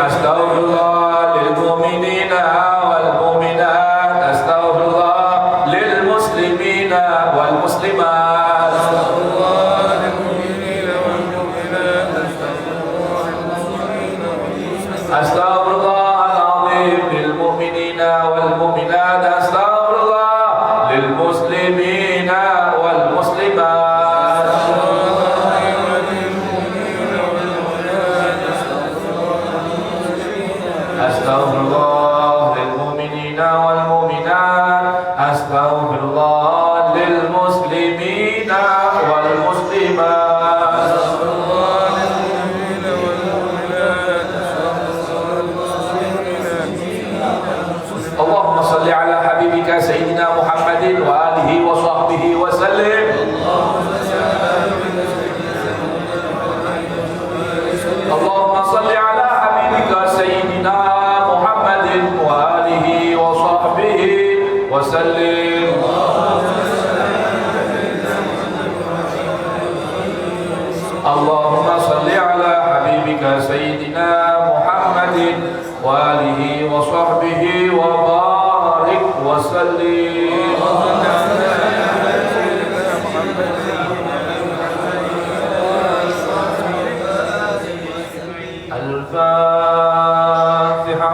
Astaghfirullah lil mu'minina wal mu'minat. Astaghfirullah lil muslimina wal muslimat. Astaghfirullahaladzim lil mu'minina wal mu'minat. Astaghfirullah lil muslimina wal muslimat. Astaghfirullah lil mu'minina wal mu'minat. Astaghfirullah lil muslimina wal muslimat. Allahumma salli ala habibika sayyidina Muhammadin wa alihi wa sahbihi wa sallim. Allahumma salli ala habibika sayyidina Muhammadin wa alihi wa sahbihi wa sallim. Allahumma salli ala habibika sayyidina Muhammadin wa alihi wa sahbihi wa barik wa sallim. Al-Fatiha.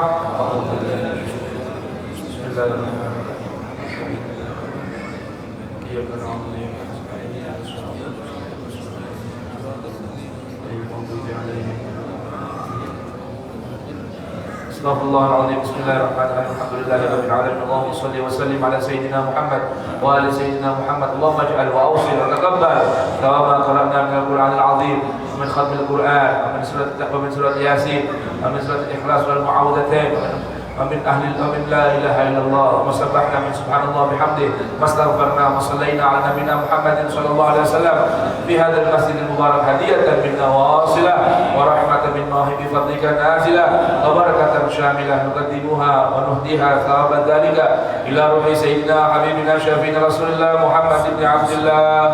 Astaghfirullahaladzim. Bismillahirrahmanirrahim. Alhamdulillahirabbil alamin. Allahumma shalli wa sallim ala sayyidina Muhammad wa ali sayyidina Muhammad. Allahumma ij'al wa awsil wa taqabbal kama qara'na min al-Qur'anil azim, min khatmil Qur'an, min surat Yasin, min surat Ikhlas wal Mu'awwidhatain, ومن لا إله إلا الله وسبحنا من سبحان الله بحمده واستغفرنا وصلينا على نبينا محمد صلى الله عليه وسلم في هذا المسجد المبارك هدية منا واصلة ورحمة من الله بفضلك نازلة وبركة شاملة نقدمها ونهديها ثواب ذلك إلى روح سيدنا حبيبنا شفيعنا رسول الله محمد بن عبد الله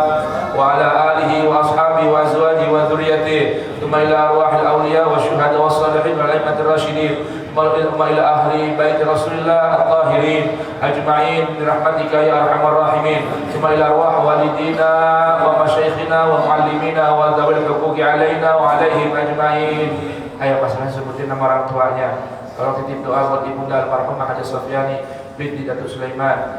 وعلى آله وأصحابه وأزواجه وذريته ثم إلى أرواح الأولياء والشهداء والصالحين والأئمة الراشدين ثم إلى أهل بيت رسول الله الطاهرين أجمعين برحمتك يا أرحم الراحمين ثم إلى أرواح والدينا ومشايخنا ومعلمينا وذوي الحقوق علينا وعليهم أجمعين. Ayo pasangan sebutin nama orang tuanya. Kalau titip doa buat ibunda almarhumah Haja Sofyani binti Datuk Sulaiman.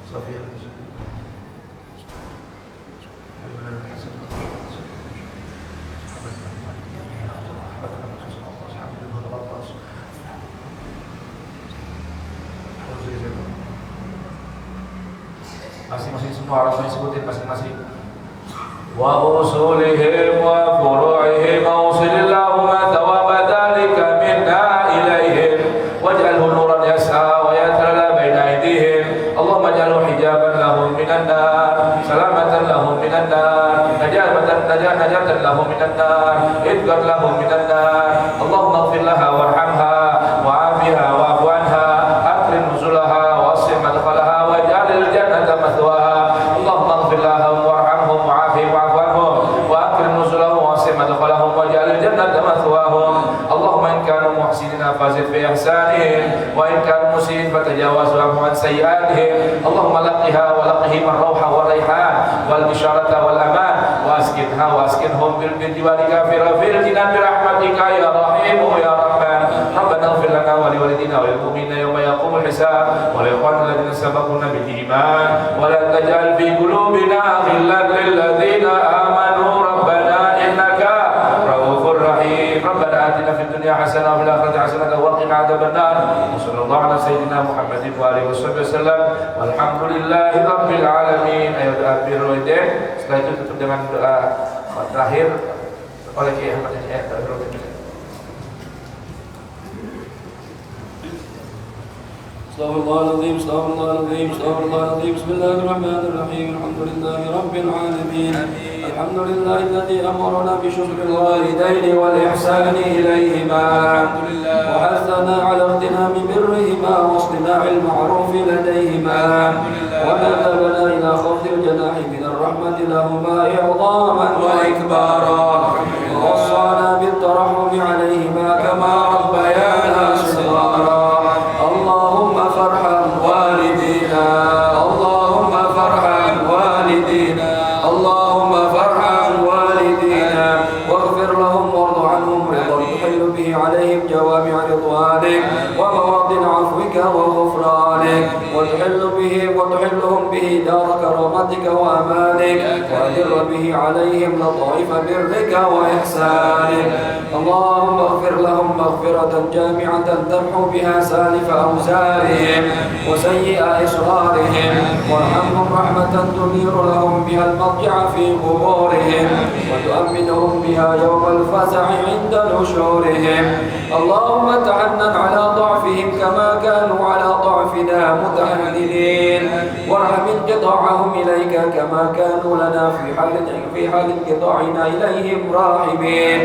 Sofia. Masing-masing semua harus disebutin masing-masing. Wa usulihim wa furu'ihim awsilillahumma thawaba dhalika minna ilaihim waj'alhu nuran yas'a wa yatrala baina aydihim. Allahumma ij'alhu hijaban lahum minan nar, salamatan lahum minan nar, najatan lahum minan nar, idgan lahum minan nar. Allahumma ighfir laha warhamha wa'afiha wa'fu anha, akrim nuzulaha wa asih madkhalaha waj'alil jannata mathwaha. Allahumma ighfir lahum warhamhum wa'afihim wa'fu anhum wa akrim nuzulahum wa asih madkhalahum waj'alil jannata mathwahum. Allahumma in kanu muhsinina fazid fi ihsanihim wa in kanu musiin fatajawaz anhum an sayyi'atihim. Allahumma laqiha wa laqihim ar-rawha wal rayhan wal bisharata wal aman wa askinha wa askinhum bil jiwarika fil jinan bi rahmatika ya rahim ya rahman. Rabbana ighfir lana wa li walidina wa lil mu'minina yawma yaqumul hisab wa lil ikhwanina alladhina sabaquna bil iman wa la taj'al fi qulubina ghillan lil ladzina amanu rabbana innaka ra'ufur rahim. Rabbana atina fid dunya hasanah wa fil akhirati hasanah wa qina adzabannar. Sallallahu ala sayyidina Muhammadin wa alihi wasallam. Walhamdulillahi rabbil alamin. Ayo doa birrul walidain. Setelah itu tutup dengan doa terakhir oleh Kiai Ahmad Yani. Astaghfirullahaladzim, astaghfirullahaladzim, astaghfirullahaladzim. Bismillahirrahmanirrahim. Alhamdulillahi rabbil alamin. Alhamdulillahilladzi amarna bi syukril walidaini wal ihsani ilayhima. Wa hathana ala ightinami birrihima wa istima'il ma'ruf ladayhima. Wa nadabana ila khafdil janahi min ar-rahmati لهما إعظاما وإكبارا ووصانا بالترحم عليهما كما ربيانا صغارا اللهم فارحم والدينا اللهم فارحم والدينا اللهم فارحم والدينا واغفر لهم وارض عنهم رضا تحل به عليهم جوامع رضوانك ومواطن عفوك وغفرانك وتحلهم به دار كرامتك وأمانك وأدر به عليهم لطائف برك وإحسانك اللهم اغفر لهم مغفرة جامعة تمحو بها سالف أوزارهم وسيئ إصرارهم وارحمهم رحمة تنير لهم بها المضجع في قبورهم وتؤمنهم بها يوم الفزع عند نشورهم اللهم تحنن على ضعفهم كما كانوا على ضعفنا متحننين وارحم انقطاعهم إليك كما كانوا لنا في حال انقطاعنا إليهم راحمين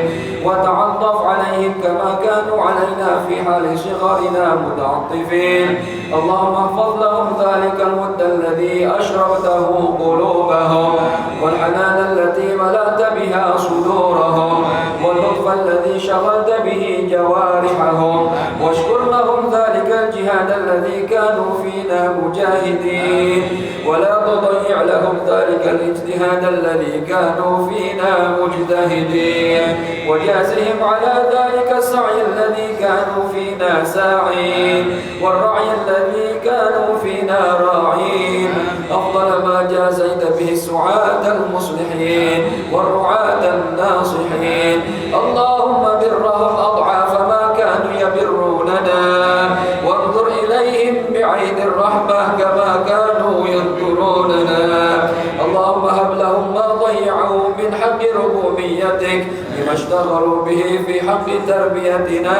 وتعطف عليهم كما كانوا علينا في حال صغارنا متعطفين اللهم احفظ لهم ذلك الود الذي أشربته قلوبهم والحنان التي ملأت بها صدورهم واللطف الذي شغلت به جوارحهم واشكر لهم ذلك الجهاد الذي كانوا فينا مجاهدين ولا تضيع لهم ذلك الاجتهاد الذي كانوا فينا مجتهدين وجازهم على ذلك السعي الذي كانوا فينا ساعين والرعي الذي كانوا فينا راعين أفضل ما جازيت به السعاة المصلحين والرعاة الناصحين اللهم برهم أضعاف ما كانوا يبروننا وانظر إليهم بعين الرحمة كما كانوا ينظروننا اللهم هب لهم ما ضيعوا من حق ربوبيتك بما اشتغلوا به في حق تربيتنا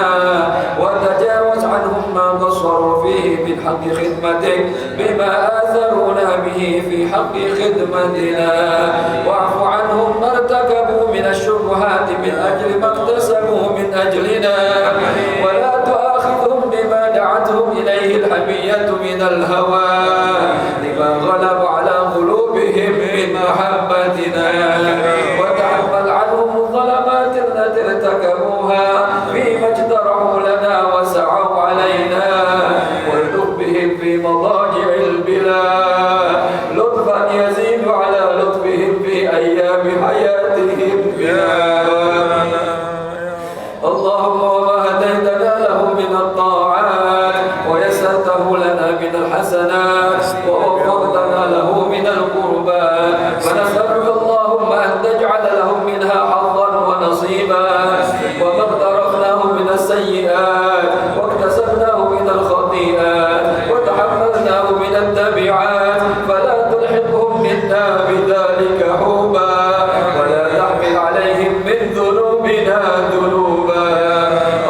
وتجاوز عنهم ما قصروا فيه من حق خدمتك بما آثرونا به في حق خدمتنا واعف عنهم ما ارتكبوا من الشبهات من أجل ما اكتسبوا من أجلنا ولا تؤاخذهم بما دعتهم إليه الحمية من الهوى لما غلب على قلوبهم من محبتنا وتحمل عنهم الظلمات التي ارتكبوها فيما اجترحوا لنا وسعوا علينا والطف بهم في مضاجع البلاد لطفا يزيد على لطفهم في أيام حياتهم بنا اللهم وما هديتنا له من الطاعات ويسرته لنا من الحسنات ووفقتنا له من القربات فنسألك اللهم أن تجعل لهم منها حظا ونصيبا وما اقترفناه من السيئات واكتسبناه من الخطيئات وتحملناه من التبعات فلا تلحقهم منا بذلك حوبا ولا تحمل عليهم من ذنوبنا ذنوبا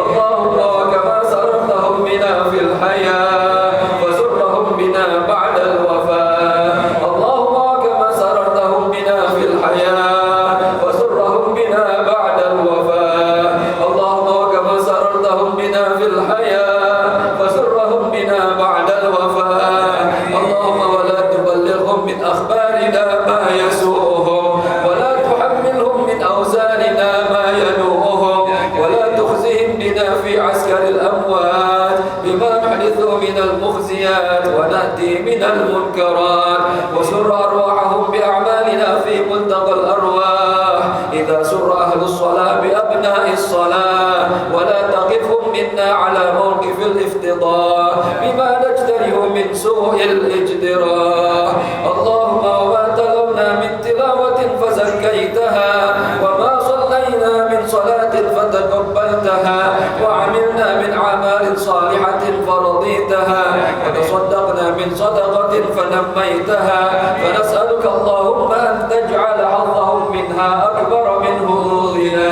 اللهم وكما سررتهم بنا في الحياة فسرهم بنا بعد الوفاة اللهم وكما سررتهم بنا في الحياة فسرهم بنا بعد الوفاة اللهم وكما سررتهم بنا في الحياة فسرهم بنا بعد الوفاة اللهم ولا تبلغهم من أخبارنا ما يسوءهم ولا تحملهم من أوزارنا ما ينوءهم ولا تخزهم بنا في عسكر الأموات بما نحدث من المخزيات ونأتي من المنكرات وسر أرواحهم بأعمالنا في ملتقى الأرواح إذا سر أهل الصلاة بأبناء الصلاة ولا تقفهم منا على موقف الافتضاح بما نجتره من سوء الاجتراح اللهم وما تلونا من تلاوة فزكيتها وما صلينا من صلاة فتقبلتها وعملنا من أعمال صالحة فرضيتها وتصدقنا من صدقة فنميتها فنسألك اللهم أن تجعل حظهم منها أكبر من حظوظنا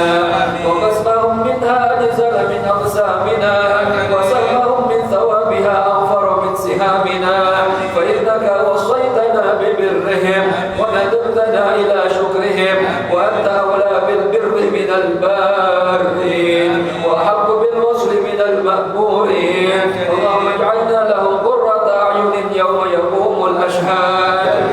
وقسمهم منها أجزل من أقسامنا وسهمهم من ثوابها أغفر من سهامنا فإنك وصيتنا ببرهم وندبتنا إلى شكرهم وأنت أولى بالبر من البارين وأحق بالوصل من المأمورين اللهم اجعلنا لهم قرة أعين يوم يقوم الأشهاد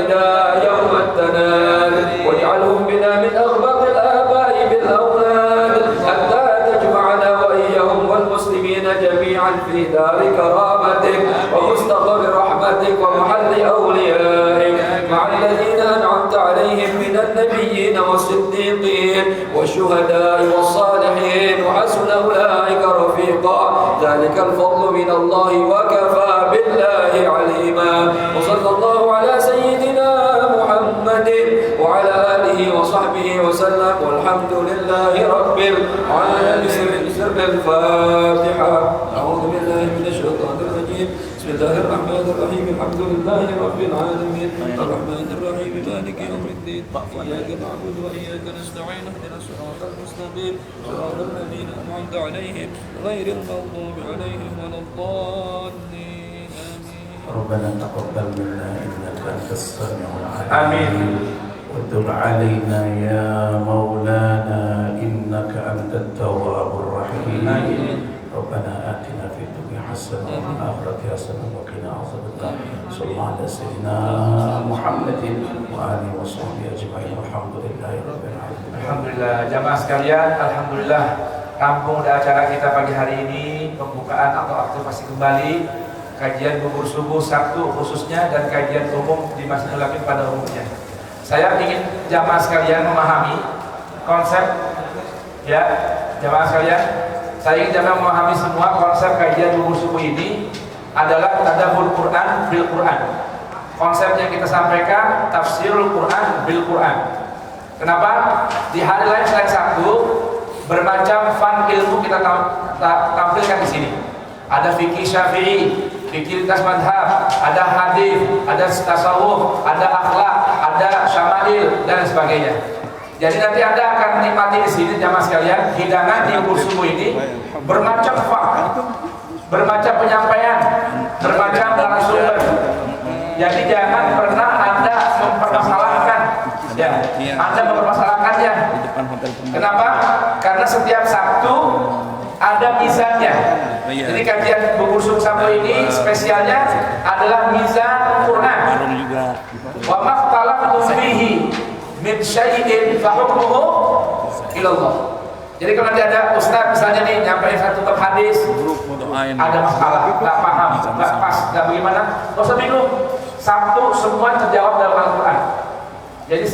بنا يوم التناد واجعلهم بنا من أغبط الآباء بالأولاد حتى تجمعنا وإياهم والمسلمين جميعا في دار كرامتك ومستقر رحمتك ومحل أوليائك مع الذين أنعمت عليهم من النبيين والصديقين والشهداء والصالحين وحسن أولئك رفيقا ذلك الفضل من الله وكفى بالله عليما وصلى الله على سيدنا محمد وعلى آله وصحبه وسلم والحمد لله رب العالمين. سر الفاتحة. أعوذ بالله من الشيطان الرجيم. بسم الله الرحمن الرحيم. الحمد لله رب العالمين الرحمن الرحيم مالك يوم الدين إياك نعبد وإياك نستعين اهدنا الصراط المستقيم صراط الذين أنعمت عليهم غير المغضوب عليهم ولا الضالين آمين. ربنا تقبل منا إنك أنت السميع العليم. Amin. وتب علينا يا مولانا إنك أنت التواب الرحيم. ربنا آتنا في الدنيا حسنة وفي الآخرة حسنة وقنا عذاب النار. صلى الله على سيدنا محمد وآله وصحبه أجمعين والحمد لله رب العالمين. Alhamdulillah jamaah sekalian, alhamdulillah rampung dah acara kita pagi hari ini, pembukaan atau aktivasi kembali kajian bubur subuh Sabtu khususnya dan kajian umum di Masjidil Hakim pada umumnya. Saya ingin jamaah sekalian memahami konsep, ya jamaah sekalian, saya ingin jamaah memahami semua konsep kajian bubur subuh ini adalah tadabbur Quran bil Quran. Konsep yang kita sampaikan tafsirul Quran bil Quran. Kenapa? Di hari lain selain Sabtu bermacam fan ilmu kita tampilkan di sini. Ada fikih Syafi'i, fikih lintas madhab, ada hadis, ada tasawuf, ada akhlak, ada syama'il dan sebagainya. Jadi nanti Anda akan nikmati di sini jamaah sekalian hidangan di bubur subuh ini bermacam fak, bermacam penyampaian, bermacam narasumber. Jadi jangan pernah Anda mempermasalahkan, ya, Anda mempermasalahkannya. Kenapa? Karena setiap Sabtu ada mizannya. Jadi kajian bubur subuh Sabtu ini spesialnya adalah mizan Quran. Wa makhtalaftum fihi min syai'in fa hukmuhu ila Allah. Jadi kalau nanti ada ustaz misalnya nih nyampein satu bab hadis, ada masalah, nggak paham, nggak pas, nggak bagaimana, nggak usah bingung. Sabtu semua terjawab dalam Al-Quran. Jadi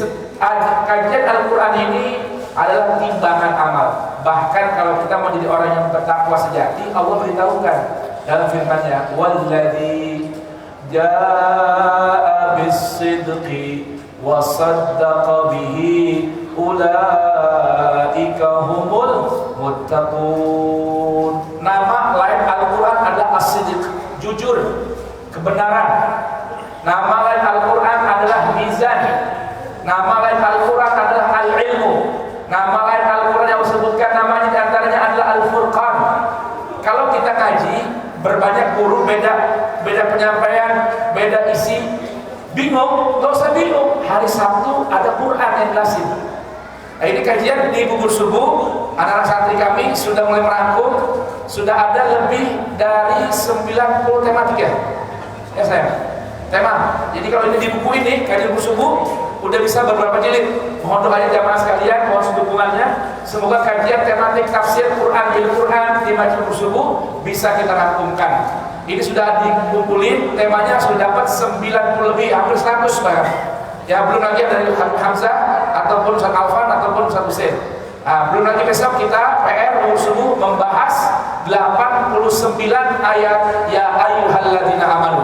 kajian Al-Quran ini adalah timbangan amal. Bahkan kalau kita mau jadi orang yang bertakwa sejati, Allah beritahukan dalam firman-Nya, "Walladzi jaa'a bis-sidqi wa saddaqa bihi ulaika humul muttaqun." Nama lain Al-Quran adalah As-Sidq, jujur, kebenaran. Nama lain Al-Quran adalah mizan. Nama lain Al-Quran adalah al-ilmu. Nama lain Al-Quran yang disebutkan namanya diantaranya adalah Al-Furqan. Kalau kita ngaji berbanyak guru, beda penyampaian, beda isi, bingung, nggak usah bingung. Hari Sabtu ada Quran yang jelasin. Nah, ini kajian di bubur subuh, anak-anak santri kami sudah mulai merangkum, sudah ada lebih dari 90 tematik ya sayang. Tema. Jadi kalau ini di buku ini kajian bubur subuh udah bisa beberapa jilid. Mohon doanya jamaah sekalian, mohon dukungannya. Semoga kajian tematik tafsir Quran bil Quran di Masjid Bubur Subuh bisa kita rangkumkan. Ini sudah dikumpulin, temanya sudah dapat 90 lebih, hampir 100 bahkan. Ya belum lagi dari Hamzah ataupun Ustaz Alfan ataupun Ustaz Hussein. Nah, belum lagi besok kita PR Bubur Subuh membahas 89 ayat ya ayyuhalladzina amanu.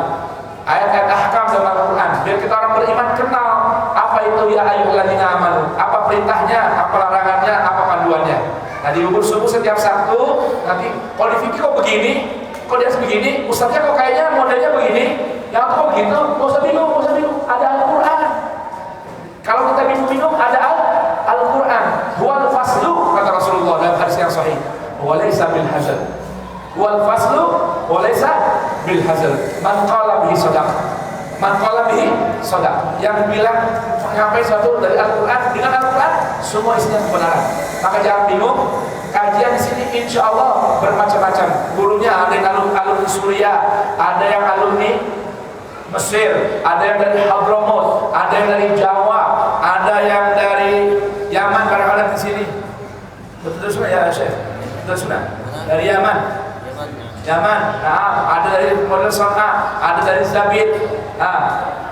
Ayat-ayat ahkam dalam Al-Quran, biar kita orang beriman kenal apa itu ya ayyuhalladzina amanu, apa perintahnya, apa larangannya, apa panduannya. Nah di bubur subuh setiap Sabtu nanti kalau di fikih kok begini, kok dia begini, ustaznya kok kayaknya modelnya begini, yang kok begitu, nggak usah bingung, ada Al-Quran. Kalau kita bingung ada Al-Quran. Huwal faslu kata Rasulullah dalam hadis yang sahih, walaysa bil hazal. Wal faslu walaysa bil hazal. Man qala bihi shadaq. Man qala bihi shadaq. Yang bilang menyampaikan sesuatu dari Al-Qur'an dengan Al-Qur'an semua isinya kebenaran. Maka jangan bingung. Kajian di sini insya Allah bermacam-macam. Gurunya ada yang alumni Suriah, ada yang alumni Mesir, ada yang dari Hadramaut, ada mana Syekh? Dari mana? Dari Yaman. Yaman. Nah, ada dari model Sana'a, ada dari Zabit.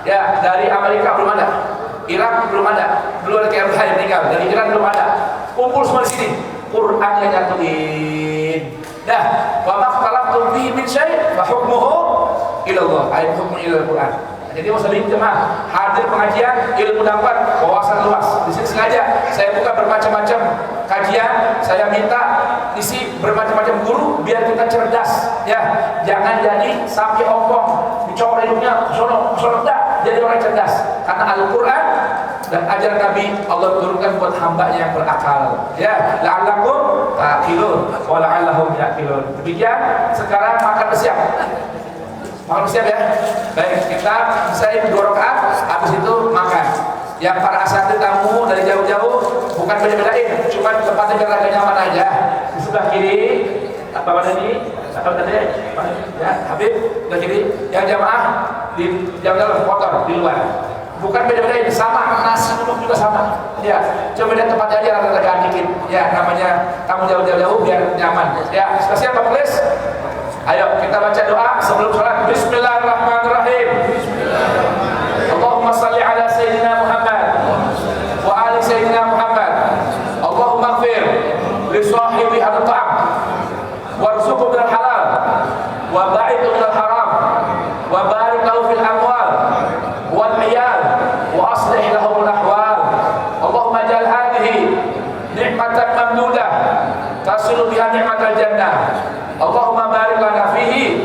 Ya, dari Amerika belum ada. Irak belum ada. Belum ada KRH yang meninggal. Dari Iran belum ada. Kumpul semua di sini. Quran yang nyatuin. Dah, wa ma khalaqtum bihi min syai' fa hukmuhu ila Allah. Ayat hukmu ila Al-Qur'an. Jadi muslimin jemaah hadir pengajian ilmu dapat wawasan luas. Di sini sengaja saya buka bermacam-macam kajian, saya minta isi bermacam-macam guru biar kita cerdas ya. Jangan jadi sapi ompong dicokor hidungnya sono enggak, jadi orang cerdas. Karena Al-Qur'an dan ajaran Nabi Allah turunkan buat hambanya yang berakal. Ya, la'allakum taqilun wa la'allahum yaqilun. Demikian sekarang makan siap. Makan siap ya. Baik, kita selesai 2 rakaat, habis itu makan. Yang para asatidz tamu dari jauh-jauh bukan beda-bedain, cuma tempatnya biar agak nyaman aja. Di sebelah kiri apa ini? Apa tadi? Ya, Habib sebelah kiri. Yang jamaah di dalam kotor di luar. Bukan beda-bedain, sama nasi duduk juga sama. Ya, cuma beda tempatnya aja rada-rada dikit. Ya, namanya tamu jauh-jauh biar nyaman. Ya, siap Pak Please? Ayo kita baca doa sebelum sholat. Bismillahirrahmanirrahim. Allahumma salli ala Sayyidina Muhammad wa ali Sayyidina Muhammad. Allahumma ighfir li sahibi hadha ta'am warzuqhu minal halal wa ba'idhu minal haram wa barik lahu fil amwal wal iyal wa aslih lahum al ahwal. Allahumma ja'al hadhihi ni'matan mamdudah tasilu biha ni'matal jannah. Allahumma barik lana fihi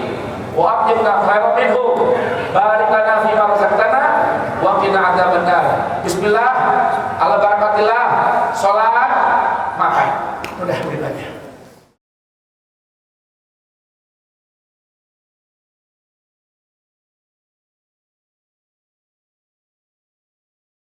wa aqimna khairan minhu. Barik